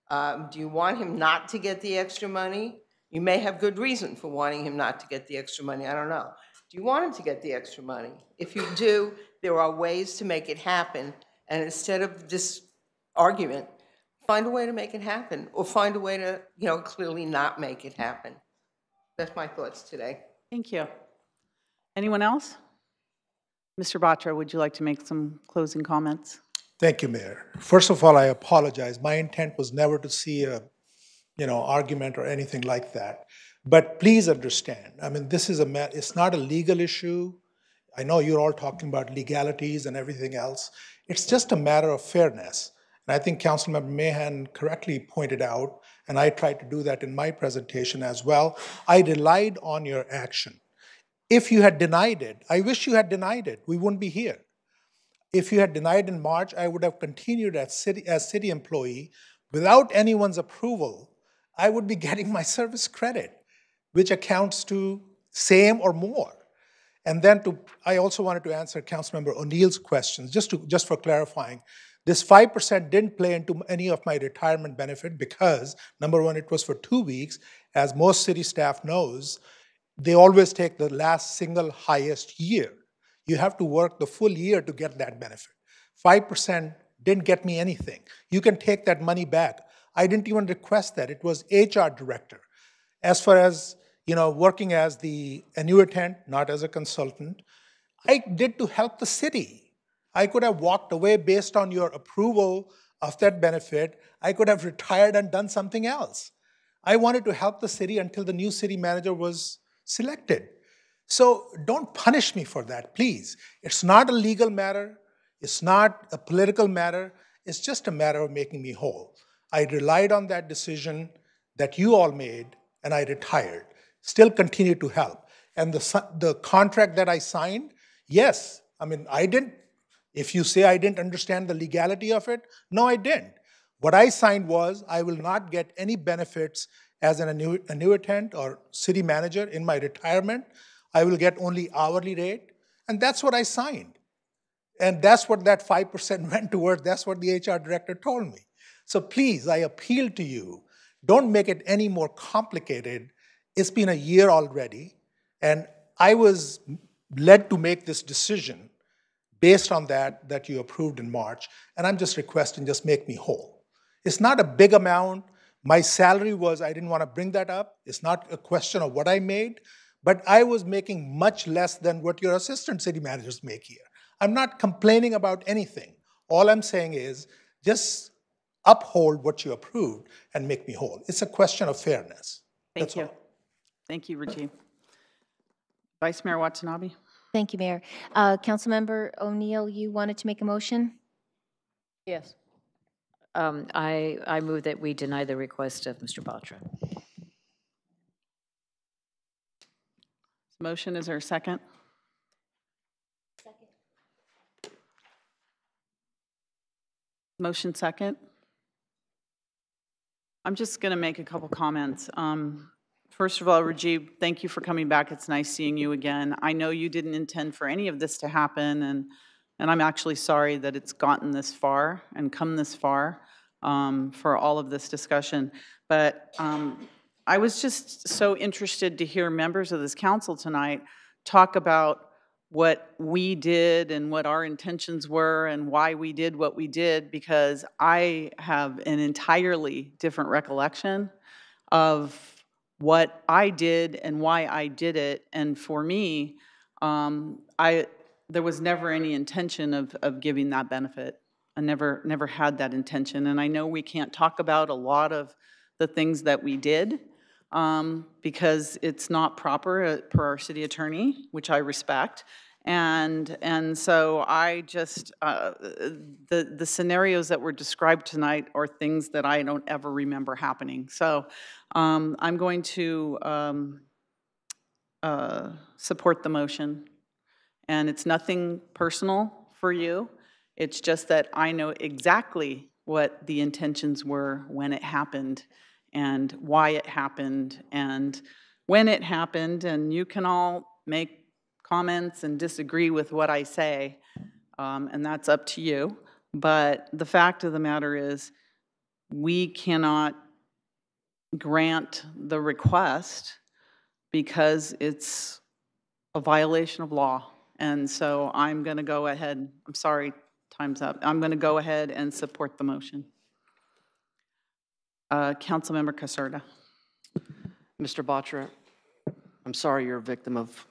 Speaker 7: Do you want him not to get the extra money? You may have good reason for wanting him not to get the extra money. I don't know. Do you want him to get the extra money? If you do, there are ways to make it happen. And instead of this argument, find a way to make it happen, or find a way to, clearly not make it happen. That's my thoughts today.
Speaker 1: Thank you. Anyone else? Mr. Batra, would you like to make some closing comments?
Speaker 21: Thank you, Mayor. First of all, I apologize. My intent was never to see a, argument or anything like that. But please understand, I mean, this is it's not a legal issue. I know you're all talking about legalities and everything else. It's just a matter of fairness. And I think Councilmember Mahan correctly pointed out, and I tried to do that in my presentation as well, I relied on your action. If you had denied it, I wish you had denied it. We wouldn't be here. If you had denied in March, I would have continued as city employee. Without anyone's approval, I would be getting my service credit, which accounts to same or more. And then I also wanted to answer Councilmember O'Neill's questions, just for clarifying. This 5% didn't play into any of my retirement benefit because, number one, it was for 2 weeks. As most city staff knows, they always take the last single highest year. You have to work the full year to get that benefit. 5% didn't get me anything. You can take that money back. I didn't even request that. It was HR director. As far as working as the annuitant, not as a consultant, I did to help the city. I could have walked away based on your approval of that benefit. I could have retired and done something else. I wanted to help the city until the new city manager was selected. So don't punish me for that, please. It's not a legal matter. It's not a political matter. It's just a matter of making me whole. I relied on that decision that you all made, and I retired. Still continue to help. And the contract that I signed, yes, I mean, I didn't, if you say I didn't understand the legality of it, no, I didn't. What I signed was I will not get any benefits as an annuitant or city manager in my retirement. I will get only hourly rate, and that's what I signed. And that's what that 5% went towards. That's what the HR director told me. So please, I appeal to you, don't make it any more complicated. It's been a year already, and I was led to make this decision based on that you approved in March, and I'm just requesting, just make me whole. It's not a big amount. My salary was, I didn't want to bring that up. It's not a question of what I made, but I was making much less than what your assistant city managers make here. I'm not complaining about anything. All I'm saying is just uphold what you approved and make me whole. It's a question of fairness.
Speaker 1: Thank you. Thank you, Rajiv. Vice Mayor Watanabe.
Speaker 14: Thank you, Mayor. Councilmember O'Neill, you wanted to make a motion?
Speaker 12: Yes. I move that we deny the request of Mr. Batra.
Speaker 1: Motion, is there a second? Motion second. I'm just going to make a couple comments. First of all, Rajiv, thank you for coming back. It's nice seeing you again. I know you didn't intend for any of this to happen, and I'm actually sorry that it's gotten this far and come this far for all of this discussion. But I was just so interested to hear members of this council tonight talk about what we did and what our intentions were and why we did what we did, because I have an entirely different recollection of what I did and why I did it. And for me, there was never any intention of giving that benefit. I never had that intention. And I know we can't talk about a lot of the things that we did because it's not proper per our city attorney, which I respect. And so I just, the scenarios that were described tonight are things that I don't ever remember happening. So I'm going to support the motion. And it's nothing personal for you. It's just that I know exactly what the intentions were when it happened and why it happened and when it happened. And you can all make comments and disagree with what I say, and that's up to you. But the fact of the matter is, we cannot grant the request because it's a violation of law. And so I'm going to go ahead. I'm sorry, time's up. I'm going to go ahead and support the motion. Councilmember Caserta.
Speaker 2: Mr. Batra, I'm sorry you're a victim of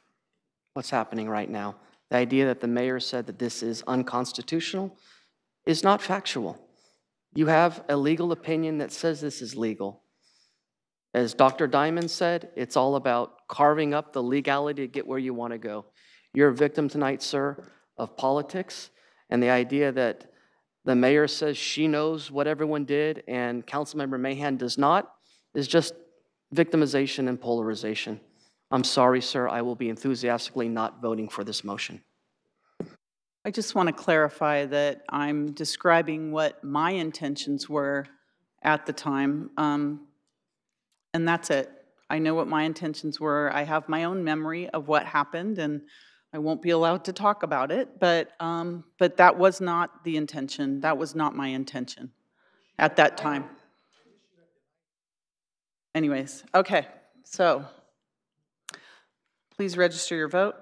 Speaker 2: what's happening right now. The idea that the mayor said that this is unconstitutional is not factual. You have a legal opinion that says this is legal. As Dr. Diamond said, it's all about carving up the legality to get where you want to go. You're a victim tonight, sir, of politics, and the idea that the mayor says she knows what everyone did and Councilmember Mahan does not is just victimization and polarization. I'm sorry, sir. I will be enthusiastically not voting for this motion.
Speaker 1: I just want to clarify that I'm describing what my intentions were at the time, and that's it. I know what my intentions were. I have my own memory of what happened, and I won't be allowed to talk about it, but that was not the intention. That was not my intention at that time. Anyways, okay, so please register your vote.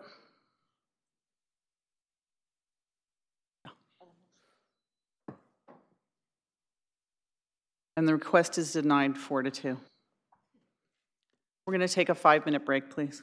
Speaker 1: And the request is denied 4-2. We're going to take a 5-minute break, please.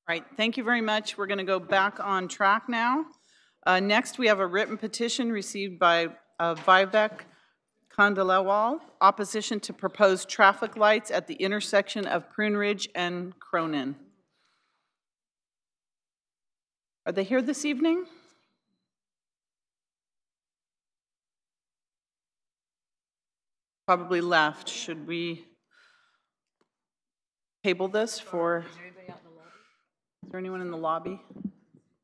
Speaker 1: Right, thank you very much. We're going to go back on track now. Next, we have a written petition received by Vivek Kandalawal, opposition to proposed traffic lights at the intersection of Prune Ridge and Cronin. Are they here this evening? Probably left. Should we table this for? Is there anyone in the lobby?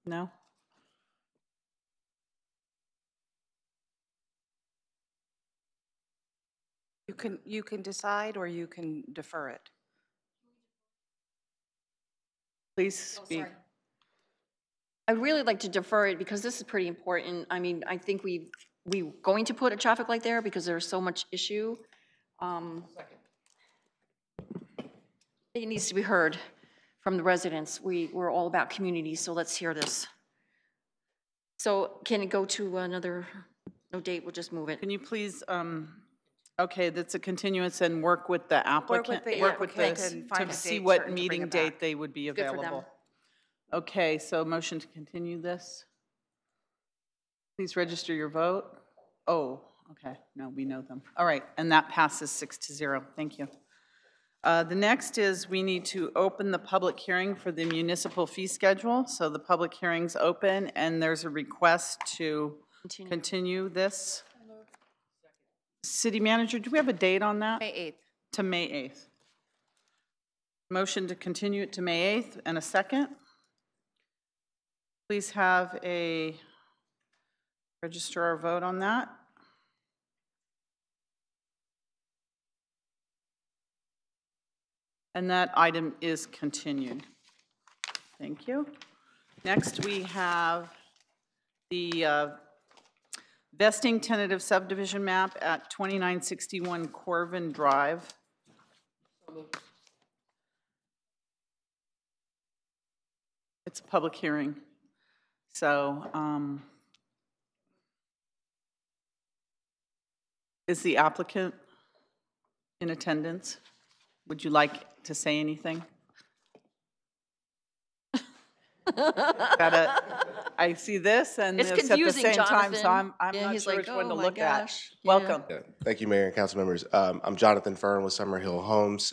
Speaker 1: No?
Speaker 5: You can decide or you can defer it.
Speaker 1: Please speak.
Speaker 9: I'd really like to defer it because this is pretty important. I mean, I think we're going to put a traffic light there because there's so much issue. It needs to be heard from the residents. We're all about community, so let's hear this. So can it go to another, no date, we'll just move it.
Speaker 1: Can you please, okay, that's a continuance and work with the applicant, work with the to see what meeting date they would be available. Okay, so motion to continue this. Please register your vote. Oh, okay, no, we know them. All right, and that passes 6-0. Thank you. The next is we need to open the public hearing for the municipal fee schedule. So the public hearing's open and there's a request to continue this. City Manager, do we have a date on that?
Speaker 5: May 8th.
Speaker 1: To May 8th. Motion to continue it to May 8th and a second. Please have a register our vote on that. And that item is continued. Thank you. Next, we have the vesting tentative subdivision map at 2961 Corvin Drive. It's a public hearing. So, is the applicant in attendance? Would you like to say anything? I see this and
Speaker 9: it's
Speaker 1: this at the same
Speaker 9: Jonathan.
Speaker 1: time, so I'm
Speaker 9: yeah,
Speaker 1: not
Speaker 9: he's
Speaker 1: sure
Speaker 9: like,
Speaker 1: which one to
Speaker 9: my
Speaker 1: look
Speaker 9: gosh.
Speaker 1: at. Welcome.
Speaker 13: Yeah. Thank you, Mayor and council members. I'm Jonathan Fern with Summer Hill Homes.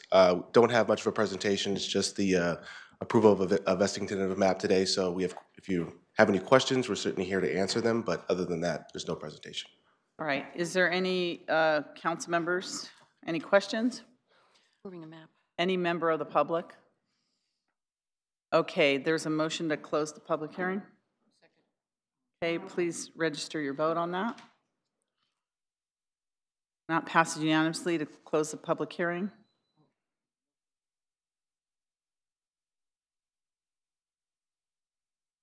Speaker 13: Don't have much of a presentation. It's just the approval of a vesting tentative map today. So we have, if you have any questions, we're certainly here to answer them. But other than that, there's no presentation.
Speaker 1: All right. Is there any council members? Any questions?
Speaker 9: Moving a map.
Speaker 1: Any member of the public? Okay, there's a motion to close the public hearing. Okay, please register your vote on that. That passes unanimously to close the public hearing.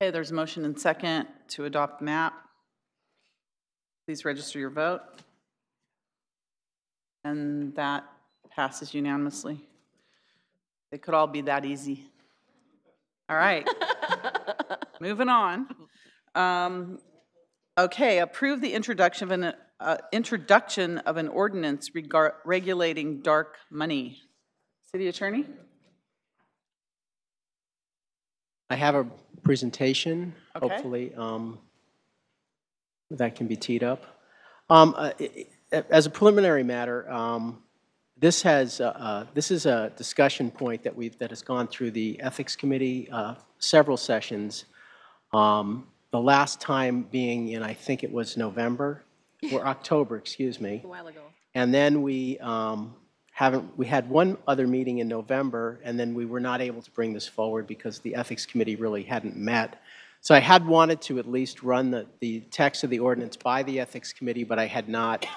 Speaker 1: Okay, there's a motion and second to adopt the map. Please register your vote. And that passes unanimously. It could all be that easy. All right, moving on. Okay, approve the introduction of an ordinance regulating dark money. City Attorney?
Speaker 4: I have a presentation,
Speaker 1: Okay.
Speaker 4: hopefully, that can be teed up. As a preliminary matter, this is a discussion point that has gone through the Ethics Committee several sessions. The last time being in, I think it was November or October, excuse me.
Speaker 9: A while ago.
Speaker 4: And then we had one other meeting in November, and then we were not able to bring this forward because the Ethics Committee really hadn't met. So I had wanted to at least run the text of the ordinance by the Ethics Committee, but I had not.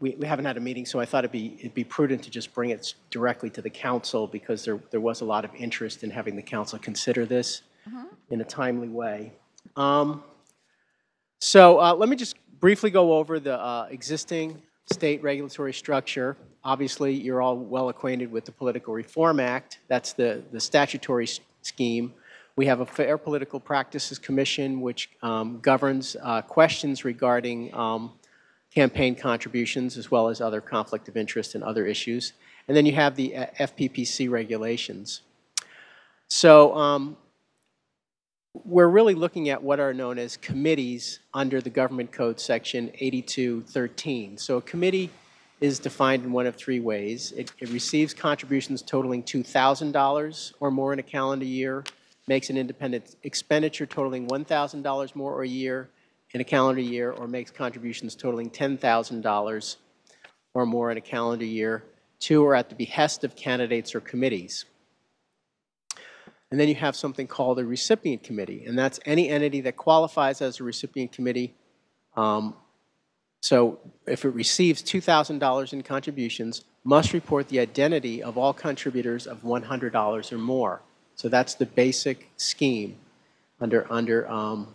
Speaker 4: We haven't had a meeting, so I thought it'd be prudent to just bring it directly to the council because there was a lot of interest in having the council consider this in a timely way. So let me just briefly go over the existing state regulatory structure. Obviously, you're all well acquainted with the Political Reform Act. That's the statutory scheme, We have a Fair Political Practices Commission, which governs questions regarding campaign contributions, as well as other conflict of interest and other issues. And then you have the FPPC regulations. So we're really looking at what are known as committees under the Government Code Section 8213. So a committee is defined in one of three ways. It receives contributions totaling $2,000 or more in a calendar year, makes an independent expenditure totaling $1,000 more or a year in a calendar year, or makes contributions totaling $10,000 or more in a calendar year to or at the behest of candidates or committees. And then you have something called a recipient committee, and that's any entity that qualifies as a recipient committee. So if it receives $2,000 in contributions, must report the identity of all contributors of $100 or more. So that's the basic scheme under the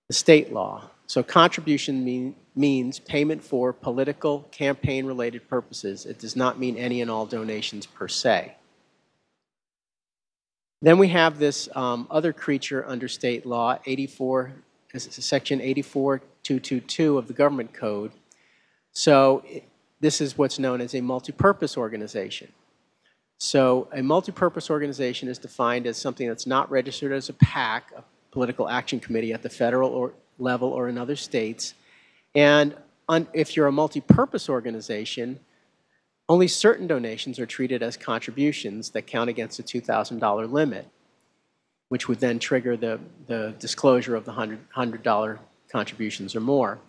Speaker 4: state law. So contribution means payment for political campaign-related purposes. It does not mean any and all donations per se. Then we have this other creature under state law, Section 84222 of the Government Code. So this is what's known as a multipurpose organization. So a multipurpose organization is defined as something that's not registered as a PAC, a political action committee, at the federal level or in other states. And if you're a multipurpose organization, only certain donations are treated as contributions that count against the $2,000 limit, which would then trigger the disclosure of the $100 contributions or more.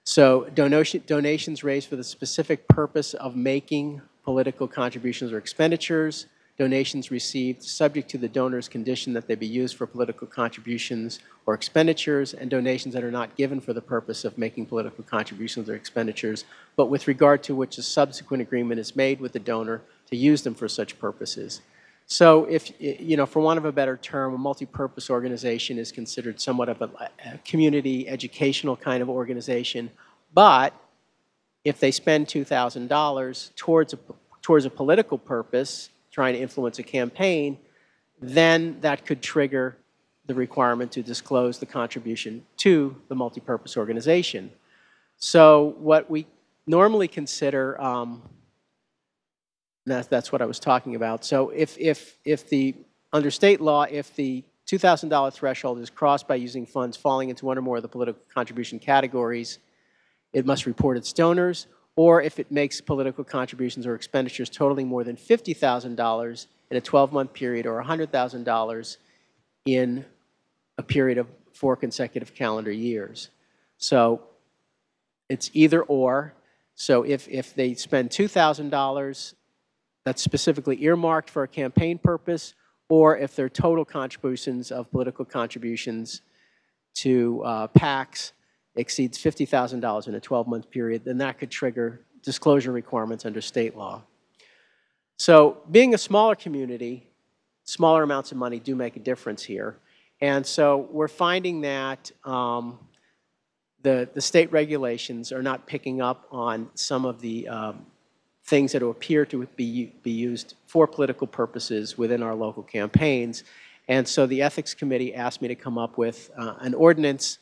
Speaker 4: So donations raised for the specific purpose of making political contributions or expenditures, donations received subject to the donor's condition that they be used for political contributions or expenditures, and donations that are not given for the purpose of making political contributions or expenditures, but with regard to which a subsequent agreement is made with the donor to use them for such purposes. So if, you know, for want of a better term, a multi-purpose organization is considered somewhat of a community educational kind of organization, but if they spend $2,000 towards a political purpose, trying to influence a campaign, then that could trigger the requirement to disclose the contribution to the multipurpose organization. So what we normally consider, that's what I was talking about. So under state law, if the $2,000 threshold is crossed by using funds falling into one or more of the political contribution categories, it must report its donors, or if it makes political contributions or expenditures totaling more than $50,000 in a 12-month period or $100,000 in a period of 4 consecutive calendar years. So it's either or. So if they spend $2,000 that's specifically earmarked for a campaign purpose, or if their total contributions of political contributions to PACs exceeds $50,000 in a 12-month period, then that could trigger disclosure requirements under state law. So being a smaller community, smaller amounts of money do make a difference here. And so we're finding that the state regulations are not picking up on some of the things that appear to be used for political purposes within our local campaigns. And so the Ethics Committee asked me to come up with an ordinance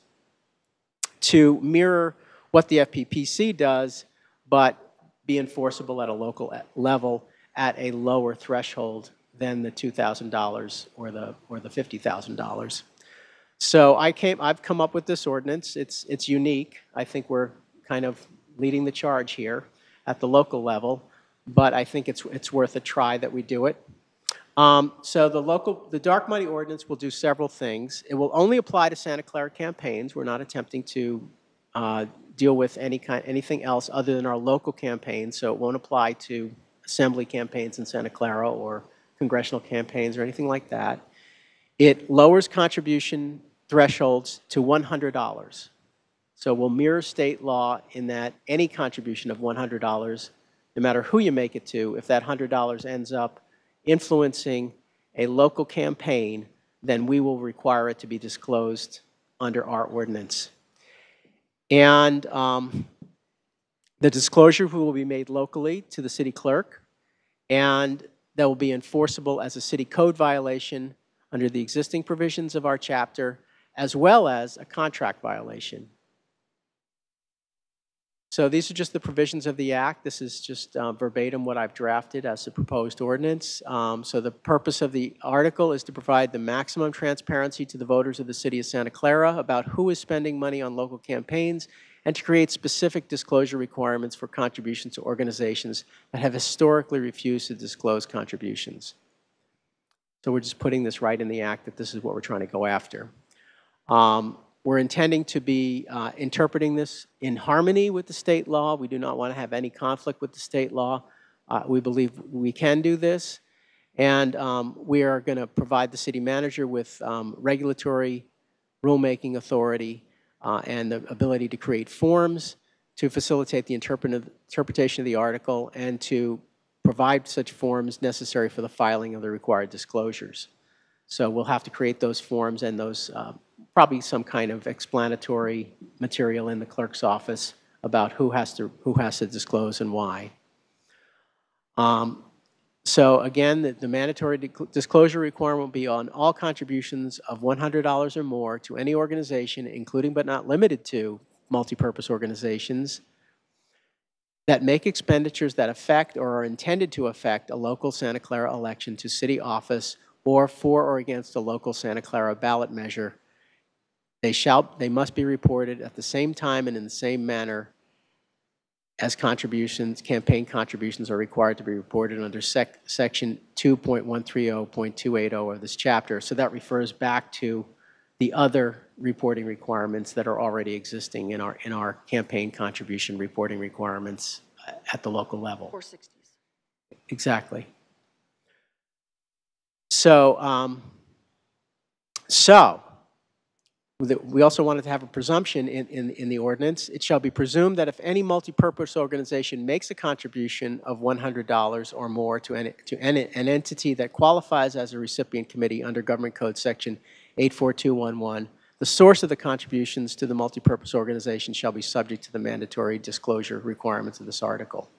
Speaker 4: to mirror what the FPPC does, but be enforceable at a local level at a lower threshold than the $2,000 or the $50,000. So I've come up with this ordinance. It's unique. I think we're kind of leading the charge here at the local level, but I think it's worth a try that we do it. So the dark money ordinance will do several things. It will only apply to Santa Clara campaigns. We're not attempting to deal with anything else other than our local campaigns, so it won't apply to assembly campaigns in Santa Clara or congressional campaigns or anything like that. It lowers contribution thresholds to $100. So we'll mirror state law in that any contribution of $100, no matter who you make it to, if that $100 ends up influencing a local campaign, then we will require it to be disclosed under our ordinance. And the disclosure will be made locally to the city clerk, and that will be enforceable as a city code violation under the existing provisions of our chapter, as well as a contract violation. So these are just the provisions of the Act. This is just verbatim what I've drafted as a proposed ordinance. So the purpose of the article is to provide the maximum transparency to the voters of the City of Santa Clara about who is spending money on local campaigns, and to create specific disclosure requirements for contributions to organizations that have historically refused to disclose contributions. So we're just putting this right in the Act that this is what we're trying to go after. We're intending to be interpreting this in harmony with the state law. We do not want to have any conflict with the state law. We believe we can do this. And we are going to provide the city manager with regulatory rulemaking authority and the ability to create forms to facilitate the interpretation of the article and to provide such forms necessary for the filing of the required disclosures. So we'll have to create those forms and those probably some kind of explanatory material in the clerk's office about who has to disclose and why. So again, the mandatory disclosure requirement will be on all contributions of $100 or more to any organization, including but not limited to multipurpose organizations, that make expenditures that affect or are intended to affect a local Santa Clara election to city office or for or against a local Santa Clara ballot measure. They must be reported at the same time and in the same manner as campaign contributions are required to be reported under section 2.130.280 of this chapter. So that refers back to the other reporting requirements that are already existing in our campaign contribution reporting requirements at the local level.
Speaker 9: 460s.
Speaker 4: Exactly. So, we also wanted to have a presumption in the ordinance. It shall be presumed that if any multipurpose organization makes a contribution of $100 or more to an entity that qualifies as a recipient committee under Government Code Section 84211, the source of the contributions to the multipurpose organization shall be subject to the mandatory disclosure requirements of this article.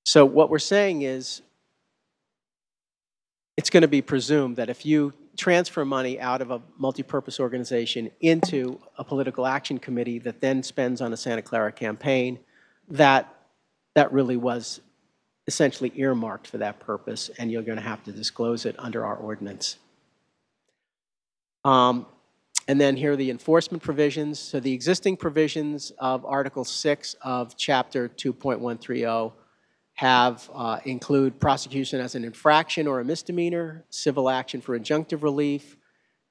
Speaker 4: So what we're saying is, it's going to be presumed that if you transfer money out of a multipurpose organization into a political action committee that then spends on a Santa Clara campaign, that really was essentially earmarked for that purpose, and you're going to have to disclose it under our ordinance. And then here are the enforcement provisions. So the existing provisions of Article 6 of Chapter 2.130 include prosecution as an infraction or a misdemeanor, civil action for injunctive relief,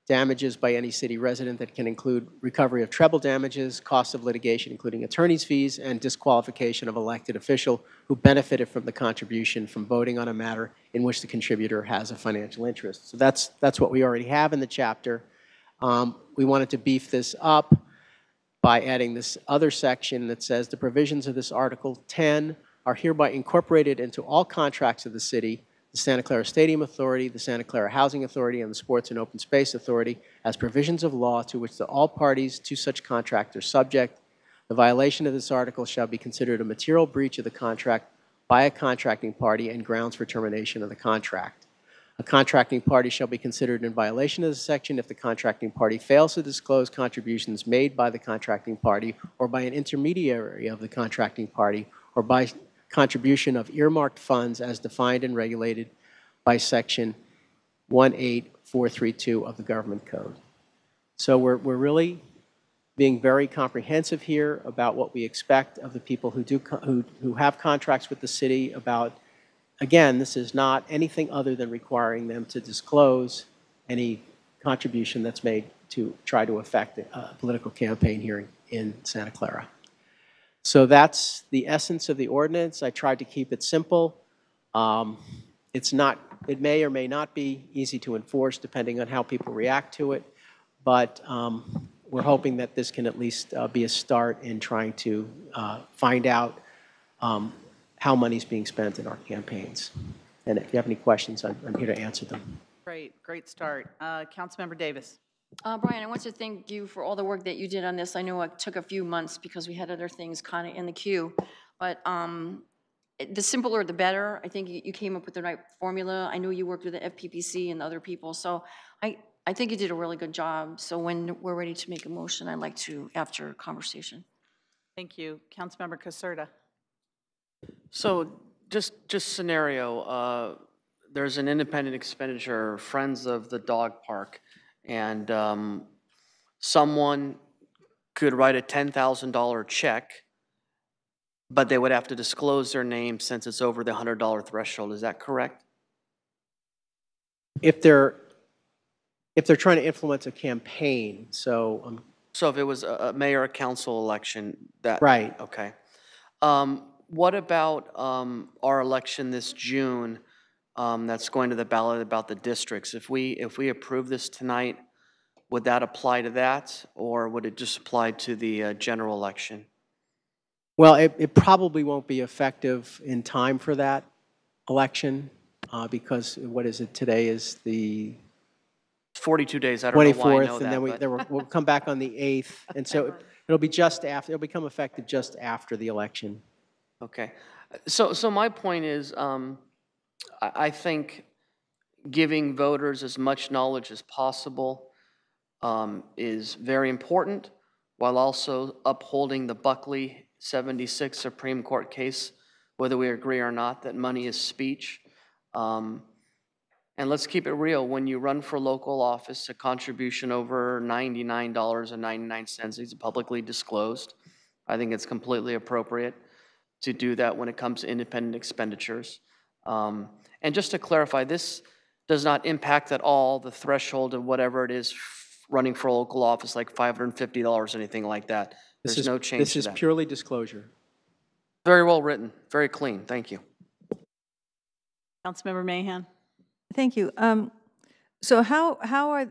Speaker 4: damages by any city resident that can include recovery of treble damages, costs of litigation including attorney's fees, and disqualification of elected official who benefited from the contribution from voting on a matter in which the contributor has a financial interest. So that's what we already have in the chapter. We wanted to beef this up by adding this other section that says the provisions of this Article 10 are hereby incorporated into all contracts of the city, the Santa Clara Stadium Authority, the Santa Clara Housing Authority, and the Sports and Open Space Authority as provisions of law to which all parties to such contract are subject. The violation of this article shall be considered a material breach of the contract by a contracting party and grounds for termination of the contract. A contracting party shall be considered in violation of this section if the contracting party fails to disclose contributions made by the contracting party or by an intermediary of the contracting party or by contribution of earmarked funds as defined and regulated by Section 18432 of the Government Code. So we're really being very comprehensive here about what we expect of the people who have contracts with the city about, again, this is not anything other than requiring them to disclose any contribution that's made to try to affect a political campaign here in Santa Clara. So that's the essence of the ordinance. I tried to keep it simple. It may or may not be easy to enforce depending on how people react to it, but we're hoping that this can at least be a start in trying to find out how money's being spent in our campaigns. And if you have any questions, I'm here to answer them.
Speaker 1: Great start. Councilmember Davis.
Speaker 9: Brian, I want to thank you for all the work that you did on this. I know it took a few months because we had other things kind of in the queue, but the simpler the better. I think you came up with the right formula. I know you worked with the FPPC and other people, so I think you did a really good job. So when we're ready to make a motion, I'd like to, after conversation.
Speaker 1: Thank you. Councilmember Caserta.
Speaker 2: So just scenario, there's an independent expenditure, Friends of the Dog Park, and someone could write a $10,000 check, but they would have to disclose their name since it's over the $100 threshold. Is that correct?
Speaker 4: If they're trying to influence a campaign, so
Speaker 2: So if it was a mayor or council election, that
Speaker 4: right.
Speaker 2: Okay. What about our election this June? That's going to the ballot about the districts. If we approve this tonight, would that apply to that, or would it just apply to the general election?
Speaker 4: Well, it probably won't be effective in time for that election because what is it? Today is the
Speaker 2: 42 days. I don't know why I know
Speaker 4: 24th,
Speaker 2: that.
Speaker 4: and then we'll come back on the 8th, and so it'll be just after. It'll become effective just after the election.
Speaker 2: Okay. So my point is, I think giving voters as much knowledge as possible is very important, while also upholding the Buckley 76 Supreme Court case, whether we agree or not, that money is speech. And let's keep it real. When you run for local office, a contribution over $99.99 is publicly disclosed. I think it's completely appropriate to do that when it comes to independent expenditures. And just to clarify, this does not impact at all the threshold of whatever it is running for a local office, like $550, anything like that. There's no change to that.
Speaker 4: This is purely disclosure.
Speaker 2: Very well written, very clean. Thank you.
Speaker 1: Councilmember Mahan.
Speaker 8: Thank you. So how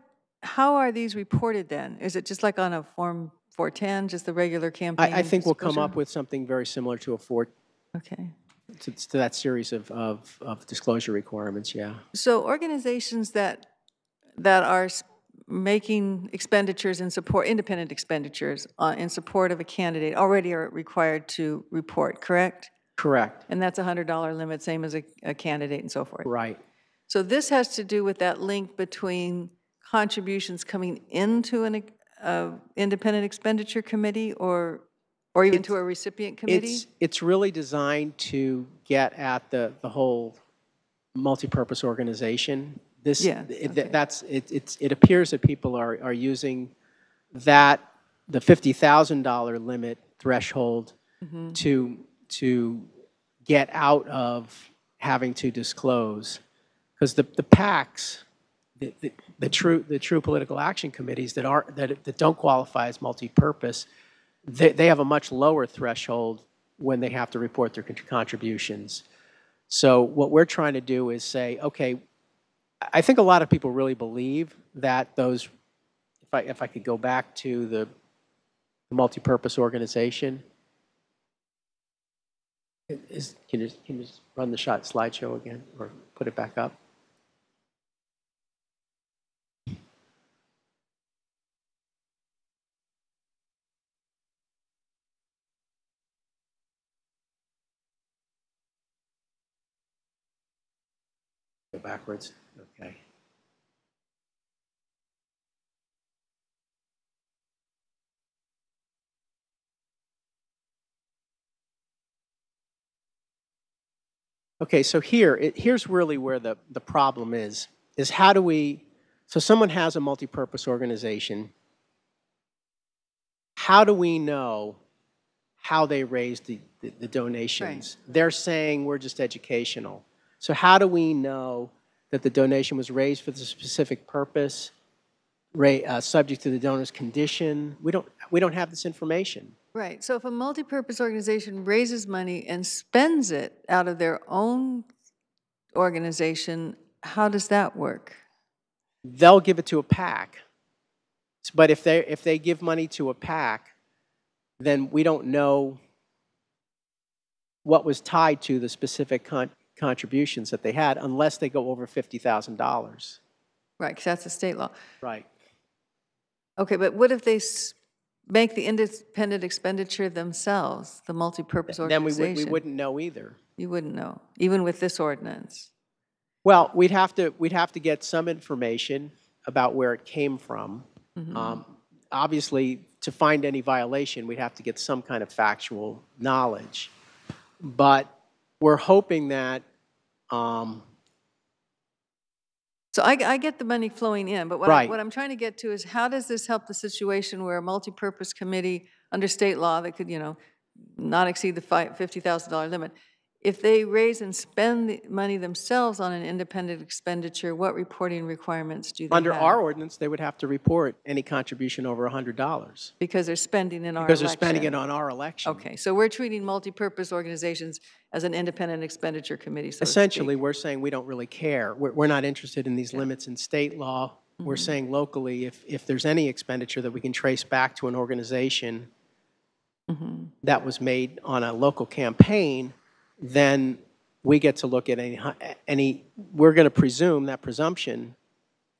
Speaker 8: are these reported then? Is it just like on a Form 410, just the regular campaign?
Speaker 4: I think we'll come
Speaker 8: disclosure?
Speaker 4: up with something very similar to
Speaker 8: Okay.
Speaker 4: to that series of disclosure requirements, yeah.
Speaker 8: So organizations that are making expenditures in support, independent expenditures in support of a candidate already are required to report, correct?
Speaker 4: Correct.
Speaker 8: And that's a $100 limit, same as a candidate and so forth.
Speaker 4: Right.
Speaker 8: So this has to do with that link between contributions coming into an independent expenditure committee or even to a recipient committee?
Speaker 4: It's really designed to get at the whole multi-purpose organization. This,
Speaker 8: yeah,
Speaker 4: it appears that people are using the $50,000 limit threshold to get out of having to disclose, because the PACs, the true political action committees that don't qualify as multi-purpose, they have a much lower threshold when they have to report their contributions. So what we're trying to do is say, okay, I think a lot of people really believe that those, if I could go back to the multi-purpose organization, can you just run the slideshow again or put it back up? Go backwards. Okay. Okay, so here's really where the problem is how do we, so someone has a multi-purpose organization, how do we know how they raised the donations? Right. They're saying we're just educational. So how do we know that the donation was raised for the specific purpose, subject to the donor's condition? We don't have this information.
Speaker 8: Right. So if a multi-purpose organization raises money and spends it out of their own organization, how does that work?
Speaker 4: They'll give it to a PAC. But if they give money to a PAC, then we don't know what was tied to the specific contributions that they had unless they go over $50,000.
Speaker 8: Right, because that's a state law.
Speaker 4: Right.
Speaker 8: Okay, but what if they make the independent expenditure themselves, the multipurpose
Speaker 4: Then we
Speaker 8: organization.
Speaker 4: wouldn't know either.
Speaker 8: You wouldn't know, even with this ordinance.
Speaker 4: Well, we'd have to get some information about where it came from. Obviously, to find any violation, we'd have to get some kind of factual knowledge. But we're hoping that.
Speaker 8: So I get the money flowing in, but what,
Speaker 4: Right.
Speaker 8: what I'm trying to get to is how does this help the situation where a multipurpose committee under state law that could, not exceed the $50,000 limit, if they raise and spend the money themselves on an independent expenditure, what reporting requirements do they
Speaker 4: Under
Speaker 8: have?
Speaker 4: our ordinance, they would have to report any contribution over $100.
Speaker 8: Because they're spending in our
Speaker 4: Because
Speaker 8: election.
Speaker 4: they're spending it on our election.
Speaker 8: Okay, so we're treating multipurpose organizations as an independent expenditure committee, so
Speaker 4: Essentially, we're saying we don't really care. We're not interested in these limits in state law. We're saying locally, if there's any expenditure that we can trace back to an organization that was made on a local campaign, then we get to look at any we're going to presume that presumption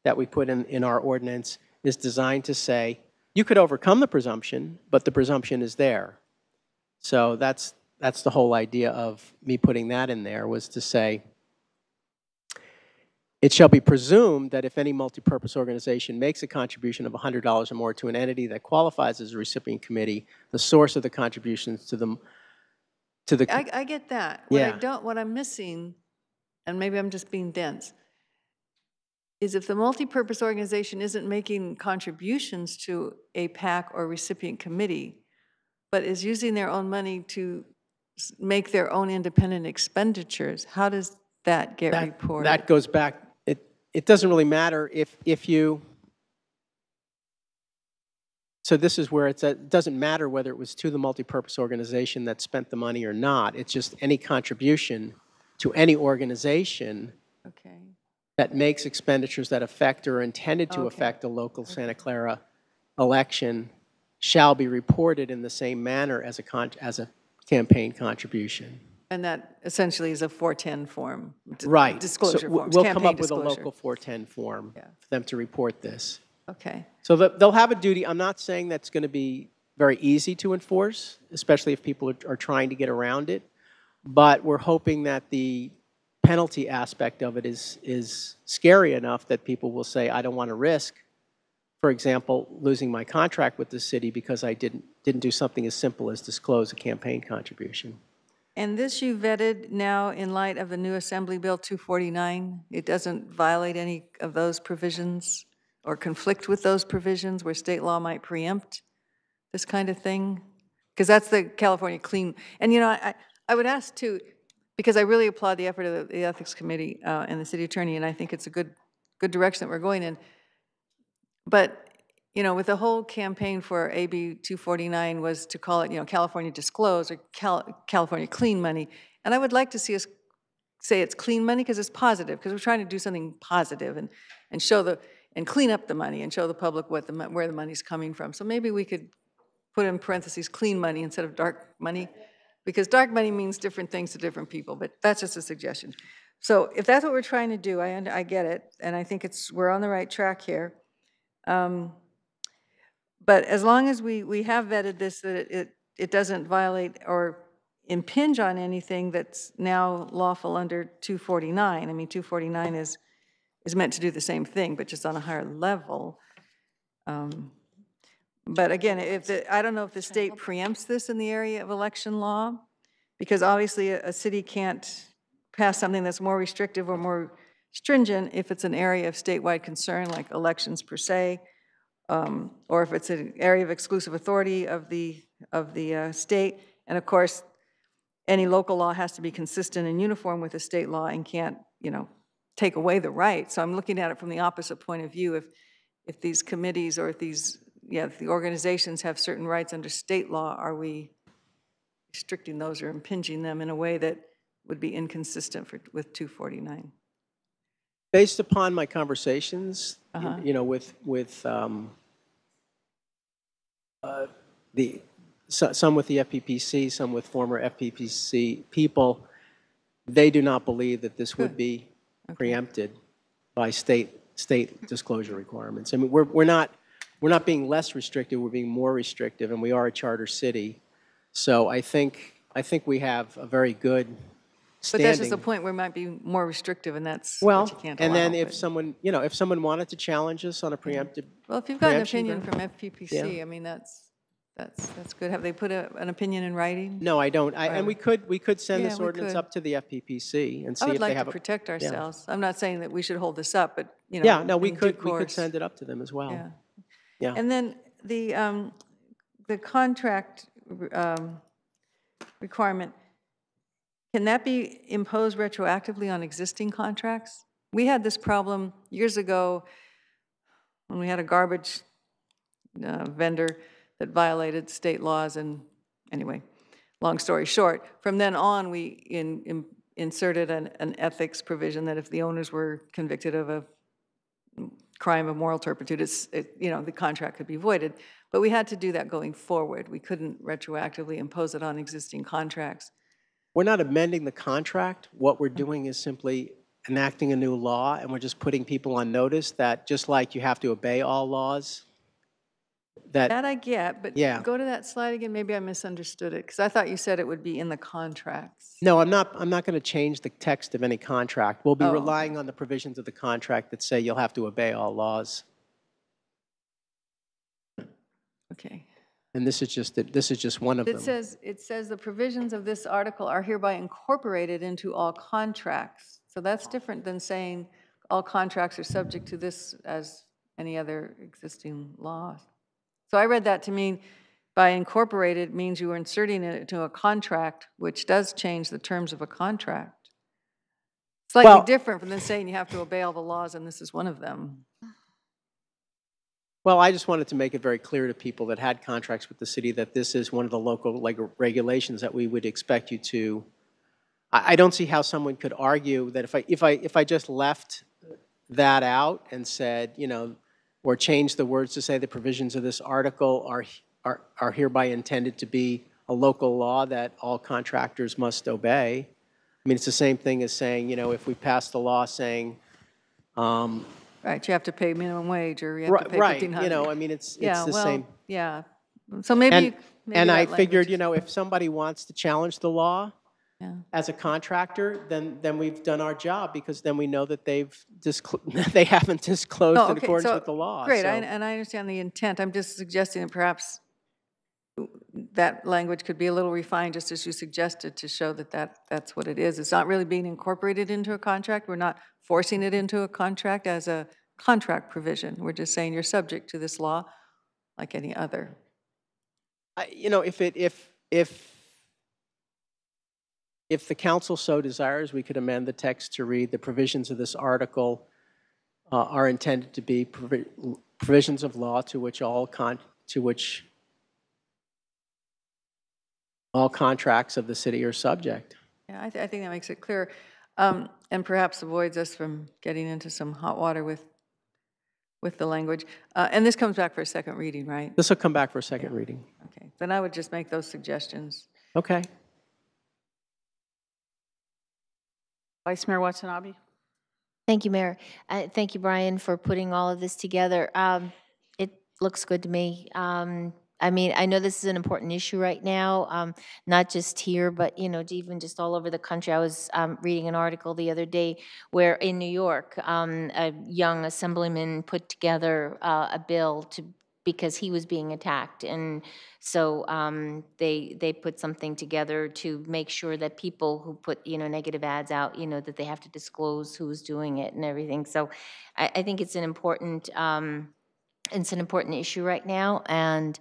Speaker 4: that we put in our ordinance is designed to say, you could overcome the presumption, but the presumption is there. So that's the whole idea of me putting that in there, was to say, it shall be presumed that if any multipurpose organization makes a contribution of $100 or more to an entity that qualifies as a recipient committee, the source of the contributions to the
Speaker 8: I get that. What I'm missing, and maybe I'm just being dense, is if the multipurpose organization isn't making contributions to a PAC or recipient committee, but is using their own money to make their own independent expenditures, how does that get reported?
Speaker 4: That goes back, it doesn't really matter if you, so this is where it doesn't matter whether it was to the multipurpose organization that spent the money or not. It's just any contribution to any organization that makes expenditures that affect or are intended to affect a local Santa Clara election shall be reported in the same manner as a campaign contribution.
Speaker 8: And that essentially is a 410 form.
Speaker 4: Right.
Speaker 8: Disclosure
Speaker 4: so
Speaker 8: forms,
Speaker 4: we'll
Speaker 8: campaign
Speaker 4: come up
Speaker 8: disclosure.
Speaker 4: with a local 410 form for them to report this.
Speaker 8: Okay.
Speaker 4: So they'll have a duty. I'm not saying that's going to be very easy to enforce, especially if people are trying to get around it. But we're hoping that the penalty aspect of it is scary enough that people will say, I don't want to risk, for example, losing my contract with the city because I didn't do something as simple as disclose a campaign contribution.
Speaker 8: And this you vetted now in light of the new Assembly Bill 249? It doesn't violate any of those provisions or conflict with those provisions where state law might preempt this kind of thing? Because that's the California Clean. And I would ask too, because I really applaud the effort of the Ethics Committee and the City Attorney, and I think it's a good direction that we're going in. But with the whole campaign for AB 249 was to call it, California Disclose or California Clean Money. And I would like to see us say it's clean money because it's positive, because we're trying to do something positive and show and clean up the money and show the public where the money's coming from. So maybe we could put in parentheses clean money instead of dark money, because dark money means different things to different people, but that's just a suggestion. So if that's what we're trying to do, I get it, and I think we're on the right track here. But as long as we have vetted this, that it doesn't violate or impinge on anything that's now lawful under 249. I mean, 249 is meant to do the same thing, but just on a higher level. But again, I don't know if the state preempts this in the area of election law, because obviously a city can't pass something that's more restrictive or more stringent if it's an area of statewide concern, like elections per se, or if it's an area of exclusive authority of the state. And of course, any local law has to be consistent and uniform with the state law and can't, take away the right. So I'm looking at it from the opposite point of view. If these committees or if the organizations have certain rights under state law, are we restricting those or impinging them in a way that would be inconsistent with 249?
Speaker 4: Based upon my conversations, with some with the FPPC, some with former FPPC people, they do not believe that this would be preempted by state disclosure requirements. I mean, we're not we're not being less restrictive, we're being more restrictive, and we are a charter city. So I think we have a very good
Speaker 8: But
Speaker 4: standing.
Speaker 8: that's just the point where it might be more restrictive, and that's
Speaker 4: Well,
Speaker 8: what you can't allow.
Speaker 4: and then if
Speaker 8: but-
Speaker 4: someone, you know, if someone wanted to challenge us on a preemptive.
Speaker 8: Well, if you've got an
Speaker 4: preemption
Speaker 8: opinion
Speaker 4: ground-
Speaker 8: from FPPC, I mean, that's good. Have they put an opinion in writing?
Speaker 4: No, I don't. And we could send
Speaker 8: Yeah,
Speaker 4: this
Speaker 8: we
Speaker 4: ordinance
Speaker 8: could.
Speaker 4: up to the FPPC and see
Speaker 8: I would
Speaker 4: if they
Speaker 8: like
Speaker 4: have
Speaker 8: to
Speaker 4: a.
Speaker 8: protect
Speaker 4: yeah.
Speaker 8: ourselves. I'm not saying that we should hold this up, but, you know.
Speaker 4: Yeah, no, we
Speaker 8: in due
Speaker 4: could
Speaker 8: course.
Speaker 4: send it up to them as well.
Speaker 8: Yeah.
Speaker 4: Yeah.
Speaker 8: And then the contract requirement, can that be imposed retroactively on existing contracts? We had this problem years ago when we had a garbage vendor that violated state laws, and anyway, long story short, from then on, we inserted an ethics provision that if the owners were convicted of a crime of moral turpitude, the contract could be voided. But we had to do that going forward. We couldn't retroactively impose it on existing contracts.
Speaker 4: We're not amending the contract. What we're doing is simply enacting a new law, and we're just putting people on notice that just like you have to obey all laws,
Speaker 8: That I get, but
Speaker 4: Yeah.
Speaker 8: go to that slide again. Maybe I misunderstood it, because I thought you said it would be in the contracts.
Speaker 4: No, I'm not going to change the text of any contract. We'll be
Speaker 8: Oh,
Speaker 4: relying on the provisions of the contract that say you'll have to obey all laws.
Speaker 8: Okay.
Speaker 4: And this is just one of them.
Speaker 8: It says the provisions of this article are hereby incorporated into all contracts. So that's different than saying all contracts are subject to this as any other existing laws. So I read that to mean by incorporated means you are inserting it into a contract, which does change the terms of a contract. Slightly different from saying you have to obey all the laws, and this is one of them.
Speaker 4: Well, I just wanted to make it very clear to people that had contracts with the city that this is one of the local regulations that we would expect you to. I don't see how someone could argue that if I just left that out and said, you know, or changed the words to say the provisions of this article are hereby intended to be a local law that all contractors must obey. I mean, it's the same thing as saying, you know, if we passed a law saying.
Speaker 8: Right, you have to pay minimum wage, or you have to pay $1,500.
Speaker 4: Right, you know, I mean, it's the same.
Speaker 8: Yeah, so maybe
Speaker 4: and I figured, you know, if somebody wants to challenge the law as a contractor, then we've done our job, because then we know that they haven't disclosed in accordance with the law.
Speaker 8: Great,
Speaker 4: so.
Speaker 8: and I understand the intent. I'm just suggesting that perhaps that language could be a little refined, just as you suggested, to show that that's what it is. It's not really being incorporated into a contract. We're not forcing it into a contract as a contract provision. We're just saying you're subject to this law like any other.
Speaker 4: You know, if the council so desires, we could amend the text to read the provisions of this article are intended to be provisions of law to which all contracts of the city are subject.
Speaker 8: Yeah, I think that makes it clear, and perhaps avoids us from getting into some hot water with the language. And this comes back for a second reading, right?
Speaker 4: This will come back for a second reading.
Speaker 8: Okay, then I would just make those suggestions.
Speaker 4: Okay.
Speaker 1: Vice Mayor Watanabe.
Speaker 14: Thank you, Mayor. Thank you, Brian, for putting all of this together. It looks good to me. I mean, I know this is an important issue right now, not just here, but, you know, even just all over the country. I was reading an article the other day where in New York, a young assemblyman put together a bill because he was being attacked. And so they put something together to make sure that people who put, you know, negative ads out, you know, that they have to disclose who's doing it and everything. So I think it's an important issue right now, and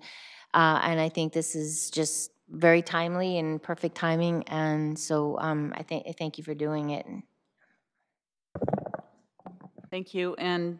Speaker 14: I think this is just very timely and perfect timing, and so I thank you for doing it.
Speaker 1: Thank you, and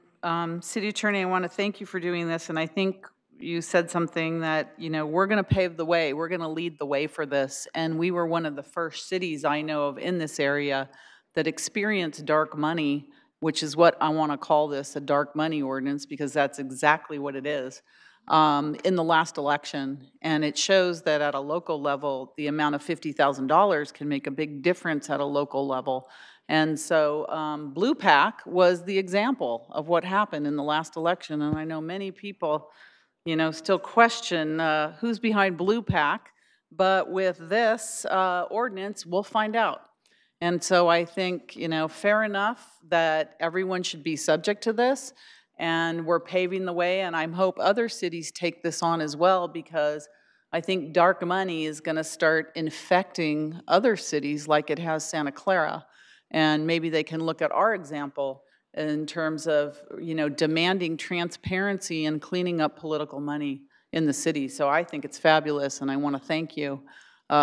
Speaker 1: City Attorney, I want to thank you for doing this, and I think you said something that, you know, we're going to pave the way, we're going to lead the way for this, and we were one of the first cities I know of in this area that experienced dark money, which is what I want to call this, a dark money ordinance, because that's exactly what it is, in the last election. And it shows that at a local level, the amount of $50,000 can make a big difference at a local level. And so Blue Pack was the example of what happened in the last election. And I know many people still question who's behind Blue Pack, but with this ordinance, we'll find out. And so I think, fair enough that everyone should be subject to this, and we're paving the way, and I hope other cities take this on as well, because I think dark money is going to start infecting other cities like it has Santa Clara, and maybe they can look at our example in terms of, demanding transparency and cleaning up political money in the city. So I think it's fabulous, and I want to thank you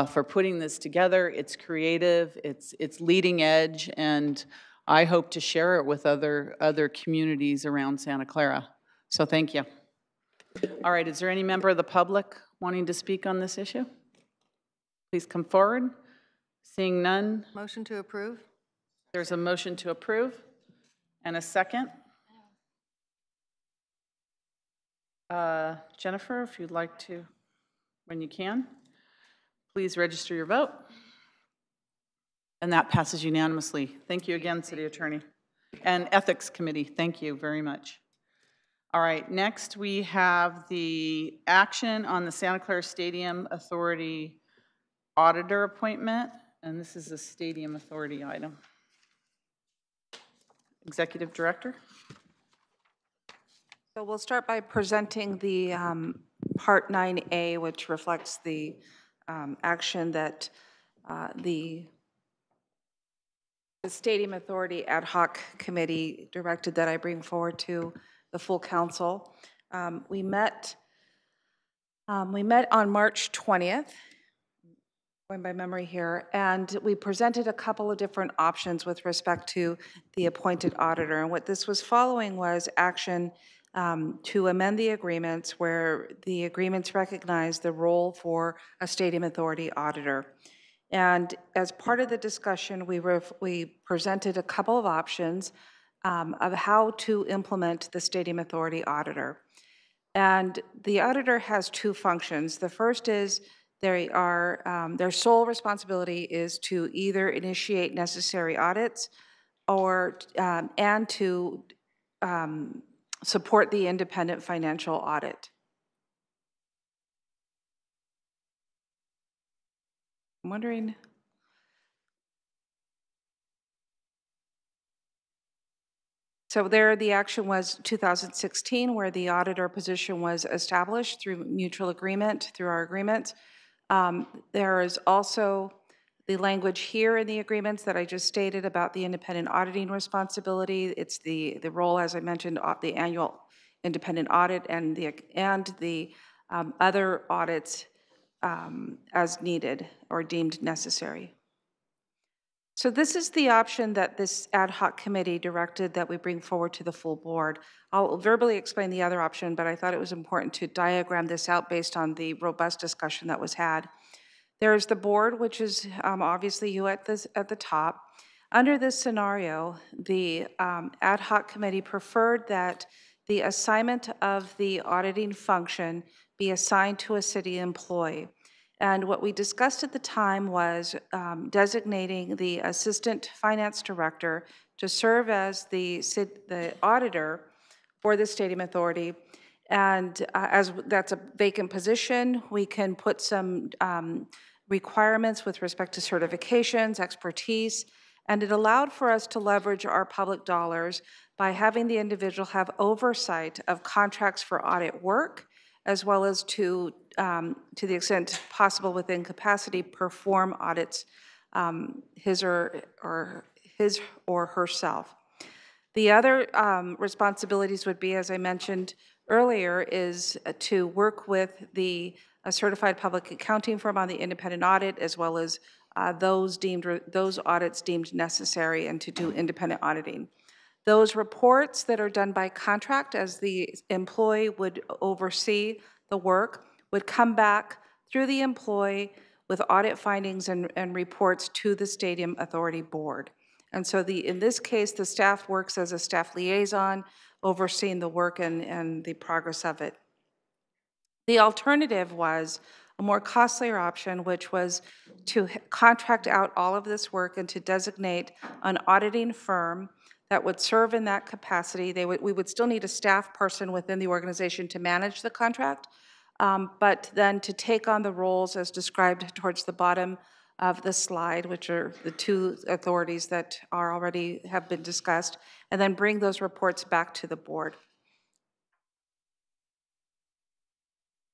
Speaker 1: for putting this together. It's creative, it's leading edge, and I hope to share it with other communities around Santa Clara. So thank you. All right, is there any member of the public wanting to speak on this issue? Please come forward. Seeing none.
Speaker 8: Motion to approve?
Speaker 1: There's a motion to approve and a second. Jennifer, if you'd like to, when you can, please register your vote. And that passes unanimously. Thank you again, City Attorney. And Ethics Committee, thank you very much. All right, next we have the action on the Santa Clara Stadium Authority Auditor appointment, and this is a Stadium Authority item. Executive Director.
Speaker 5: So we'll start by presenting the Part 9A, which reflects the action that the Stadium Authority Ad Hoc Committee directed that I bring forward to the full council. We met on March 20th, going by memory here, and we presented a couple of different options with respect to the appointed auditor. And what this was following was action to amend the agreements, where the agreements recognize the role for a Stadium Authority auditor. And as part of the discussion, we presented a couple of options of how to implement the Stadium Authority auditor. And the auditor has two functions. The first is their sole responsibility is to either initiate necessary audits or and to support the independent financial audit. I'm wondering. So there, the action was 2016, where the auditor position was established through mutual agreement, through our agreement. There is also the language here in the agreements that I just stated about the independent auditing responsibility. It's the role, as I mentioned, the annual independent audit and the other audits as needed or deemed necessary. So this is the option that this ad hoc committee directed that we bring forward to the full board. I'll verbally explain the other option, but I thought it was important to diagram this out based on the robust discussion that was had. There's the board, which is obviously you at the top. Under this scenario, the ad hoc committee preferred that the assignment of the auditing function be assigned to a city employee. And what we discussed at the time was designating the assistant finance director to serve as the auditor for the Stadium Authority. And as that's a vacant position, we can put some requirements with respect to certifications, expertise, and it allowed for us to leverage our public dollars by having the individual have oversight of contracts for audit work, as well as to the extent possible within capacity, perform audits his or herself. The other responsibilities would be, as I mentioned earlier, is to work with a certified public accounting firm on the independent audit, as well as those audits deemed necessary, and to do independent auditing. Those reports that are done by contract, as the employee would oversee the work, would come back through the employee with audit findings and reports to the Stadium Authority Board. And so in this case, the staff works as a staff liaison, overseeing the work and the progress of it. The alternative was a more costlier option, which was to contract out all of this work and to designate an auditing firm that would serve in that capacity. We would still need a staff person within the organization to manage the contract, but then to take on the roles as described towards the bottom of the slide, which are the two authorities that are already have been discussed, and then bring those reports back to the board.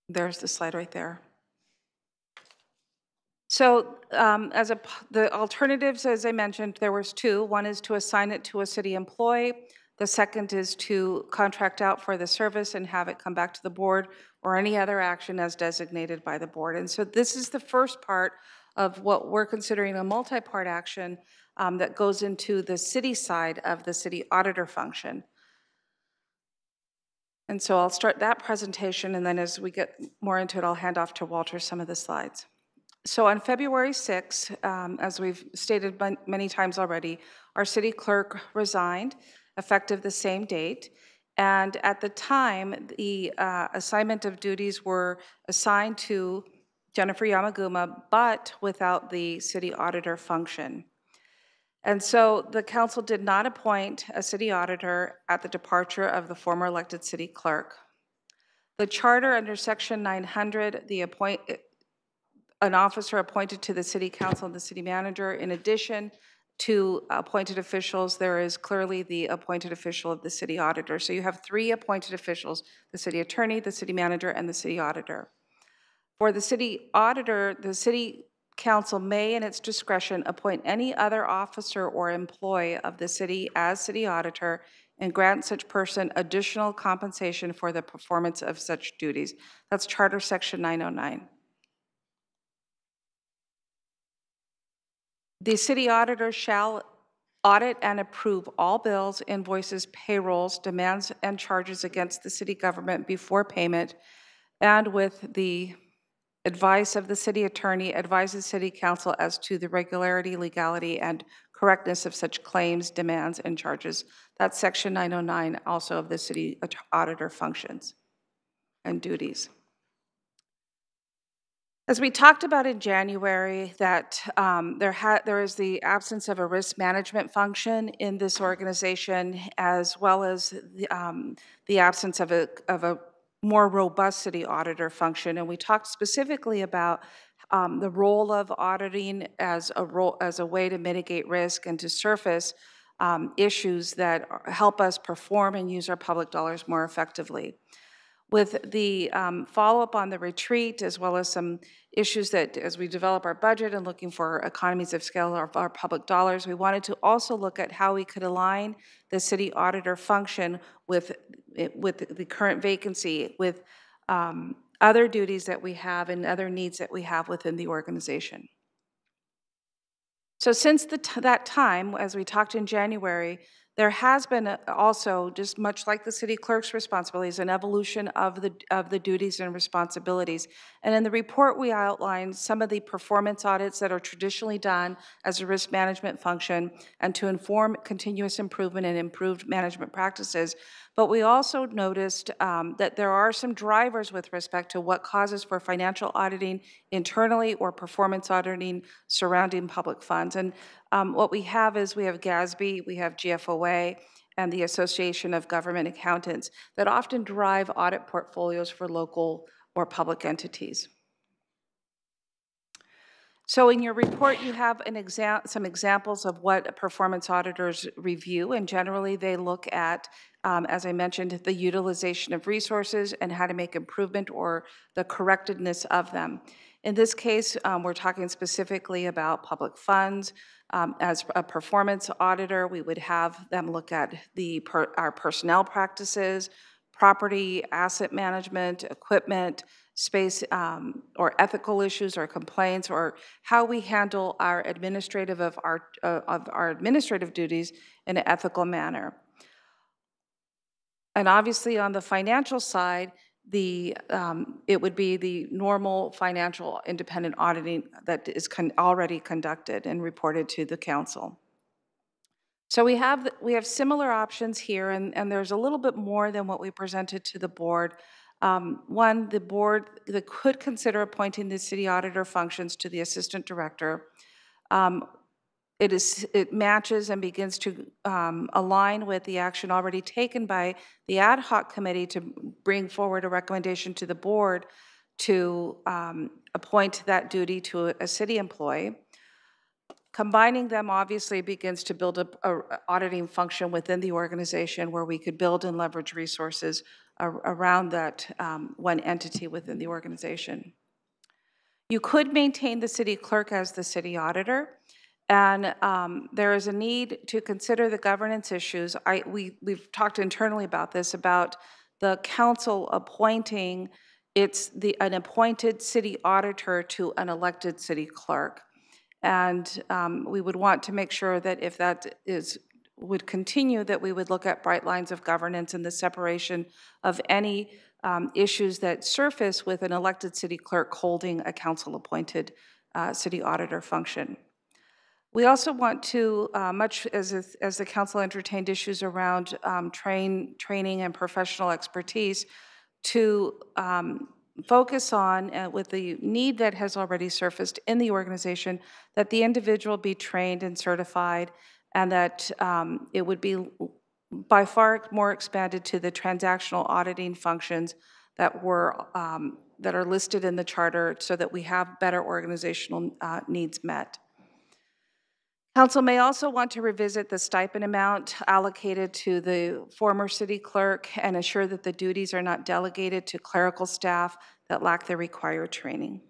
Speaker 5: There's the slide right there. So the alternatives, as I mentioned, there was two. One is to assign it to a city employee. The second is to contract out for the service and have it come back to the board or any other action as designated by the board. And so this is the first part of what we're considering a multi-part action that goes into the city side of the city auditor function. And so I'll start that presentation, and then as we get more into it, I'll hand off to Walter some of the slides. So on February 6th, as we've stated many times already, our city clerk resigned, effective the same date. And at the time, the assignment of duties were assigned to Jennifer Yamaguma, but without the city auditor function. And so the council did not appoint a city auditor at the departure of the former elected city clerk. The charter under section 900, an officer appointed to the city council and the city manager. In addition to appointed officials, there is clearly the appointed official of the city auditor. So you have three appointed officials: the city attorney, the city manager, and the city auditor. For the city auditor, the city council may, in its discretion, appoint any other officer or employee of the city as city auditor and grant such person additional compensation for the performance of such duties. That's Charter Section 909. The city auditor shall audit and approve all bills, invoices, payrolls, demands, and charges against the city government before payment, and with the advice of the city attorney, advises city council as to the regularity, legality, and correctness of such claims, demands, and charges. That's Section 909 also of the city auditor functions and duties. As we talked about in January, that there is the absence of a risk management function in this organization, as well as the absence of a more robust city auditor function. And we talked specifically about the role of auditing as a way to mitigate risk and to surface issues that help us perform and use our public dollars more effectively. With the follow-up on the retreat, as well as some issues that as we develop our budget and looking for economies of scale of our public dollars, we wanted to also look at how we could align the city auditor function with the current vacancy, with other duties that we have and other needs that we have within the organization. So since that time, as we talked in January, there has been also, just much like the city clerk's responsibilities, an evolution of the duties and responsibilities. And in the report, we outlined some of the performance audits that are traditionally done as a risk management function and to inform continuous improvement and improved management practices. But we also noticed that there are some drivers with respect to what causes for financial auditing internally or performance auditing surrounding public funds. And what we have is we have GASB, we have GFOA, and the Association of Government Accountants that often drive audit portfolios for local or public entities. So in your report, you have some examples of what performance auditors review, and generally they look at, as I mentioned, the utilization of resources and how to make improvement or the correctedness of them. In this case, we're talking specifically about public funds. As a performance auditor, we would have them look at our personnel practices, property, asset management, equipment, space, or ethical issues or complaints, or how we handle our administrative administrative duties in an ethical manner. And obviously on the financial side, it would be the normal financial independent auditing that is already conducted and reported to the council. So we have similar options here, and there's a little bit more than what we presented to the board. One, the board that could consider appointing the city auditor functions to the assistant director. it matches and begins to align with the action already taken by the ad hoc committee to bring forward a recommendation to the board to appoint that duty to a city employee. Combining them obviously begins to build up a auditing function within the organization where we could build and leverage resources around that one entity within the organization. You could maintain the city clerk as the city auditor, and there is a need to consider the governance issues. We've talked internally about this, about the council appointing an appointed city auditor to an elected city clerk. And we would want to make sure that if that would continue, that we would look at bright lines of governance and the separation of any issues that surface with an elected city clerk holding a council-appointed city auditor function. We also want to, much as the council entertained issues around training and professional expertise, to focus on, with the need that has already surfaced in the organization, that the individual be trained and certified, and that it would be by far more expanded to the transactional auditing functions that are listed in the charter, so that we have better organizational needs met. Council may also want to revisit the stipend amount allocated to the former city clerk and assure that the duties are not delegated to clerical staff that lack the required training.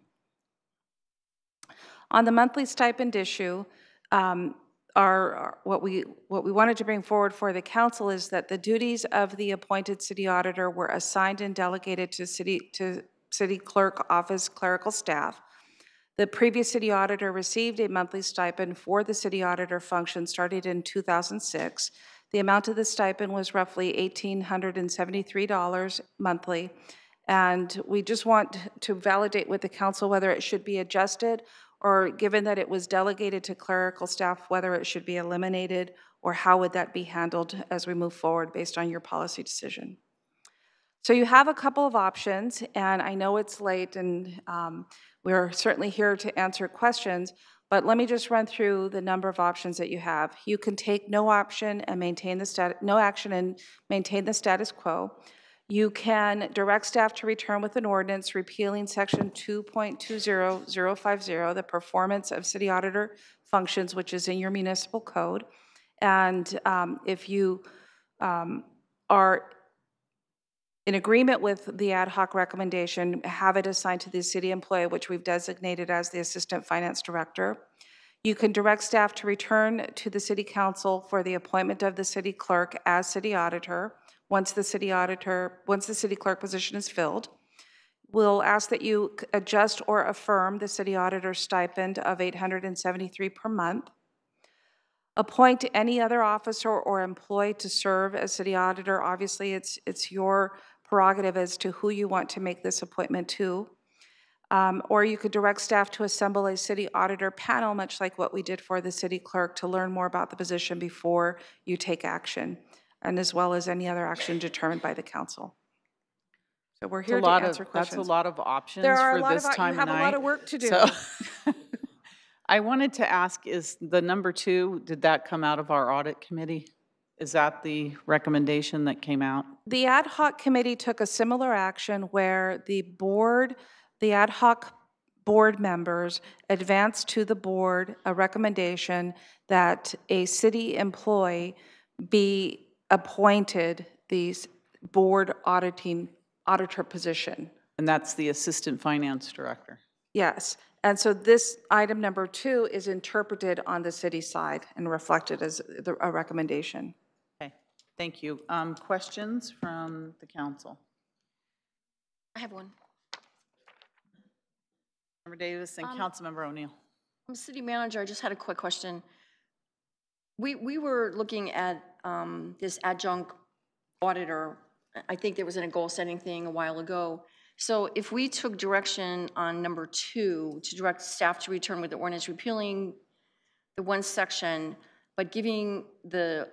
Speaker 5: On the monthly stipend issue, what we wanted to bring forward for the council is that the duties of the appointed city auditor were assigned and delegated to city clerk office clerical staff. The previous city auditor received a monthly stipend for the city auditor function started in 2006. The amount of the stipend was roughly $1,873 monthly, and we just want to validate with the council whether it should be adjusted, or given that it was delegated to clerical staff, whether it should be eliminated, or how would that be handled as we move forward based on your policy decision. So you have a couple of options, and I know it's late, and we're certainly here to answer questions, but let me just run through the number of options that you have. You can take no action and maintain the status quo. You can direct staff to return with an ordinance repealing section 2.20050, the performance of city auditor functions, which is in your municipal code. And if you are in agreement with the ad hoc recommendation, have it assigned to the city employee, which we've designated as the assistant finance director. You can direct staff to return to the city council for the appointment of the city clerk as city auditor once the city clerk position is filled. We'll ask that you adjust or affirm the city auditor stipend of $873 per month. Appoint any other officer or employee to serve as city auditor. Obviously, it's your prerogative as to who you want to make this appointment to. Or you could direct staff to assemble a city auditor panel, much like what we did for the city clerk, to learn more about the position before you take action, and as well as any other action determined by the council. So we're here to answer questions.
Speaker 1: That's a lot of options
Speaker 5: there are
Speaker 1: for
Speaker 5: a lot
Speaker 1: this
Speaker 5: of,
Speaker 1: time
Speaker 5: you have
Speaker 1: of night.
Speaker 5: a lot of work to do.
Speaker 1: So I wanted to ask, is the number 2, did that come out of our audit committee? Is that the recommendation that came out?
Speaker 5: The ad hoc committee took a similar action where the ad hoc board members advanced to the board a recommendation that a city employee be appointed the board auditor position.
Speaker 1: And that's the assistant finance director?
Speaker 5: Yes. And so this item number 2 is interpreted on the city side and reflected as a recommendation.
Speaker 1: Okay, thank you. Questions from the council?
Speaker 9: I have one.
Speaker 1: Member Davis and Councilmember O'Neill.
Speaker 9: City Manager, I just had a quick question. We were looking at this adjunct auditor. I think there was in a goal-setting thing a while ago. So if we took direction on number 2 to direct staff to return with the ordinance repealing the one section, but giving the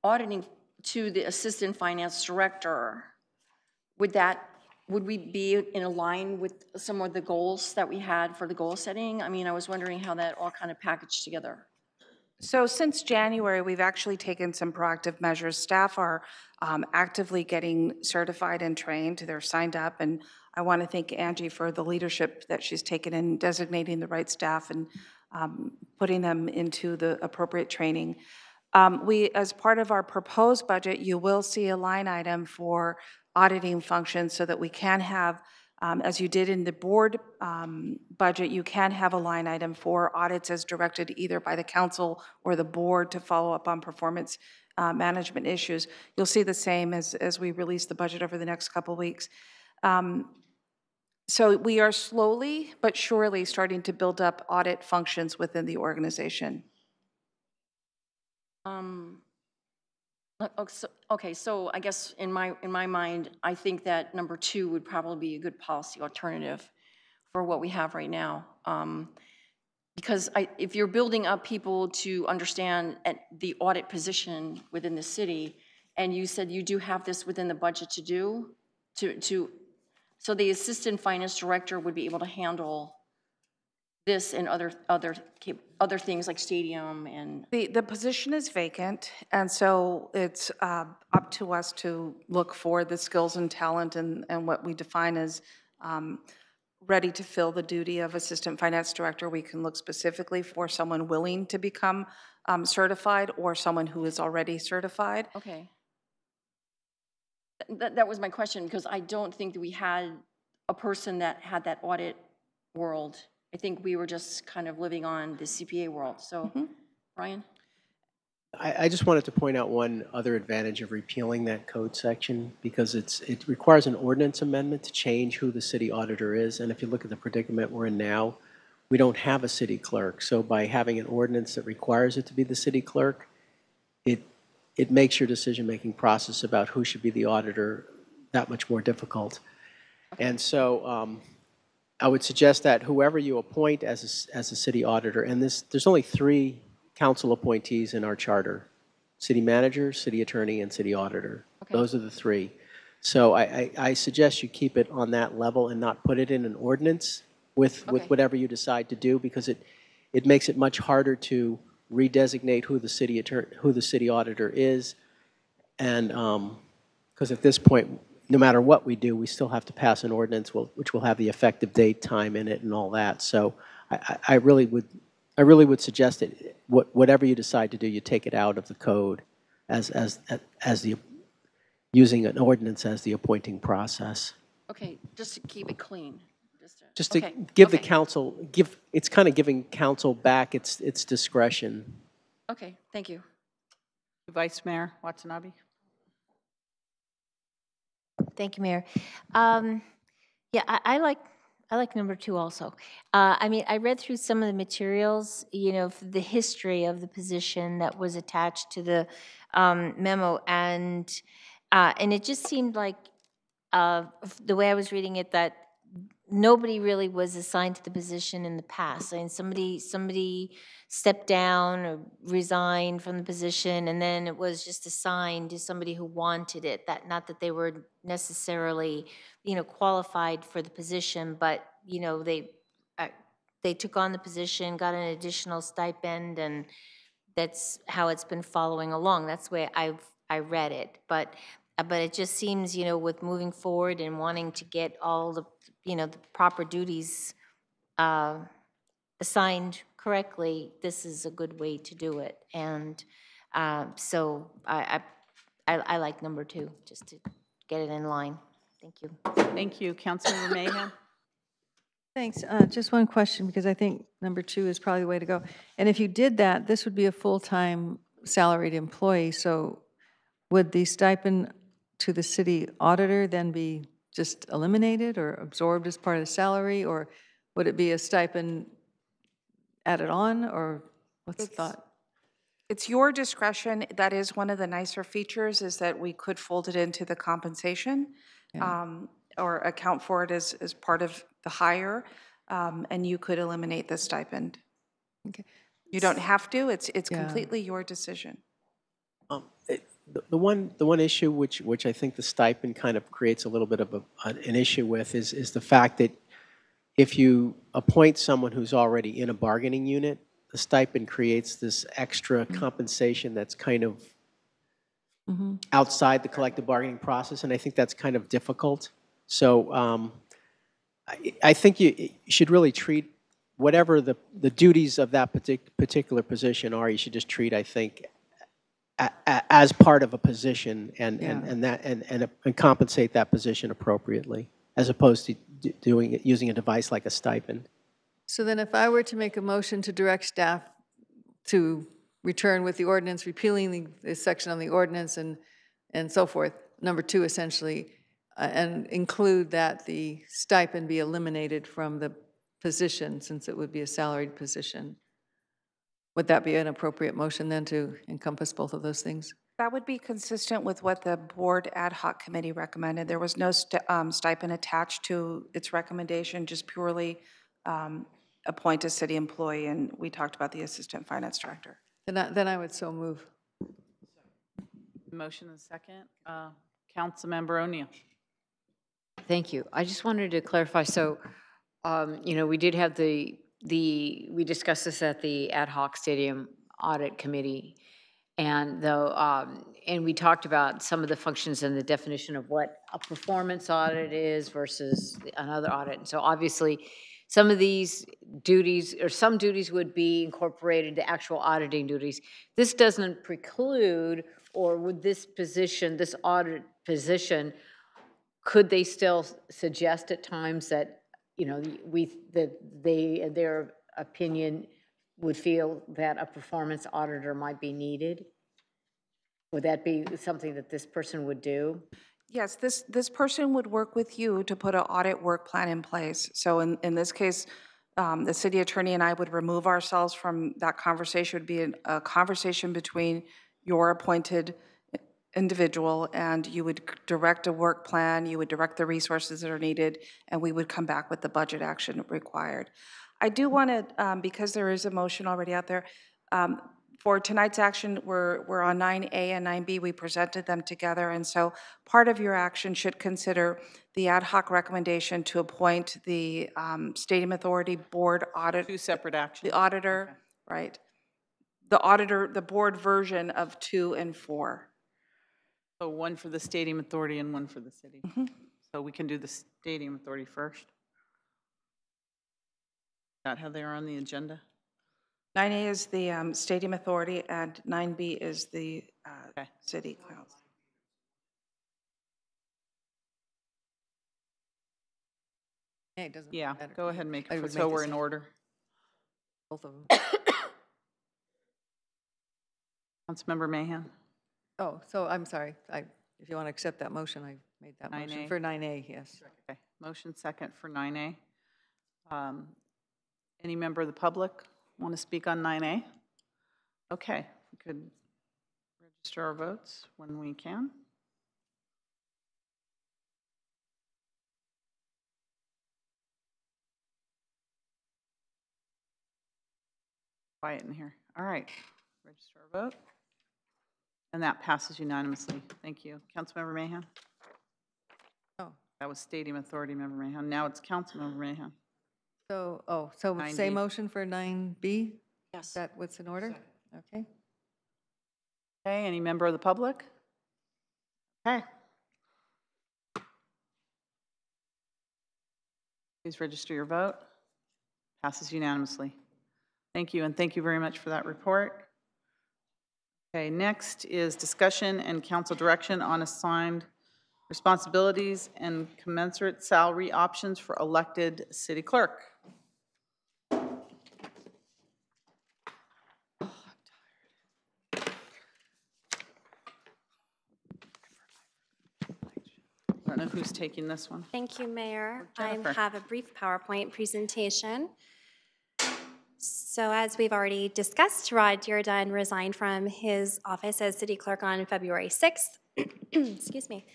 Speaker 9: auditing to the assistant finance director, would we be in line with some of the goals that we had for the goal setting? I mean, I was wondering how that all kind of packaged together.
Speaker 5: So since January, we've actually taken some proactive measures. Staff are actively getting certified and trained. They're signed up, and I want to thank Angie for the leadership that she's taken in designating the right staff and putting them into the appropriate training. As part of our proposed budget, you will see a line item for auditing functions so that we can have, as you did in the board budget, you can have a line item for audits as directed either by the council or the board to follow up on performance management issues. You'll see the same as we release the budget over the next couple weeks. So we are slowly but surely starting to build up audit functions within the organization.
Speaker 9: Okay, so I guess in my mind, I think that number 2 would probably be a good policy alternative for what we have right now. Because if you're building up people to understand the audit position within the city, and you said you do have this within the budget to do, so the assistant finance director would be able to handle this and other things like stadium and...
Speaker 5: The position is vacant, and so it's up to us to look for the skills and talent and what we define as ready to fill the duty of assistant finance director. We can look specifically for someone willing to become certified or someone who is already certified.
Speaker 9: Okay. That was my question, because I don't think that we had a person that had that audit world. I think we were just kind of living on the CPA world. So, Brian?
Speaker 4: I just wanted to point out one other advantage of repealing that code section, because it requires an ordinance amendment to change who the city auditor is. And if you look at the predicament we're in now, we don't have a city clerk. So by having an ordinance that requires it to be the city clerk, it makes your decision-making process about who should be the auditor that much more difficult. And so I would suggest that whoever you appoint as a city auditor, and there's only 3 council appointees in our charter: city manager, city attorney, and city auditor. Okay. Those are the 3. So I suggest you keep it on that level and not put it in an ordinance with whatever you decide to do, because it makes it much harder to redesignate who the city auditor is, and because at this point, no matter what we do, we still have to pass an ordinance which will have the effective date, time in it, and all that. So I really would suggest that whatever you decide to do, you take it out of the code using an ordinance as the appointing process.
Speaker 9: Okay, just to keep it clean.
Speaker 4: Just to give the council, it's kind of giving council back its discretion.
Speaker 9: Okay, thank you.
Speaker 1: Vice Mayor Watanabe.
Speaker 14: Thank you, Mayor. Yeah, I like number 2 also. I mean, I read through some of the materials, you know, the history of the position that was attached to the memo, and it just seemed like the way I was reading it that nobody really was assigned to the position in the past. I mean, somebody stepped down or resigned from the position, and then it was just assigned to somebody who wanted it. That not that they were necessarily, you know, qualified for the position, but you know, they took on the position, got an additional stipend, and that's how it's been following along. That's the way I read it, but it just seems, you know, with moving forward and wanting to get all the, you know, the proper duties assigned correctly, this is a good way to do it. And so I like number 2, just to get it in line. Thank you.
Speaker 1: Thank you. Councilmember Mayhem.
Speaker 8: Thanks. Just one question, because I think number 2 is probably the way to go. And if you did that, this would be a full-time salaried employee. So would the stipend to the city auditor then be just eliminated or absorbed as part of the salary, or would it be a stipend added on, or what's the thought?
Speaker 5: It's your discretion. That is one of the nicer features, is that we could fold it into the compensation, or account for it as part of the hire, and you could eliminate the stipend.
Speaker 8: Okay.
Speaker 5: You don't have to. It's completely your decision.
Speaker 4: The one issue which I think the stipend kind of creates a little bit of an issue with is the fact that if you appoint someone who's already in a bargaining unit, the stipend creates this extra compensation that's kind of outside the collective bargaining process, and I think that's kind of difficult. So I think you should really treat whatever the duties of that particular position are, you should just treat, I think, as part of a position and compensate that position appropriately, as opposed to using a device like a stipend.
Speaker 8: So then if I were to make a motion to direct staff to return with the ordinance, repealing the section on the ordinance and so forth, number 2 essentially, and include that the stipend be eliminated from the position since it would be a salaried position, would that be an appropriate motion then to encompass both of those things?
Speaker 5: That would be consistent with what the board ad hoc committee recommended. There was no stipend attached to its recommendation, just purely appoint a city employee, and we talked about the assistant finance director.
Speaker 8: Then I would so move.
Speaker 1: Motion and second. Councilmember O'Neill.
Speaker 12: Thank you. I just wanted to clarify, so, you know, we did have we discussed this at the ad hoc stadium audit committee, and and we talked about some of the functions and the definition of what a performance audit is versus another audit. And so obviously, some of these duties, or some duties would be incorporated into actual auditing duties. This doesn't preclude, or would this position, this audit position, could they still suggest at times that, you know, their opinion would feel that a performance auditor might be needed? Would that be something that this person would do?
Speaker 5: Yes, this person would work with you to put an audit work plan in place. So in this case, the city attorney and I would remove ourselves from that conversation. It would be a conversation between your appointed individual, and you would direct a work plan, you would direct the resources that are needed, and we would come back with the budget action required. I do want to, because there is a motion already out there, for tonight's action, we're on 9A and 9B. We presented them together, and so part of your action should consider the ad hoc recommendation to appoint the Stadium Authority Board audit.
Speaker 1: 2 separate actions.
Speaker 5: The auditor, okay. Right. The auditor, the board version of 2 and 4.
Speaker 1: So 1 for the Stadium Authority and 1 for the city. So we can do the Stadium Authority first. Is that how they are on the agenda?
Speaker 5: 9A is the Stadium Authority, and 9B is the City Council.
Speaker 8: Yeah, it doesn't
Speaker 1: matter. Go ahead and make it so we're in order.
Speaker 8: Both of them.
Speaker 1: Councilmember Mahan.
Speaker 8: Oh, so I'm sorry. If you want to accept that motion, I made that motion for 9A, yes.
Speaker 1: Okay. Motion second for 9A. Any member of the public want to speak on 9A? Okay, we could register our votes when we can. Quiet in here. All right, register our vote. And that passes unanimously. Thank you. Councilmember Mahan?
Speaker 8: Oh.
Speaker 1: That was Stadium Authority Member Mahan. Now it's Councilmember Mahan.
Speaker 8: So,
Speaker 1: 9B.
Speaker 8: same motion for 9B?
Speaker 5: Yes.
Speaker 8: Is that what's in order? Okay.
Speaker 1: Okay, any member of the public? Okay. Please register your vote. Passes unanimously. Thank you, and thank you very much for that report. Okay, next is discussion and council direction on assigned responsibilities and commensurate salary options for elected city clerk. I don't know who's taking this one.
Speaker 3: Thank you, Mayor. I have a brief PowerPoint presentation. So as we've already discussed, Rod Dearden resigned from his office as city clerk on February 6th. Excuse me.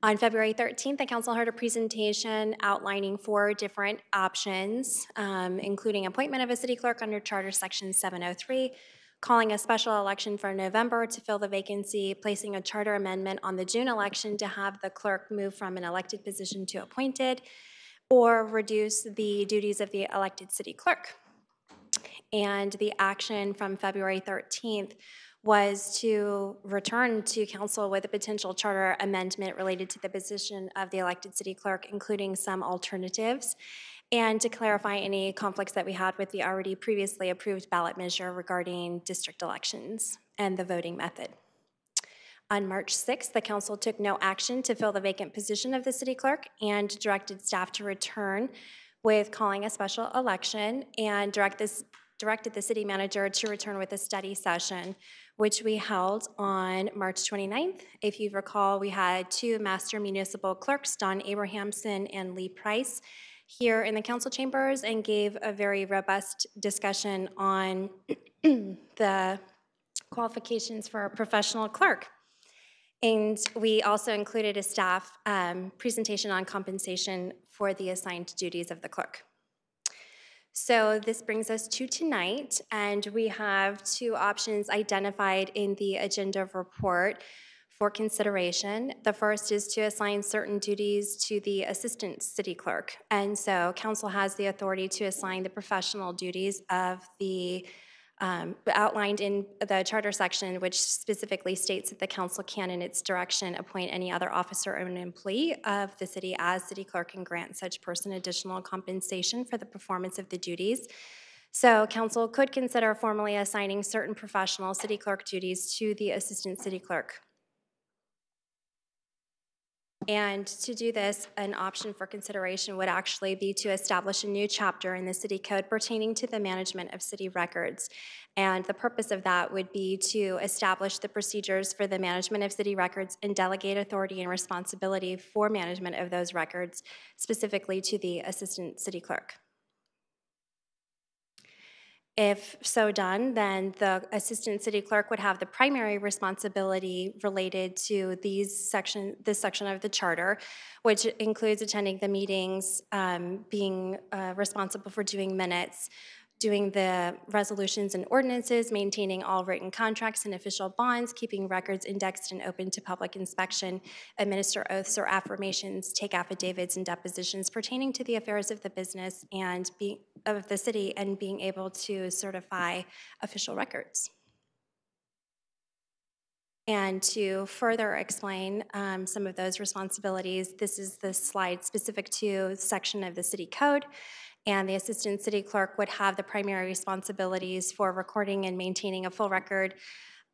Speaker 3: On February 13th, the council heard a presentation outlining 4 different options, including appointment of a city clerk under Charter Section 703, calling a special election for November to fill the vacancy, placing a charter amendment on the June election to have the clerk move from an elected position to appointed, or reduce the duties of the elected city clerk. And the action from February 13th was to return to council with a potential charter amendment related to the position of the elected city clerk, including some alternatives, and to clarify any conflicts that we had with the already previously approved ballot measure regarding district elections and the voting method. On March 6th, the council took no action to fill the vacant position of the city clerk and directed staff to return with calling a special election and directed the city manager to return with a study session, which we held on March 29th. If you recall, we had two master municipal clerks, Don Abrahamson and Lee Price, here in the council chambers and gave a very robust discussion on the qualifications for a professional clerk. And we also included a staff presentation on compensation for the assigned duties of the clerk. So this brings us to tonight, and we have two options identified in the agenda report for consideration. The first is to assign certain duties to the assistant city clerk. And so council has the authority to assign the professional duties of the outlined in the charter section, which specifically states that the council can, in its direction, appoint any other officer or an employee of the city as city clerk and grant such person additional compensation for the performance of the duties. So council could consider formally assigning certain professional city clerk duties to the assistant city clerk. And to do this, an option for consideration would actually be to establish a new chapter in the city code pertaining to the management of city records. And the purpose of that would be to establish the procedures for the management of city records and delegate authority and responsibility for management of those records, specifically to the assistant city clerk. If so done, then the assistant city clerk would have the primary responsibility related to this section of the charter, which includes attending the meetings, being responsible for doing minutes, doing the resolutions and ordinances, maintaining all written contracts and official bonds, keeping records indexed and open to public inspection, administer oaths or affirmations, take affidavits and depositions pertaining to the affairs of the business and of the city, and being able to certify official records. And to further explain some of those responsibilities, this is the slide specific to the section of the city code. And the assistant city clerk would have the primary responsibilities for recording and maintaining a full record,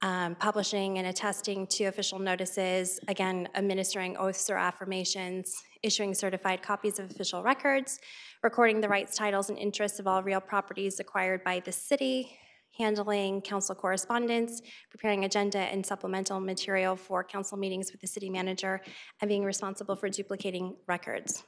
Speaker 3: publishing and attesting to official notices, again, administering oaths or affirmations, issuing certified copies of official records, recording the rights, titles, and interests of all real properties acquired by the city, handling council correspondence, preparing agenda and supplemental material for council meetings with the city manager, and being responsible for duplicating records.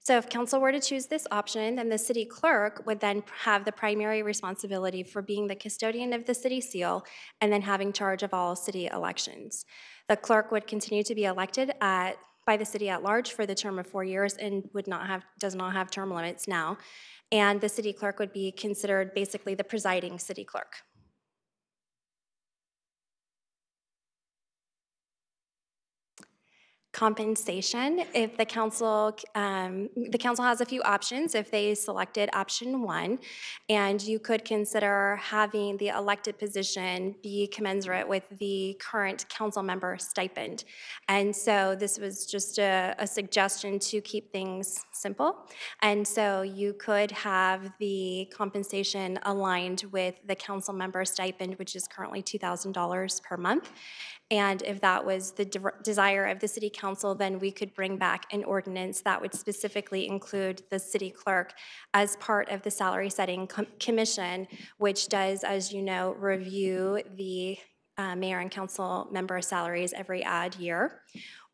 Speaker 3: So if council were to choose this option, then the city clerk would then have the primary responsibility for being the custodian of the city seal and then having charge of all city elections. The clerk would continue to be elected by the city at large for the term of 4 years and does not have term limits now. And the city clerk would be considered basically the presiding city clerk. Compensation, if the council has a few options if they selected option 1, and you could consider having the elected position be commensurate with the current council member stipend. And so this was just a suggestion to keep things simple. And so you could have the compensation aligned with the council member stipend, which is currently $2,000 per month. And if that was the desire of the city council, then we could bring back an ordinance that would specifically include the city clerk as part of the salary setting commission, which does, as you know, review the mayor and council member salaries every odd year.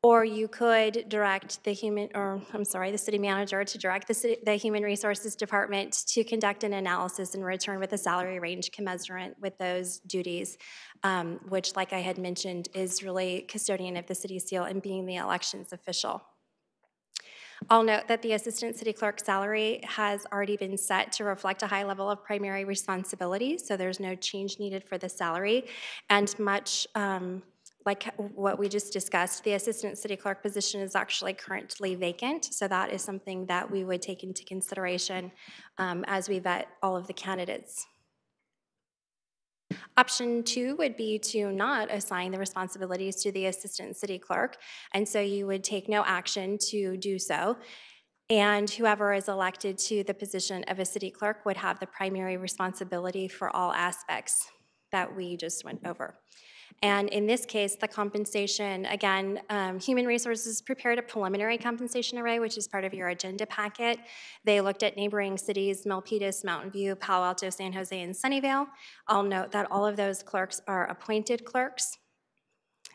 Speaker 3: Or you could direct the city manager to direct the Human Resources Department to conduct an analysis and return with a salary range commensurate with those duties, which, like I had mentioned, is really custodian of the city seal and being the elections official. I'll note that the assistant city clerk salary has already been set to reflect a high level of primary responsibility, so there's no change needed for the salary, and much like what we just discussed, the assistant city clerk position is actually currently vacant, so that is something that we would take into consideration as we vet all of the candidates. Option 2 would be to not assign the responsibilities to the assistant city clerk, and so you would take no action to do so. And whoever is elected to the position of a city clerk would have the primary responsibility for all aspects that we just went over. And in this case, the compensation, again, Human Resources prepared a preliminary compensation array, which is part of your agenda packet. They looked at neighboring cities, Milpitas, Mountain View, Palo Alto, San Jose, and Sunnyvale. I'll note that all of those clerks are appointed clerks.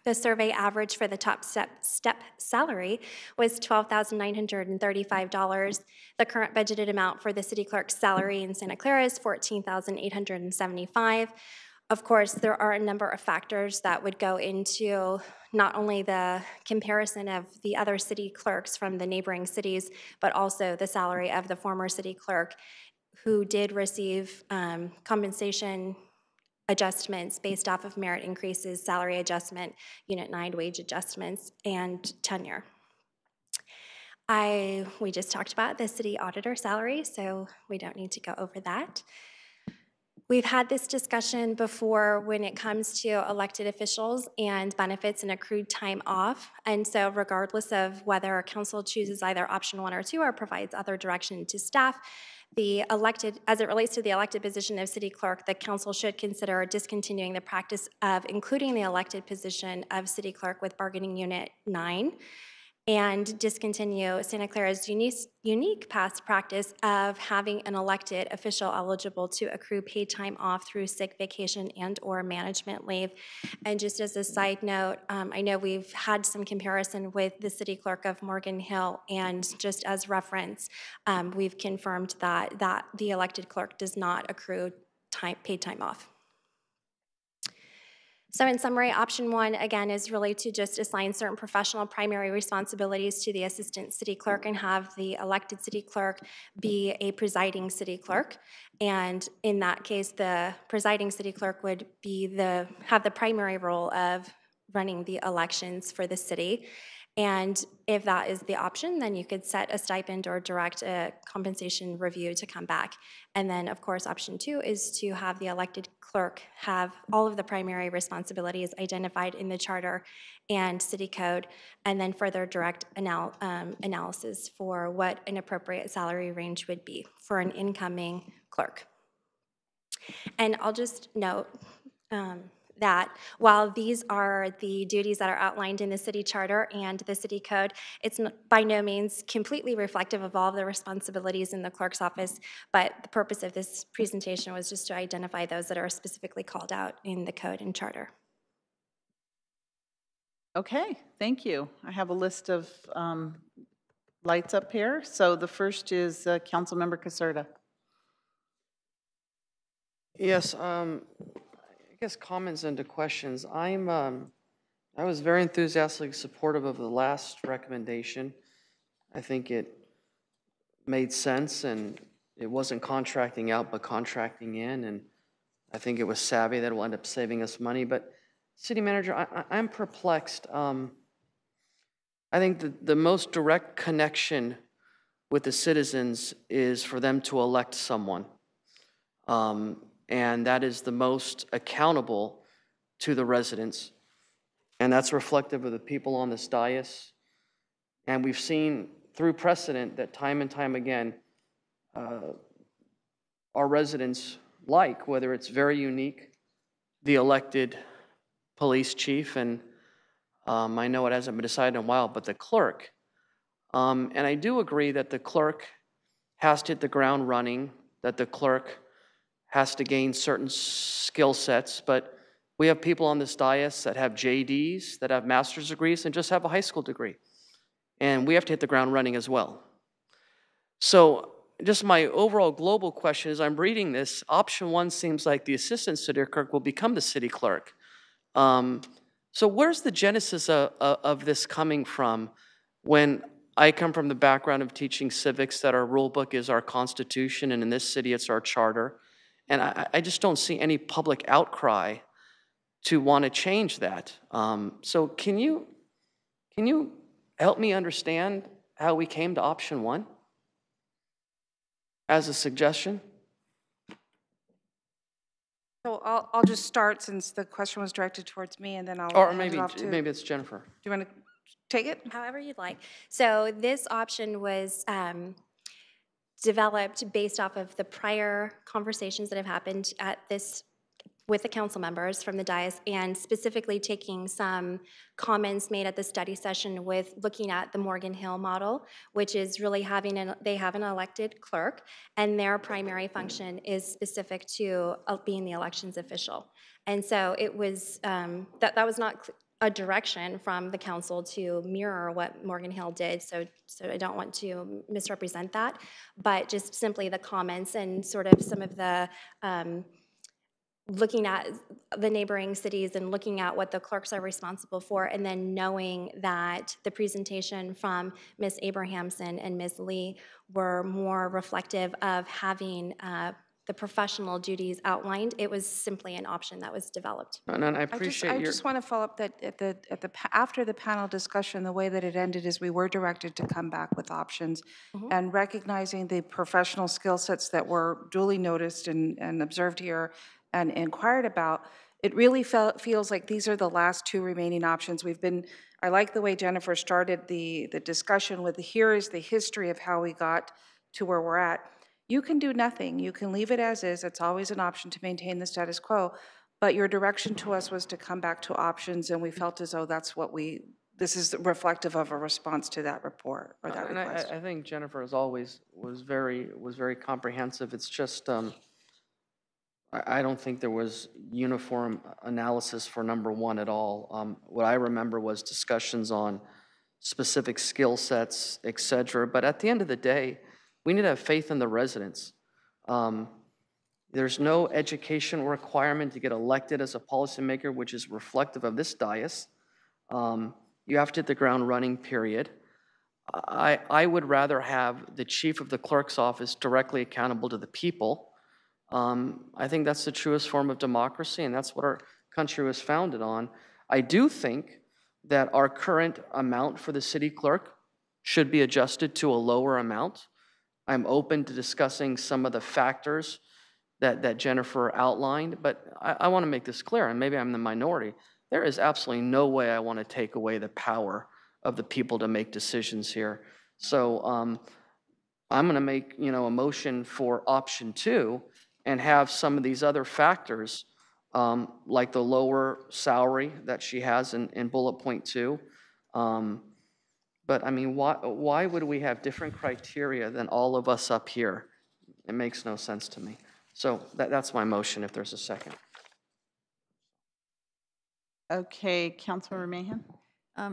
Speaker 3: The survey average for the top step salary was $12,935. The current budgeted amount for the city clerk's salary in Santa Clara is $14,875. Of course, there are a number of factors that would go into not only the comparison of the other city clerks from the neighboring cities, but also the salary of the former city clerk who did receive compensation adjustments based off of merit increases, salary adjustment, Unit 9 wage adjustments, and tenure. We just talked about the city auditor salary, so we don't need to go over that. We've had this discussion before when it comes to elected officials and benefits and accrued time off. And so regardless of whether council chooses either option 1 or 2 or provides other direction to staff, as it relates to the elected position of city clerk, the council should consider discontinuing the practice of including the elected position of city clerk with bargaining unit 9 and discontinue Santa Clara's unique past practice of having an elected official eligible to accrue paid time off through sick, vacation, and/or management leave. And just as a side note, I know we've had some comparison with the city clerk of Morgan Hill, and just as reference, we've confirmed that the elected clerk does not accrue paid time off. So in summary, option 1, again, is really to just assign certain professional primary responsibilities to the assistant city clerk and have the elected city clerk be a presiding city clerk. And in that case, the presiding city clerk would have the primary role of running the elections for the city. And if that is the option, then you could set a stipend or direct a compensation review to come back. And then, of course, option 2 is to have the elected clerk have all of the primary responsibilities identified in the charter and city code, and then further direct analysis for what an appropriate salary range would be for an incoming clerk. And I'll just note that while these are the duties that are outlined in the city charter and the city code, it's by no means completely reflective of all of the responsibilities in the clerk's office, but the purpose of this presentation was just to identify those that are specifically called out in the code and charter.
Speaker 1: Okay, thank you. I have a list of lights up here. So the first is Councilmember Caserta.
Speaker 2: Yes, I guess comments into questions. I was very enthusiastically supportive of the last recommendation. I think it made sense, and it wasn't contracting out but contracting in, and I think it was savvy that it will end up saving us money. But City Manager, I'm perplexed. I think the most direct connection with the citizens is for them to elect someone. And that is the most accountable to the residents. And that's reflective of the people on this dais. And we've seen through precedent that time and time again, our residents like, whether it's very unique, the elected police chief, and I know it hasn't been decided in a while, but the clerk. And I do agree that the clerk has to hit the ground running, that the clerk has to gain certain skill sets, but we have people on this dais that have JDs, that have master's degrees, and just have a high school degree. And we have to hit the ground running as well. So just my overall global question is, I'm reading this, option 1 seems like the assistant city clerk will become the city clerk. So where's the genesis of this coming from? When I come from the background of teaching civics, that our rule book is our constitution, and in this city it's our charter. And I just don't see any public outcry to want to change that. So can you help me understand how we came to option 1 as a suggestion?
Speaker 5: So I'll just start since the question was directed towards me, and then I'll
Speaker 2: Or
Speaker 5: hand
Speaker 2: maybe
Speaker 5: it off to.
Speaker 2: maybe it's Jennifer.
Speaker 5: Do you want to take it?
Speaker 3: However you'd like. So this option was developed based off of the prior conversations that have happened at this with the council members from the dais, and specifically taking some comments made at the study session with looking at the Morgan Hill model, which is really they have an elected clerk, and their primary function is specific to being the elections official. And so it was, that was not a direction from the council to mirror what Morgan Hill did, so I don't want to misrepresent that, but just simply the comments and sort of some of the looking at the neighboring cities and looking at what the clerks are responsible for, and then knowing that the presentation from Ms. Abrahamson and Ms. Lee were more reflective of having the professional duties outlined. It was simply an option that was developed.
Speaker 2: And I appreciate
Speaker 5: I just want to follow up that after the panel discussion, the way that it ended is we were directed to come back with options, and recognizing the professional skill sets that were duly noticed and observed here and inquired about. It really feels like these are the last 2 remaining options. I like the way Jennifer started the discussion with, here is the history of how we got to where we're at. You can do nothing. You can leave it as is. It's always an option to maintain the status quo. But your direction to us was to come back to options, and we felt as though that's what this is reflective of a response to that report or that request.
Speaker 2: I think Jennifer, as always, was very comprehensive. It's just I don't think there was uniform analysis for number 1 at all. What I remember was discussions on specific skill sets, et cetera. But at the end of the day, we need to have faith in the residents. There's no education requirement to get elected as a policymaker, which is reflective of this dais. You have to hit the ground running, period. I would rather have the chief of the clerk's office directly accountable to the people. I think that's the truest form of democracy, and that's what our country was founded on. I do think that our current amount for the city clerk should be adjusted to a lower amount. I'm open to discussing some of the factors that Jennifer outlined, but I want to make this clear, and maybe I'm the minority. There is absolutely no way I want to take away the power of the people to make decisions here. So I'm going to make a motion for option 2 and have some of these other factors, like the lower salary that she has in bullet point 2. But I mean, why would we have different criteria than all of us up here? It makes no sense to me. So that's my motion, if there's a second.
Speaker 1: Okay, Councilmember Mahan?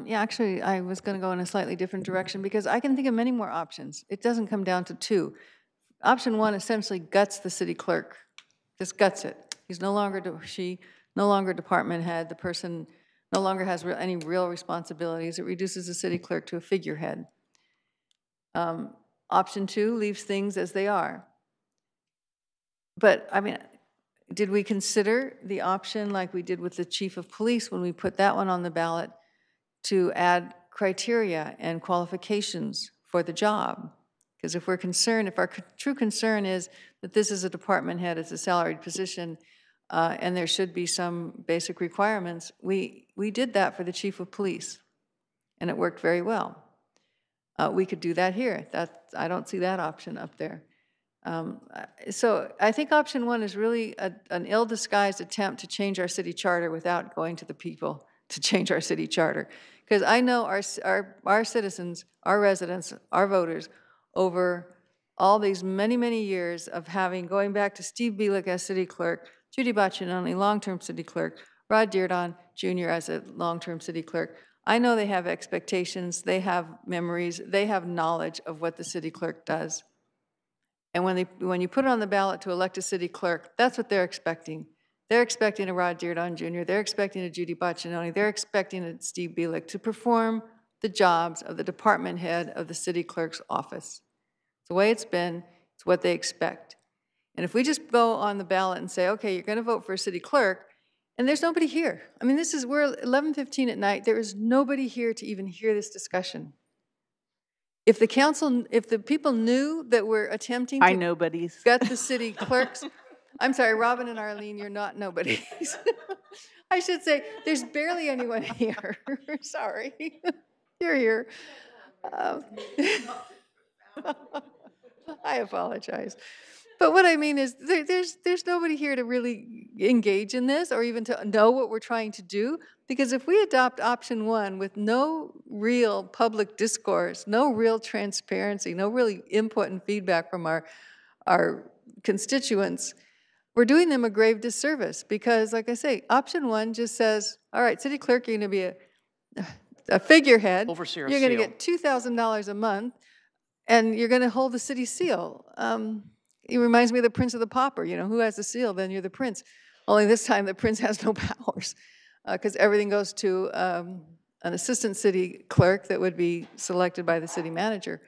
Speaker 8: Yeah, actually, I was going to go in a slightly different direction because I can think of many more options. It doesn't come down to 2. Option 1 essentially guts the city clerk, just guts it. She's no longer department head. The person no longer has any real responsibilities. It reduces the city clerk to a figurehead. Option 2 leaves things as they are. But I mean, did we consider the option like we did with the chief of police when we put that one on the ballot to add criteria and qualifications for the job? Because if we're concerned, if our true concern is that this is a department head, it's a salaried position, and there should be some basic requirements, we did that for the chief of police, and it worked very well. We could do that here. I don't see that option up there. So I think option 1 is really an ill-disguised attempt to change our city charter without going to the people to change our city charter. Because I know our citizens, our residents, our voters, over all these many, many years of going back to Steve Bielik as city clerk, Judy Baccinoni, long-term city clerk, Rod Dearden Jr. as a long-term city clerk. I know they have expectations, they have memories, they have knowledge of what the city clerk does. And when you put it on the ballot to elect a city clerk, that's what they're expecting. They're expecting a Rod Dearden Jr., they're expecting a Judy Baccinoni, they're expecting a Steve Bielik to perform the jobs of the department head of the city clerk's office. It's the way it's been, it's what they expect. And if we just go on the ballot and say, okay, you're going to vote for a city clerk, And there's nobody here. I mean, we're 11:15 at night. There is nobody here to even hear this discussion. If the people knew that we're attempting to
Speaker 1: nobodies.
Speaker 8: gut the city clerks, I'm sorry, Robin and Arlene, you're not nobodies. I should say, there's barely anyone here. Sorry, you're here. I apologize. But what I mean is there's nobody here to really engage in this or even to know what we're trying to do. Because if we adopt option one with no real public discourse, no real transparency, no really input and feedback from our constituents, we're doing them a grave disservice. Because like I say, option one just says, all right, city clerk, you're going to be a figurehead.
Speaker 2: Overseer,
Speaker 8: you're going to get $2,000 a month. And you're going to hold the city seal. It reminds me of the Prince of the Pauper. You know, who has the seal? Then you're the prince. Only this time the prince has no powers because everything goes to an assistant city clerk that would be selected by the city manager.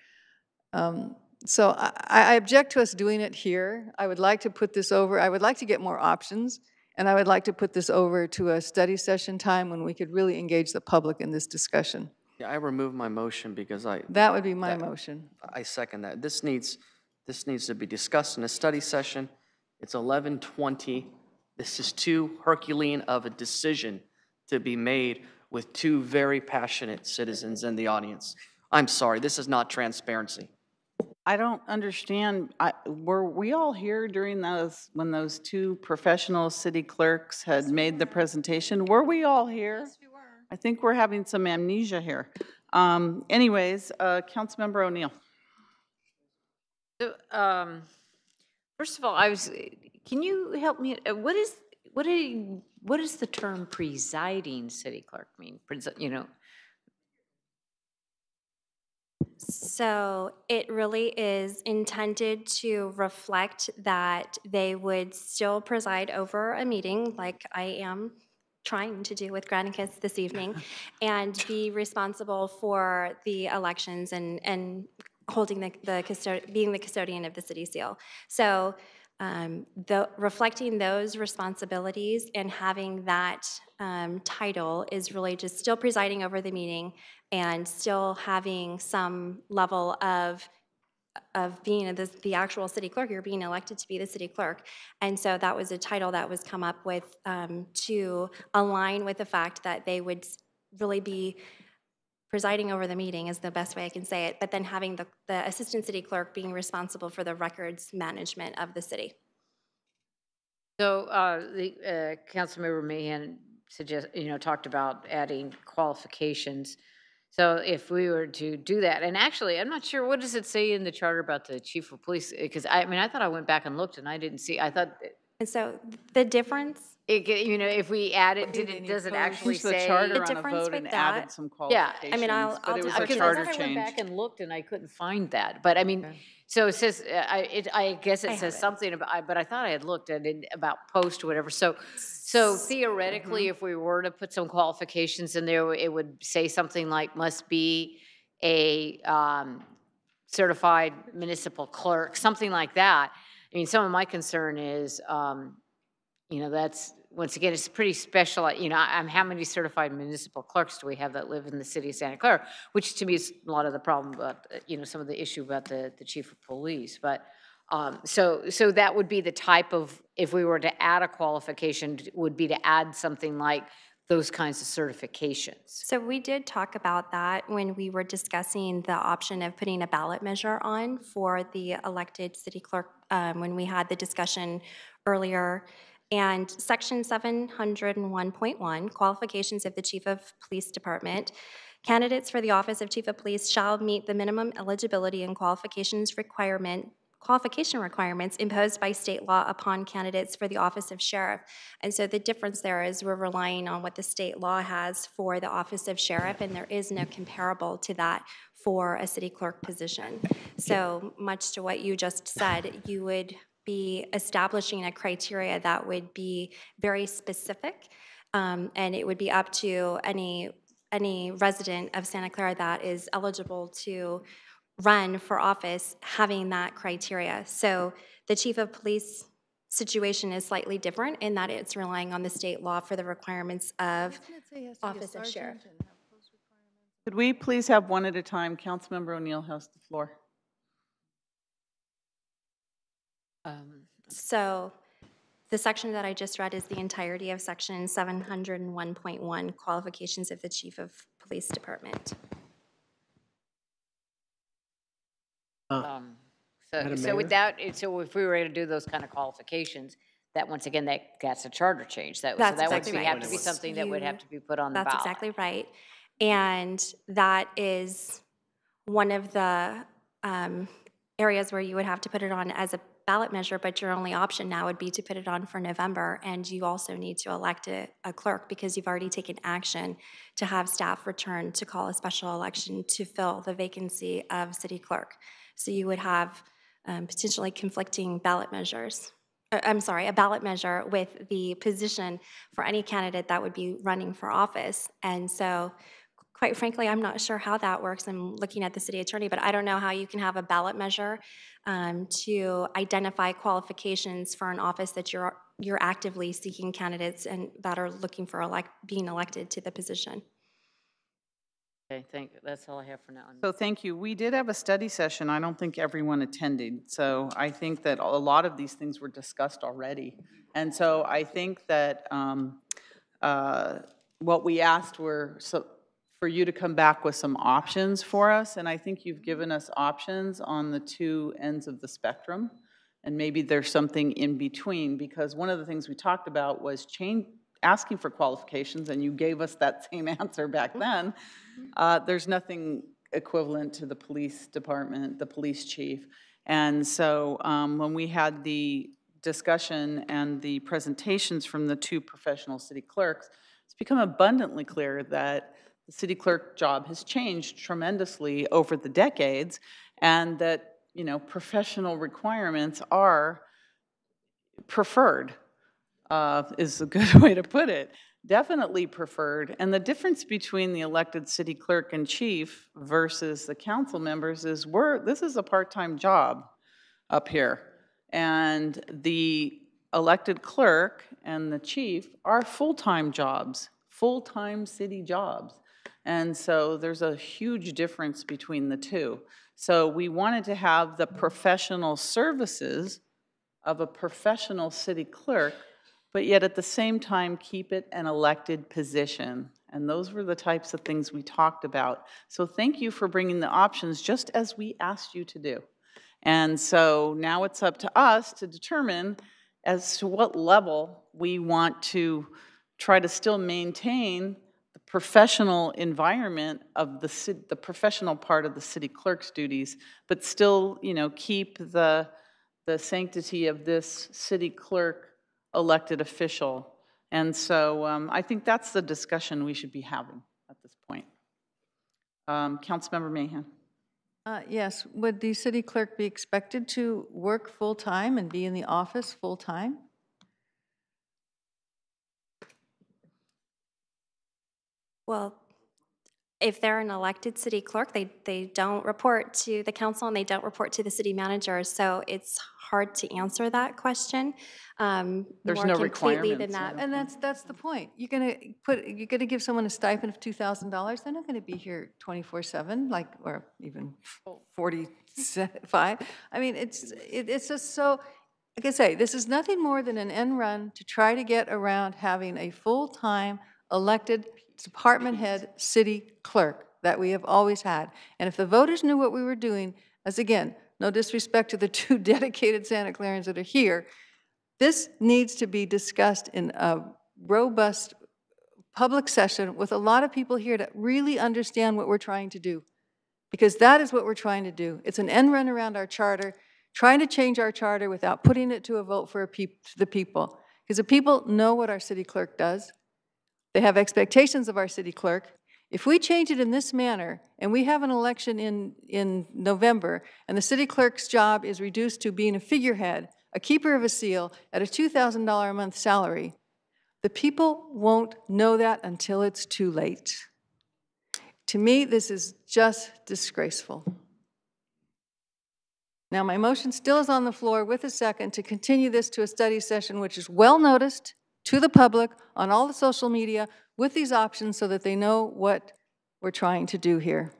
Speaker 8: So I object to us doing it here. I would like to put this over. I would like to get more options. And I would like to put this over to a study session time when we could really engage the public in this discussion.
Speaker 2: Yeah, I remove my motion because
Speaker 8: That would be my motion.
Speaker 2: I second that. This needs to be discussed in a study session. It's 11:20. This is too Herculean of a decision to be made with two very passionate citizens in the audience. I'm sorry, this is not transparency.
Speaker 1: I don't understand. Were we all here during when those two professional city clerks had made the presentation? Were we all here? Yes, we were. I think we're having some amnesia here. Anyways, Councilmember O'Neill.
Speaker 12: So, first of all, can you help me? What does the term presiding city clerk mean? You know.
Speaker 3: So it really is intended to reflect that they would still preside over a meeting like I am trying to do with Granicus this evening and be responsible for the elections and holding being the custodian of the city seal. So reflecting those responsibilities and having that title is really just still presiding over the meeting and still having some level of being the actual city clerk. You're being elected to be the city clerk. And so that was a title that was come up with to align with the fact that they would really be presiding over the meeting is the best way I can say it, but then having the assistant city clerk being responsible for the records management of the city.
Speaker 12: So the Councilmember Mahan talked about adding qualifications. So if we were to do that, and actually, I'm not sure, what does it say in the charter about the chief of police? Because I thought I went back and looked and I didn't see, I thought.
Speaker 3: And so the difference.
Speaker 12: If we add it, does it actually say?
Speaker 1: The charter on a vote and added some qualifications.
Speaker 3: Yeah, I mean,
Speaker 1: but it was a
Speaker 12: because
Speaker 1: charter
Speaker 12: I thought
Speaker 1: change.
Speaker 12: I went back and looked and I couldn't find that. But I mean, so it says, I guess it says something about, but I thought I had looked at it about post or whatever. So theoretically, if we were to put some qualifications in there, it would say something like must be a certified municipal clerk, something like that. I mean, some of my concern is, that's, once again, it's pretty special. How many certified municipal clerks do we have that live in the city of Santa Clara? Which to me is a lot of the problem about, some of the issue about the chief of police. But so that would be the type of, if we were to add a qualification, would be to add something like those kinds of certifications.
Speaker 3: So we did talk about that when we were discussing the option of putting a ballot measure on for the elected city clerk when we had the discussion earlier. And section 701.1, qualifications of the chief of police department. Candidates for the office of chief of police shall meet the minimum eligibility and qualification requirements imposed by state law upon candidates for the office of sheriff. And so the difference there is we're relying on what the state law has for the office of sheriff, and there is no comparable to that for a city clerk position. So much to what you just said, you would be establishing a criteria that would be very specific, and it would be up to any resident of Santa Clara that is eligible to run for office having that criteria. So the chief of police situation is slightly different in that it's relying on the state law for the requirements of office of sheriff.
Speaker 1: Could we please have one at a time? Councilmember O'Neill has the floor.
Speaker 3: So the section that I just read is the entirety of section 701.1, qualifications of the chief of police department.
Speaker 12: So without, so if we were to do those kind of qualifications, that once again, that's a charter change. That
Speaker 3: That's
Speaker 12: would
Speaker 3: exactly right.
Speaker 12: have to be something that would have to be put on the ballot.
Speaker 3: That's exactly right. And that is one of the areas where you would have to put it on as a ballot measure, but your only option now would be to put it on for November, and you also need to elect a clerk because you've already taken action to have staff return to call a special election to fill the vacancy of city clerk. So you would have potentially conflicting ballot measures. I'm sorry, a ballot measure with the position for any candidate that would be running for office. And so, quite frankly, I'm not sure how that works. I'm looking at the city attorney, but I don't know how you can have a ballot measure to identify qualifications for an office that you're actively seeking candidates and that are looking for being elected to the position.
Speaker 12: Okay, thank you. That's all I have for now.
Speaker 1: So thank you. We did have a study session. I don't think everyone attended. So I think that a lot of these things were discussed already. And so I think that what we asked were for you to come back with some options for us. And I think you've given us options on the two ends of the spectrum. And maybe there's something in between, because one of the things we talked about was asking for qualifications, and you gave us that same answer back then. There's nothing equivalent to the police department, the police chief. And so when we had the discussion and the presentations from the two professional city clerks, it's become abundantly clear that the city clerk job has changed tremendously over the decades, and that, you know, professional requirements are preferred, is a good way to put it. Definitely preferred. And the difference between the elected city clerk and chief versus the council members is this is a part-time job up here. And the elected clerk and the chief are full-time jobs, full-time city jobs. And so there's a huge difference between the two. So we wanted to have the professional services of a professional city clerk, but yet at the same time keep it an elected position. And those were the types of things we talked about. So thank you for bringing the options just as we asked you to do. And so now it's up to us to determine as to what level we want to try to still maintain the professional environment of the professional part of the city clerk's duties, but still, you know, keep the sanctity of this city clerk elected official. And so I think that's the discussion we should be having at this point. Councilmember Mahan.
Speaker 8: Yes, would the city clerk be expected to work full-time and be in the office full-time?
Speaker 3: Well, if they're an elected city clerk, they don't report to the council and they don't report to the city manager. So it's hard to answer that question.
Speaker 1: There's no requirements.
Speaker 8: And that's the point. You're gonna give someone a stipend of $2,000. They're not going to be here 24/7, or even 45. I mean, it's just so. Like I say, this is nothing more than an end run to try to get around having a full-time elected department head city clerk that we have always had. And if the voters knew what we were doing, as again, no disrespect to the two dedicated Santa Clarans that are here, this needs to be discussed in a robust public session with a lot of people here to really understand what we're trying to do. Because that is what we're trying to do. It's an end run around our charter, trying to change our charter without putting it to a vote for the people. Because the people know what our city clerk does. They have expectations of our city clerk. If we change it in this manner, and we have an election in November, and the city clerk's job is reduced to being a figurehead, a keeper of a seal, at a $2,000 a month salary, the people won't know that until it's too late. To me, this is just disgraceful. Now, my motion still is on the floor with a second to continue this to a study session, which is well-noticed to the public on all the social media with these options so that they know what we're trying to do here.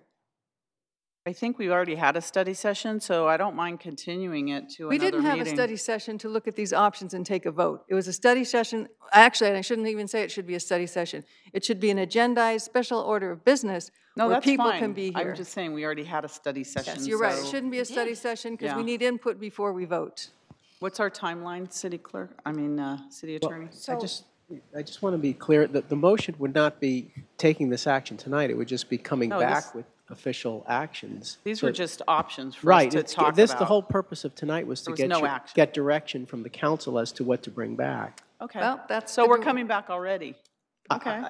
Speaker 1: I think we already had a study session, so I don't mind continuing it to
Speaker 8: We
Speaker 1: another
Speaker 8: didn't have
Speaker 1: meeting.
Speaker 8: a study session to look at these options and take a vote. It was a study session. Actually, I shouldn't even say it should be a study session. It should be an agendized special order of business
Speaker 1: No,
Speaker 8: where
Speaker 1: that's
Speaker 8: people
Speaker 1: fine.
Speaker 8: can be here.
Speaker 1: I'm just saying we already had a study session.
Speaker 8: Yes, you're right. It
Speaker 1: so-
Speaker 8: shouldn't be a study session because we
Speaker 1: Yeah.
Speaker 8: need input before we vote.
Speaker 1: What's our timeline, city clerk? I mean, city attorney?
Speaker 4: I just want to be clear that the motion would not be taking this action tonight. It would just be coming
Speaker 1: No,
Speaker 4: back
Speaker 1: this-
Speaker 4: with official actions.
Speaker 1: These
Speaker 4: So-
Speaker 1: were just options for
Speaker 4: Right.
Speaker 1: us to
Speaker 4: it's-
Speaker 1: talk
Speaker 4: this,
Speaker 1: about.
Speaker 4: The whole purpose of tonight was to
Speaker 1: There was no action.
Speaker 4: get direction from the council as to what to bring back.
Speaker 1: Okay.
Speaker 8: Well, that's
Speaker 1: So we're coming back already. Okay.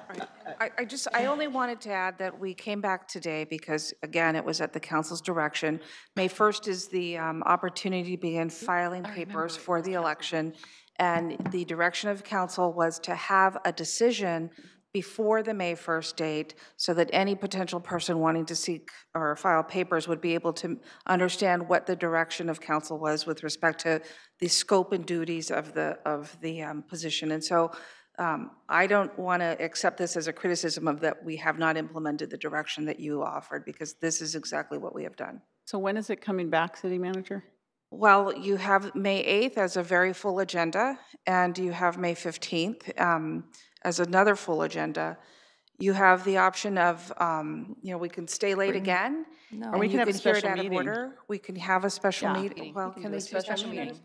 Speaker 5: I only wanted to add that we came back today because, again, it was at the council's direction. May 1st is the opportunity to begin filing papers for the election, and the direction of council was to have a decision before the May 1st date so that any potential person wanting to seek or file papers would be able to understand what the direction of council was with respect to the scope and duties of the position. And so I don't want to accept this as a criticism of that we have not implemented the direction that you offered, because this is exactly what we have done.
Speaker 1: So when is it coming back, city manager?
Speaker 5: Well, you have May 8th as a very full agenda, and you have May 15th as another full agenda. You have the option of, we can stay late again.
Speaker 8: No.
Speaker 1: Or we can have a special
Speaker 5: Out of
Speaker 1: meeting.
Speaker 5: order. We can have a special
Speaker 1: Yeah.
Speaker 5: meeting. Well, can they do a special meeting?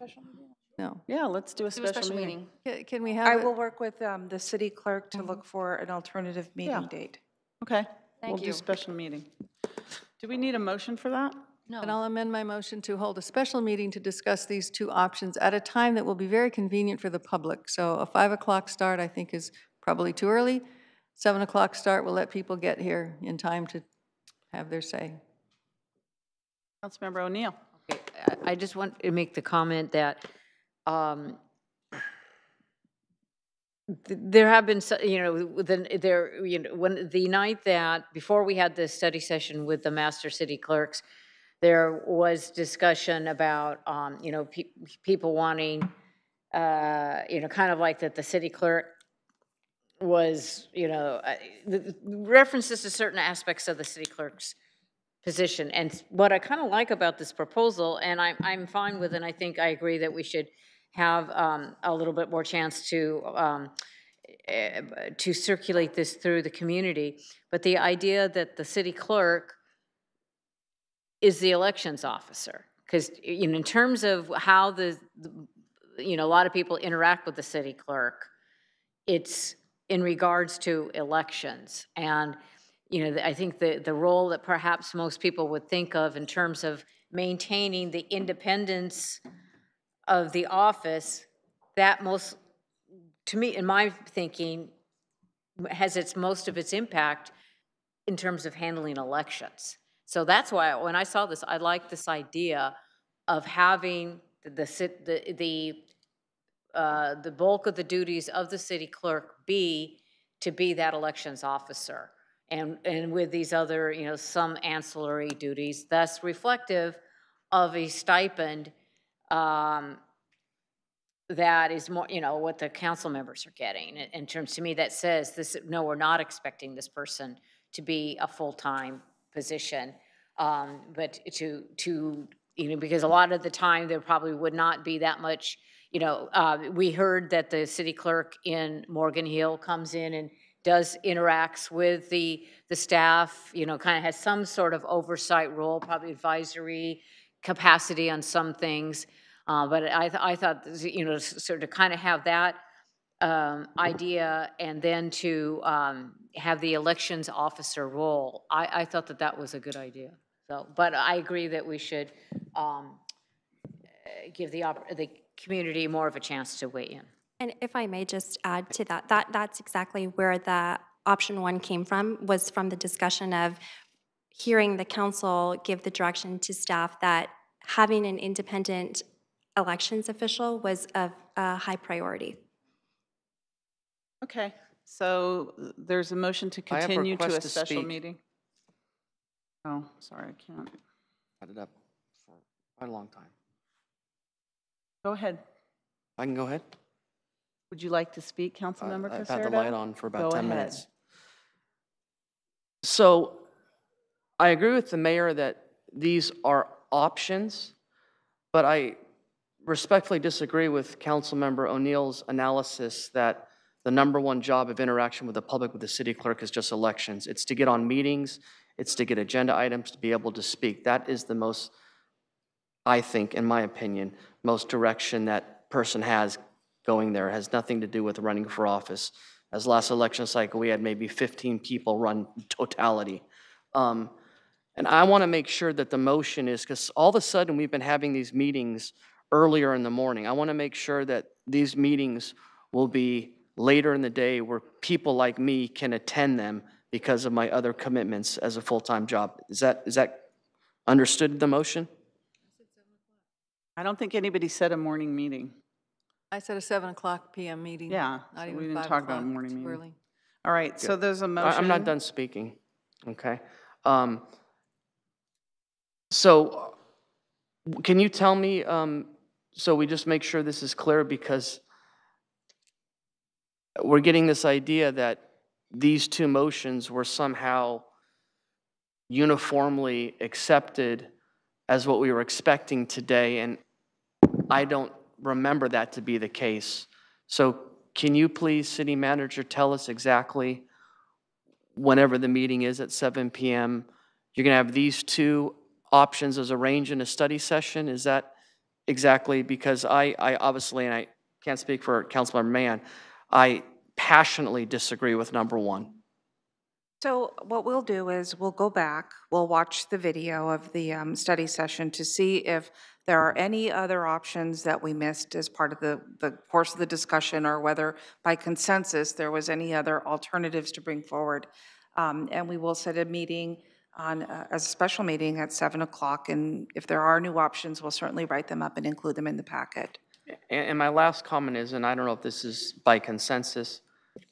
Speaker 8: No.
Speaker 1: Yeah, let's do a special meeting.
Speaker 8: Can we have
Speaker 5: I
Speaker 8: it?
Speaker 5: will work with the city clerk to look for an alternative meeting date.
Speaker 1: Okay.
Speaker 9: Thank
Speaker 1: We'll
Speaker 9: you.
Speaker 1: do special meeting. Do we need a motion for that?
Speaker 9: No.
Speaker 8: And I'll amend my motion to hold a special meeting to discuss these two options at a time that will be very convenient for the public. So a 5 o'clock start, I think, is probably too early. 7 o'clock start will let people get here in time to have their say.
Speaker 1: Councilmember O'Neill.
Speaker 12: Okay, I just want to make the comment that there have been, when the night that, before we had this study session with the master city clerks, there was discussion about, people wanting, kind of like that the city clerk was, references to certain aspects of the city clerk's position. And what I kind of like about this proposal, and I'm fine with, and I think I agree that we should have a little bit more chance to circulate this through the community, but the idea that the city clerk is the elections officer, because in terms of how a lot of people interact with the city clerk, it's in regards to elections. And I think the role that perhaps most people would think of in terms of maintaining the independence of the office, that to me, in my thinking, has most of its impact in terms of handling elections. So that's why when I saw this, I liked this idea of having the bulk of the duties of the city clerk to be that elections officer, and with these other, some ancillary duties, thus reflective of a stipend that is more, what the council members are getting. In terms, to me, that says this, no, we're not expecting this person to be a full-time position, but because a lot of the time there probably would not be that much, we heard that the city clerk in Morgan Hill comes in and interacts with the staff, kind of has some sort of oversight role, probably advisory capacity on some things. But I thought, sort of kind of have that idea, and then to have the elections officer role. I thought that was a good idea. So, but I agree that we should give the community more of a chance to weigh in.
Speaker 3: And if I may just add to that, that's exactly where the option one came from, was from the discussion of hearing the council give the direction to staff that having an independent elections official was of a high priority.
Speaker 1: Okay, so there's a motion to continue to a
Speaker 2: request to
Speaker 1: special
Speaker 2: speak.
Speaker 1: meeting. Oh, sorry, I can't.
Speaker 2: Cut it up. Quite a long time.
Speaker 1: Go ahead.
Speaker 2: I can go ahead?
Speaker 1: Would you like to speak, Councilmember Caserta?
Speaker 2: I've had the light on for about 10
Speaker 1: ahead.
Speaker 2: minutes. So I agree with the mayor that these are options, but I respectfully disagree with Councilmember O'Neill's analysis that the #1 job of interaction with the public with the city clerk is just elections. It's to get on meetings, it's to get agenda items, to be able to speak. That is the most, I think, in my opinion, most direction that person has going there. It has nothing to do with running for office. As last election cycle, we had maybe 15 people run totality. And I want to make sure that the motion is, because all of a sudden we've been having these meetings earlier in the morning. I want to make sure that these meetings will be later in the day where people like me can attend them because of my other commitments as a full-time job. Is that understood, the motion?
Speaker 1: I don't think anybody said a morning meeting.
Speaker 8: I said a 7:00 p.m. meeting.
Speaker 1: Yeah,
Speaker 8: Not
Speaker 1: so
Speaker 8: even
Speaker 1: we didn't
Speaker 8: 5
Speaker 1: talk about a
Speaker 8: o'clock,
Speaker 1: morning
Speaker 8: too
Speaker 1: meeting.
Speaker 8: early.
Speaker 1: All right, so there's a motion.
Speaker 2: I'm not done speaking, okay? So can you tell me, so we just make sure this is clear, because we're getting this idea that these two motions were somehow uniformly accepted as what we were expecting today, and I don't remember that to be the case. So can you please, City Manager, tell us exactly whenever the meeting is at 7 p.m., you're going to have these two options as arranged in a study session? Is that exactly? Because I obviously, and I can't speak for Councilmember Mann, I passionately disagree with #1.
Speaker 5: So what we'll do is we'll go back, we'll watch the video of the study session to see if there are any other options that we missed as part of the course of the discussion, or whether by consensus there was any other alternatives to bring forward. And we will set a meeting on as a special meeting at 7 o'clock, and if there are new options, we'll certainly write them up and include them in the packet.
Speaker 2: And my last comment is, and I don't know if this is by consensus,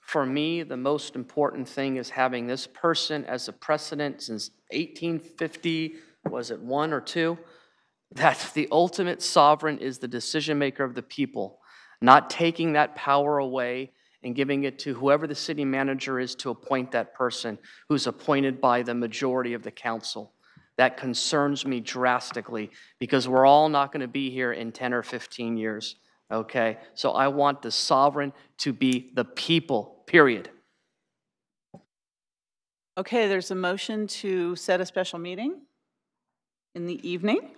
Speaker 2: for me, the most important thing is having this person as a precedent since 1850, was it 1 or 2? That the ultimate sovereign is the decision maker of the people, not taking that power away and giving it to whoever the city manager is to appoint that person who's appointed by the majority of the council. That concerns me drastically, because we're all not going to be here in 10 or 15 years, okay? So I want the sovereign to be the people, period.
Speaker 1: Okay, there's a motion to set a special meeting in the evening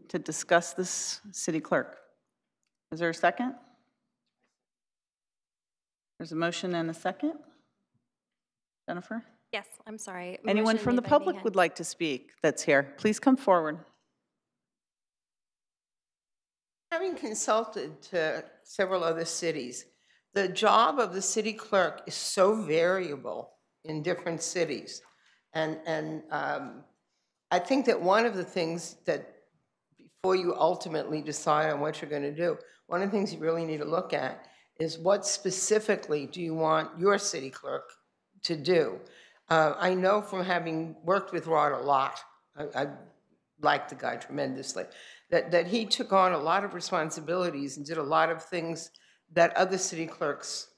Speaker 1: to discuss this city clerk. Is there a second? There's a motion and a second. Jennifer?
Speaker 3: Yes, I'm sorry.
Speaker 1: Anyone
Speaker 3: Motion
Speaker 1: from the
Speaker 3: made by
Speaker 1: public
Speaker 3: Meehan.
Speaker 1: would like to speak that's here, please come forward.
Speaker 7: Having consulted to several other cities, the job of the city clerk is so variable in different cities. And I think that one of the things that, before you ultimately decide on what you're going to do, one of the things you really need to look at is what specifically do you want your city clerk to do. I know from having worked with Rod a lot, I like the guy tremendously, that he took on a lot of responsibilities and did a lot of things that other city clerks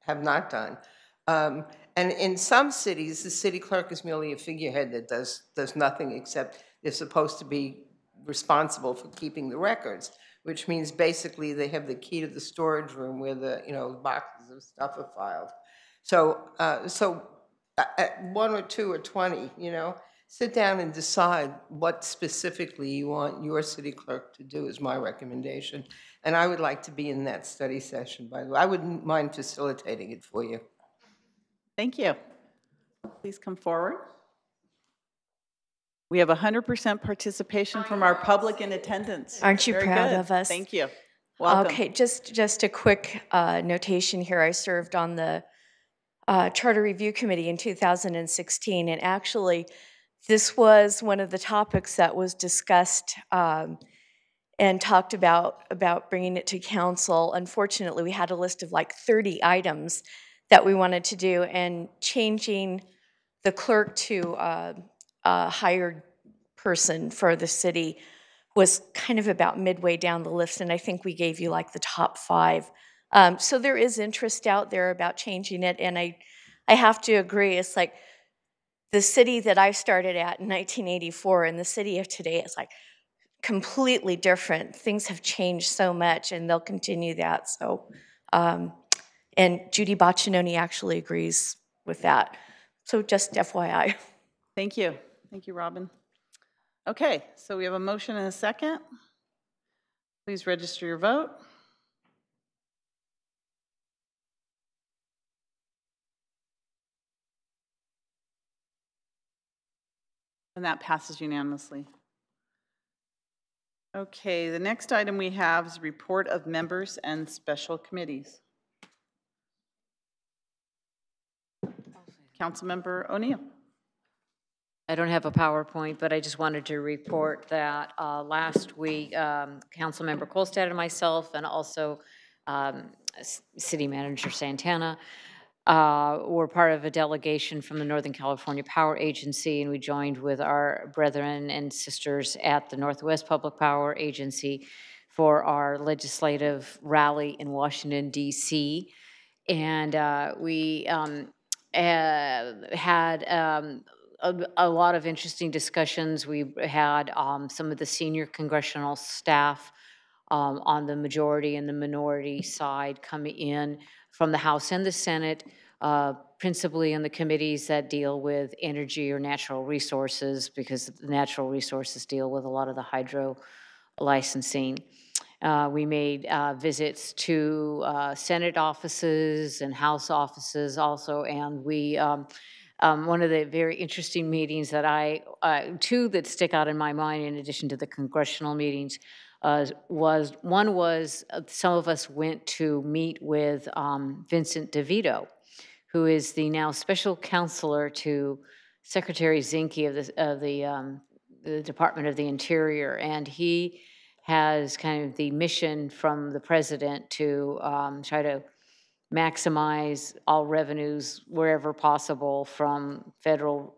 Speaker 7: have not done. And in some cities, the city clerk is merely a figurehead that does nothing except they're supposed to be responsible for keeping the records, which means basically they have the key to the storage room where the boxes of stuff are filed. So at 1 or 2 or 20, sit down and decide what specifically you want your city clerk to do is my recommendation. And I would like to be in that study session, by the way. I wouldn't mind facilitating it for you.
Speaker 1: Thank you. Please come forward. We have 100% participation from our public in attendance.
Speaker 6: Aren't you
Speaker 1: Very
Speaker 6: proud
Speaker 1: good.
Speaker 6: of us?
Speaker 1: Thank you. Welcome.
Speaker 6: Okay, just a quick notation here. I served on the Charter Review Committee in 2016, and actually this was one of the topics that was discussed and talked about bringing it to council. Unfortunately, we had a list of like 30 items that we wanted to do, and changing the clerk to a hired person for the city was kind of about midway down the list, and I think we gave you like the top 5. So there is interest out there about changing it, and I have to agree. It's like the city that I started at in 1984 and the city of today is like completely different. Things have changed so much, and they'll continue that. So, and Judy Boccianoni actually agrees with that. So just FYI.
Speaker 1: Thank you. Thank you, Robin. Okay, so we have a motion and a second. Please register your vote. And that passes unanimously. Okay, the next item we have is report of members and special committees. Councilmember O'Neill.
Speaker 12: I don't have a PowerPoint, but I just wanted to report that last week, Councilmember Kolstad and myself, and also City Manager Santana, were part of a delegation from the Northern California Power Agency, and we joined with our brethren and sisters at the Northwest Public Power Agency for our legislative rally in Washington, D.C. And we had a lot of interesting discussions. We had some of the senior congressional staff on the majority and the minority side coming in from the House and the Senate, principally in the committees that deal with energy or natural resources, because the natural resources deal with a lot of the hydro licensing. We made visits to Senate offices and House offices also, and we one of the very interesting meetings that two that stick out in my mind in addition to the congressional meetings was some of us went to meet with Vincent DeVito, who is the now special counselor to Secretary Zinke of the Department of the Interior, and he has kind of the mission from the president to try to maximize all revenues wherever possible from federal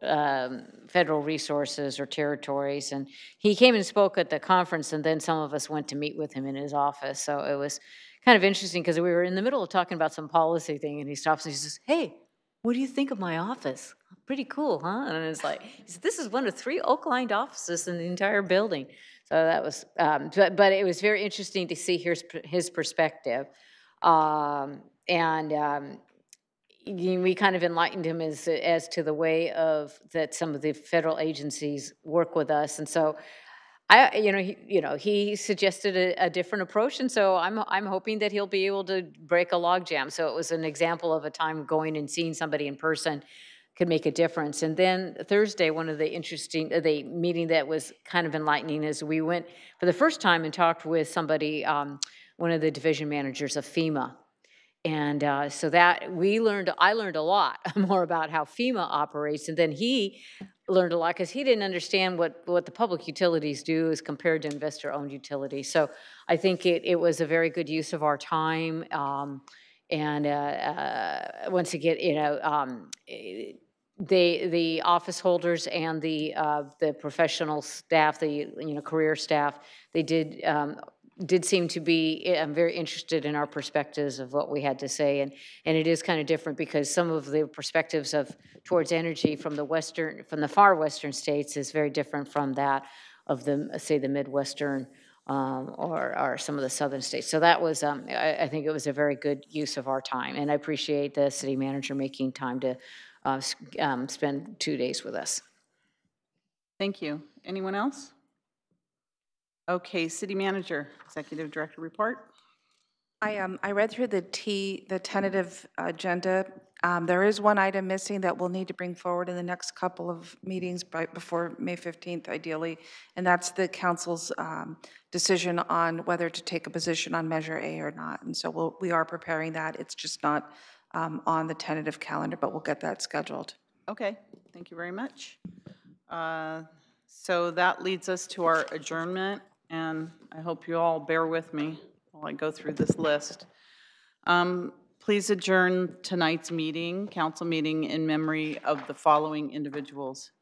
Speaker 12: resources or territories. And he came and spoke at the conference, and then some of us went to meet with him in his office. So it was kind of interesting because we were in the middle of talking about some policy thing, and he stops and he says, "Hey, what do you think of my office? Pretty cool, huh?" And it's like, he said, "This is one of 3 oak-lined offices in the entire building." So that was, but it was very interesting to see his perspective. We kind of enlightened him as to the way that some of the federal agencies work with us, and so he suggested a different approach, and so I'm hoping that he'll be able to break a logjam. So it was an example of a time going and seeing somebody in person could make a difference. And then Thursday, one of the meeting that was kind of enlightening is we went for the first time and talked with somebody, one of the division managers of FEMA. And so that I learned a lot more about how FEMA operates, and then he learned a lot because he didn't understand what the public utilities do as compared to investor-owned utilities. So I think it was a very good use of our time. Once again, the office holders and the professional staff, the career staff, they did seem to be very interested in our perspectives of what we had to say, and it is kind of different because some of the perspectives towards energy from the far western states is very different from that of the Midwestern or some of the southern states. So that was, I think it was a very good use of our time, and I appreciate the city manager making time to spend 2 days with us.
Speaker 1: Thank you. Anyone else? Okay, City Manager, Executive Director report.
Speaker 5: I read through the tentative agenda. There is one item missing that we'll need to bring forward in the next couple of meetings before May 15th, ideally, and that's the council's decision on whether to take a position on Measure A or not. And so we are preparing that. It's just not on the tentative calendar, but we'll get that scheduled.
Speaker 1: Okay, thank you very much. So that leads us to our adjournment, and I hope you all bear with me while I go through this list. Please adjourn tonight's council meeting, in memory of the following individuals: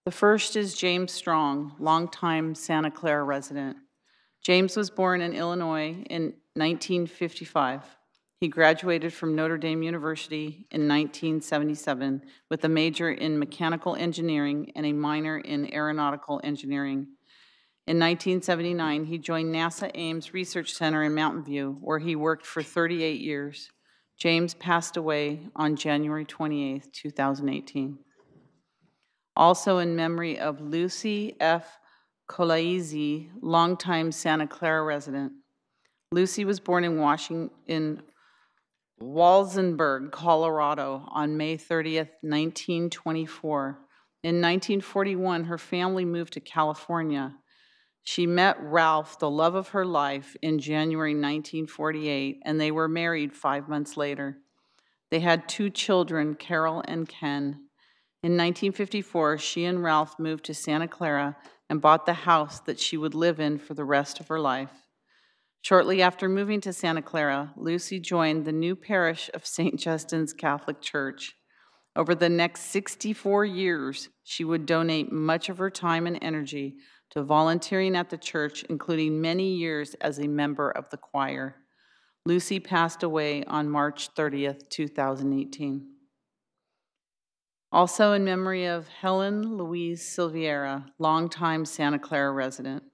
Speaker 1: The first is James Strong, longtime Santa Clara resident. James was born in Illinois in 1955. He graduated from Notre Dame University in 1977 with a major in mechanical engineering and a minor in aeronautical engineering. In 1979, he joined NASA Ames Research Center in Mountain View, where he worked for 38 years. James passed away on January 28, 2018. Also in memory of Lucy F. Colaizi, longtime Santa Clara resident. Lucy was born in Walsenburg, Colorado on May 30th, 1924. In 1941, her family moved to California. She met Ralph, the love of her life, in January 1948, and they were married 5 months later. They had 2 children, Carol and Ken. In 1954, she and Ralph moved to Santa Clara and bought the house that she would live in for the rest of her life. Shortly after moving to Santa Clara, Lucy joined the new parish of St. Justin's Catholic Church. Over the next 64 years, she would donate much of her time and energy to volunteering at the church, including many years as a member of the choir. Lucy passed away on March 30th, 2018. Also in memory of Helen Louise Silveira, longtime Santa Clara resident.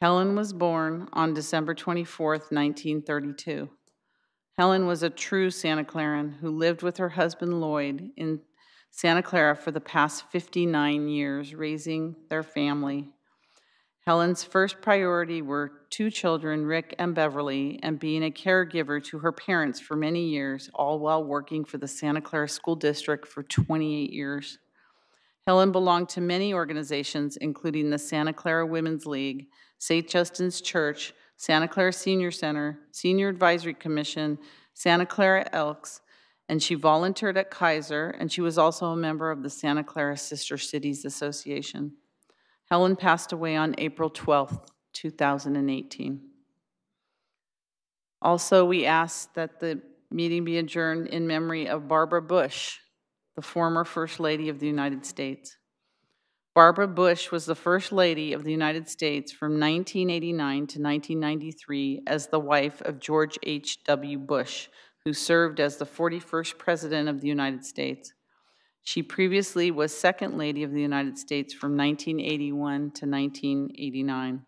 Speaker 1: Helen was born on December 24th, 1932. Helen was a true Santa Claran who lived with her husband Lloyd in Santa Clara for the past 59 years, raising their family. Helen's first priority were 2 children, Rick and Beverly, and being a caregiver to her parents for many years, all while working for the Santa Clara School District for 28 years. Helen belonged to many organizations, including the Santa Clara Women's League, St. Justin's Church, Santa Clara Senior Center, Senior Advisory Commission, Santa Clara Elks, and she volunteered at Kaiser, and she was also a member of the Santa Clara Sister Cities Association. Helen passed away on April 12th, 2018. Also, we ask that the meeting be adjourned in memory of Barbara Bush, the former First Lady of the United States. Barbara Bush was the First Lady of the United States from 1989 to 1993 as the wife of George H.W. Bush, who served as the 41st President of the United States. She previously was Second Lady of the United States from 1981 to 1989.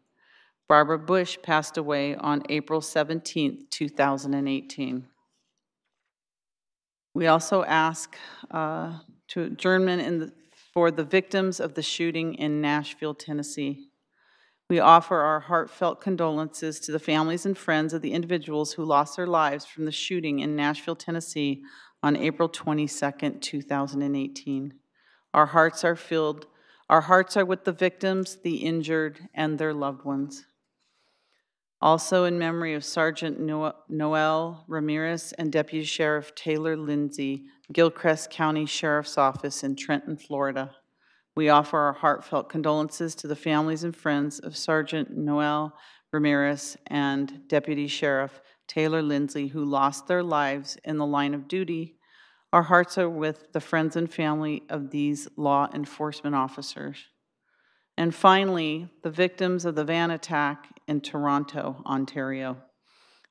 Speaker 1: Barbara Bush passed away on April 17, 2018. We also ask to adjournment for the victims of the shooting in Nashville, Tennessee. We offer our heartfelt condolences to the families and friends of the individuals who lost their lives from the shooting in Nashville, Tennessee on April 22, 2018. Our hearts are with the victims, the injured, and their loved ones. Also in memory of Sergeant Noel Ramirez and Deputy Sheriff Taylor Lindsay, Gilchrist County Sheriff's Office in Trenton, Florida. We offer our heartfelt condolences to the families and friends of Sergeant Noel Ramirez and Deputy Sheriff Taylor Lindsay, who lost their lives in the line of duty. Our hearts are with the friends and family of these law enforcement officers. And finally, the victims of the van attack in Toronto, Ontario.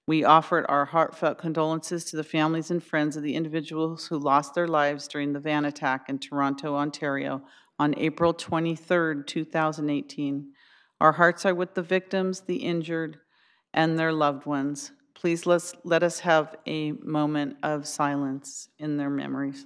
Speaker 1: We offered our heartfelt condolences to the families and friends of the individuals who lost their lives during the van attack in Toronto, Ontario on April 23, 2018. Our hearts are with the victims, the injured, and their loved ones. Please let us have a moment of silence in their memories.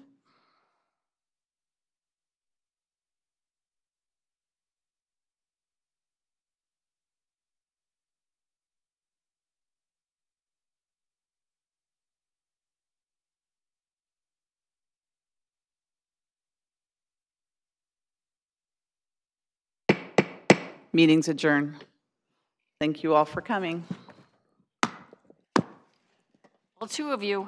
Speaker 1: Meeting's adjourned. Thank you all for coming.
Speaker 9: Well, 2 of you.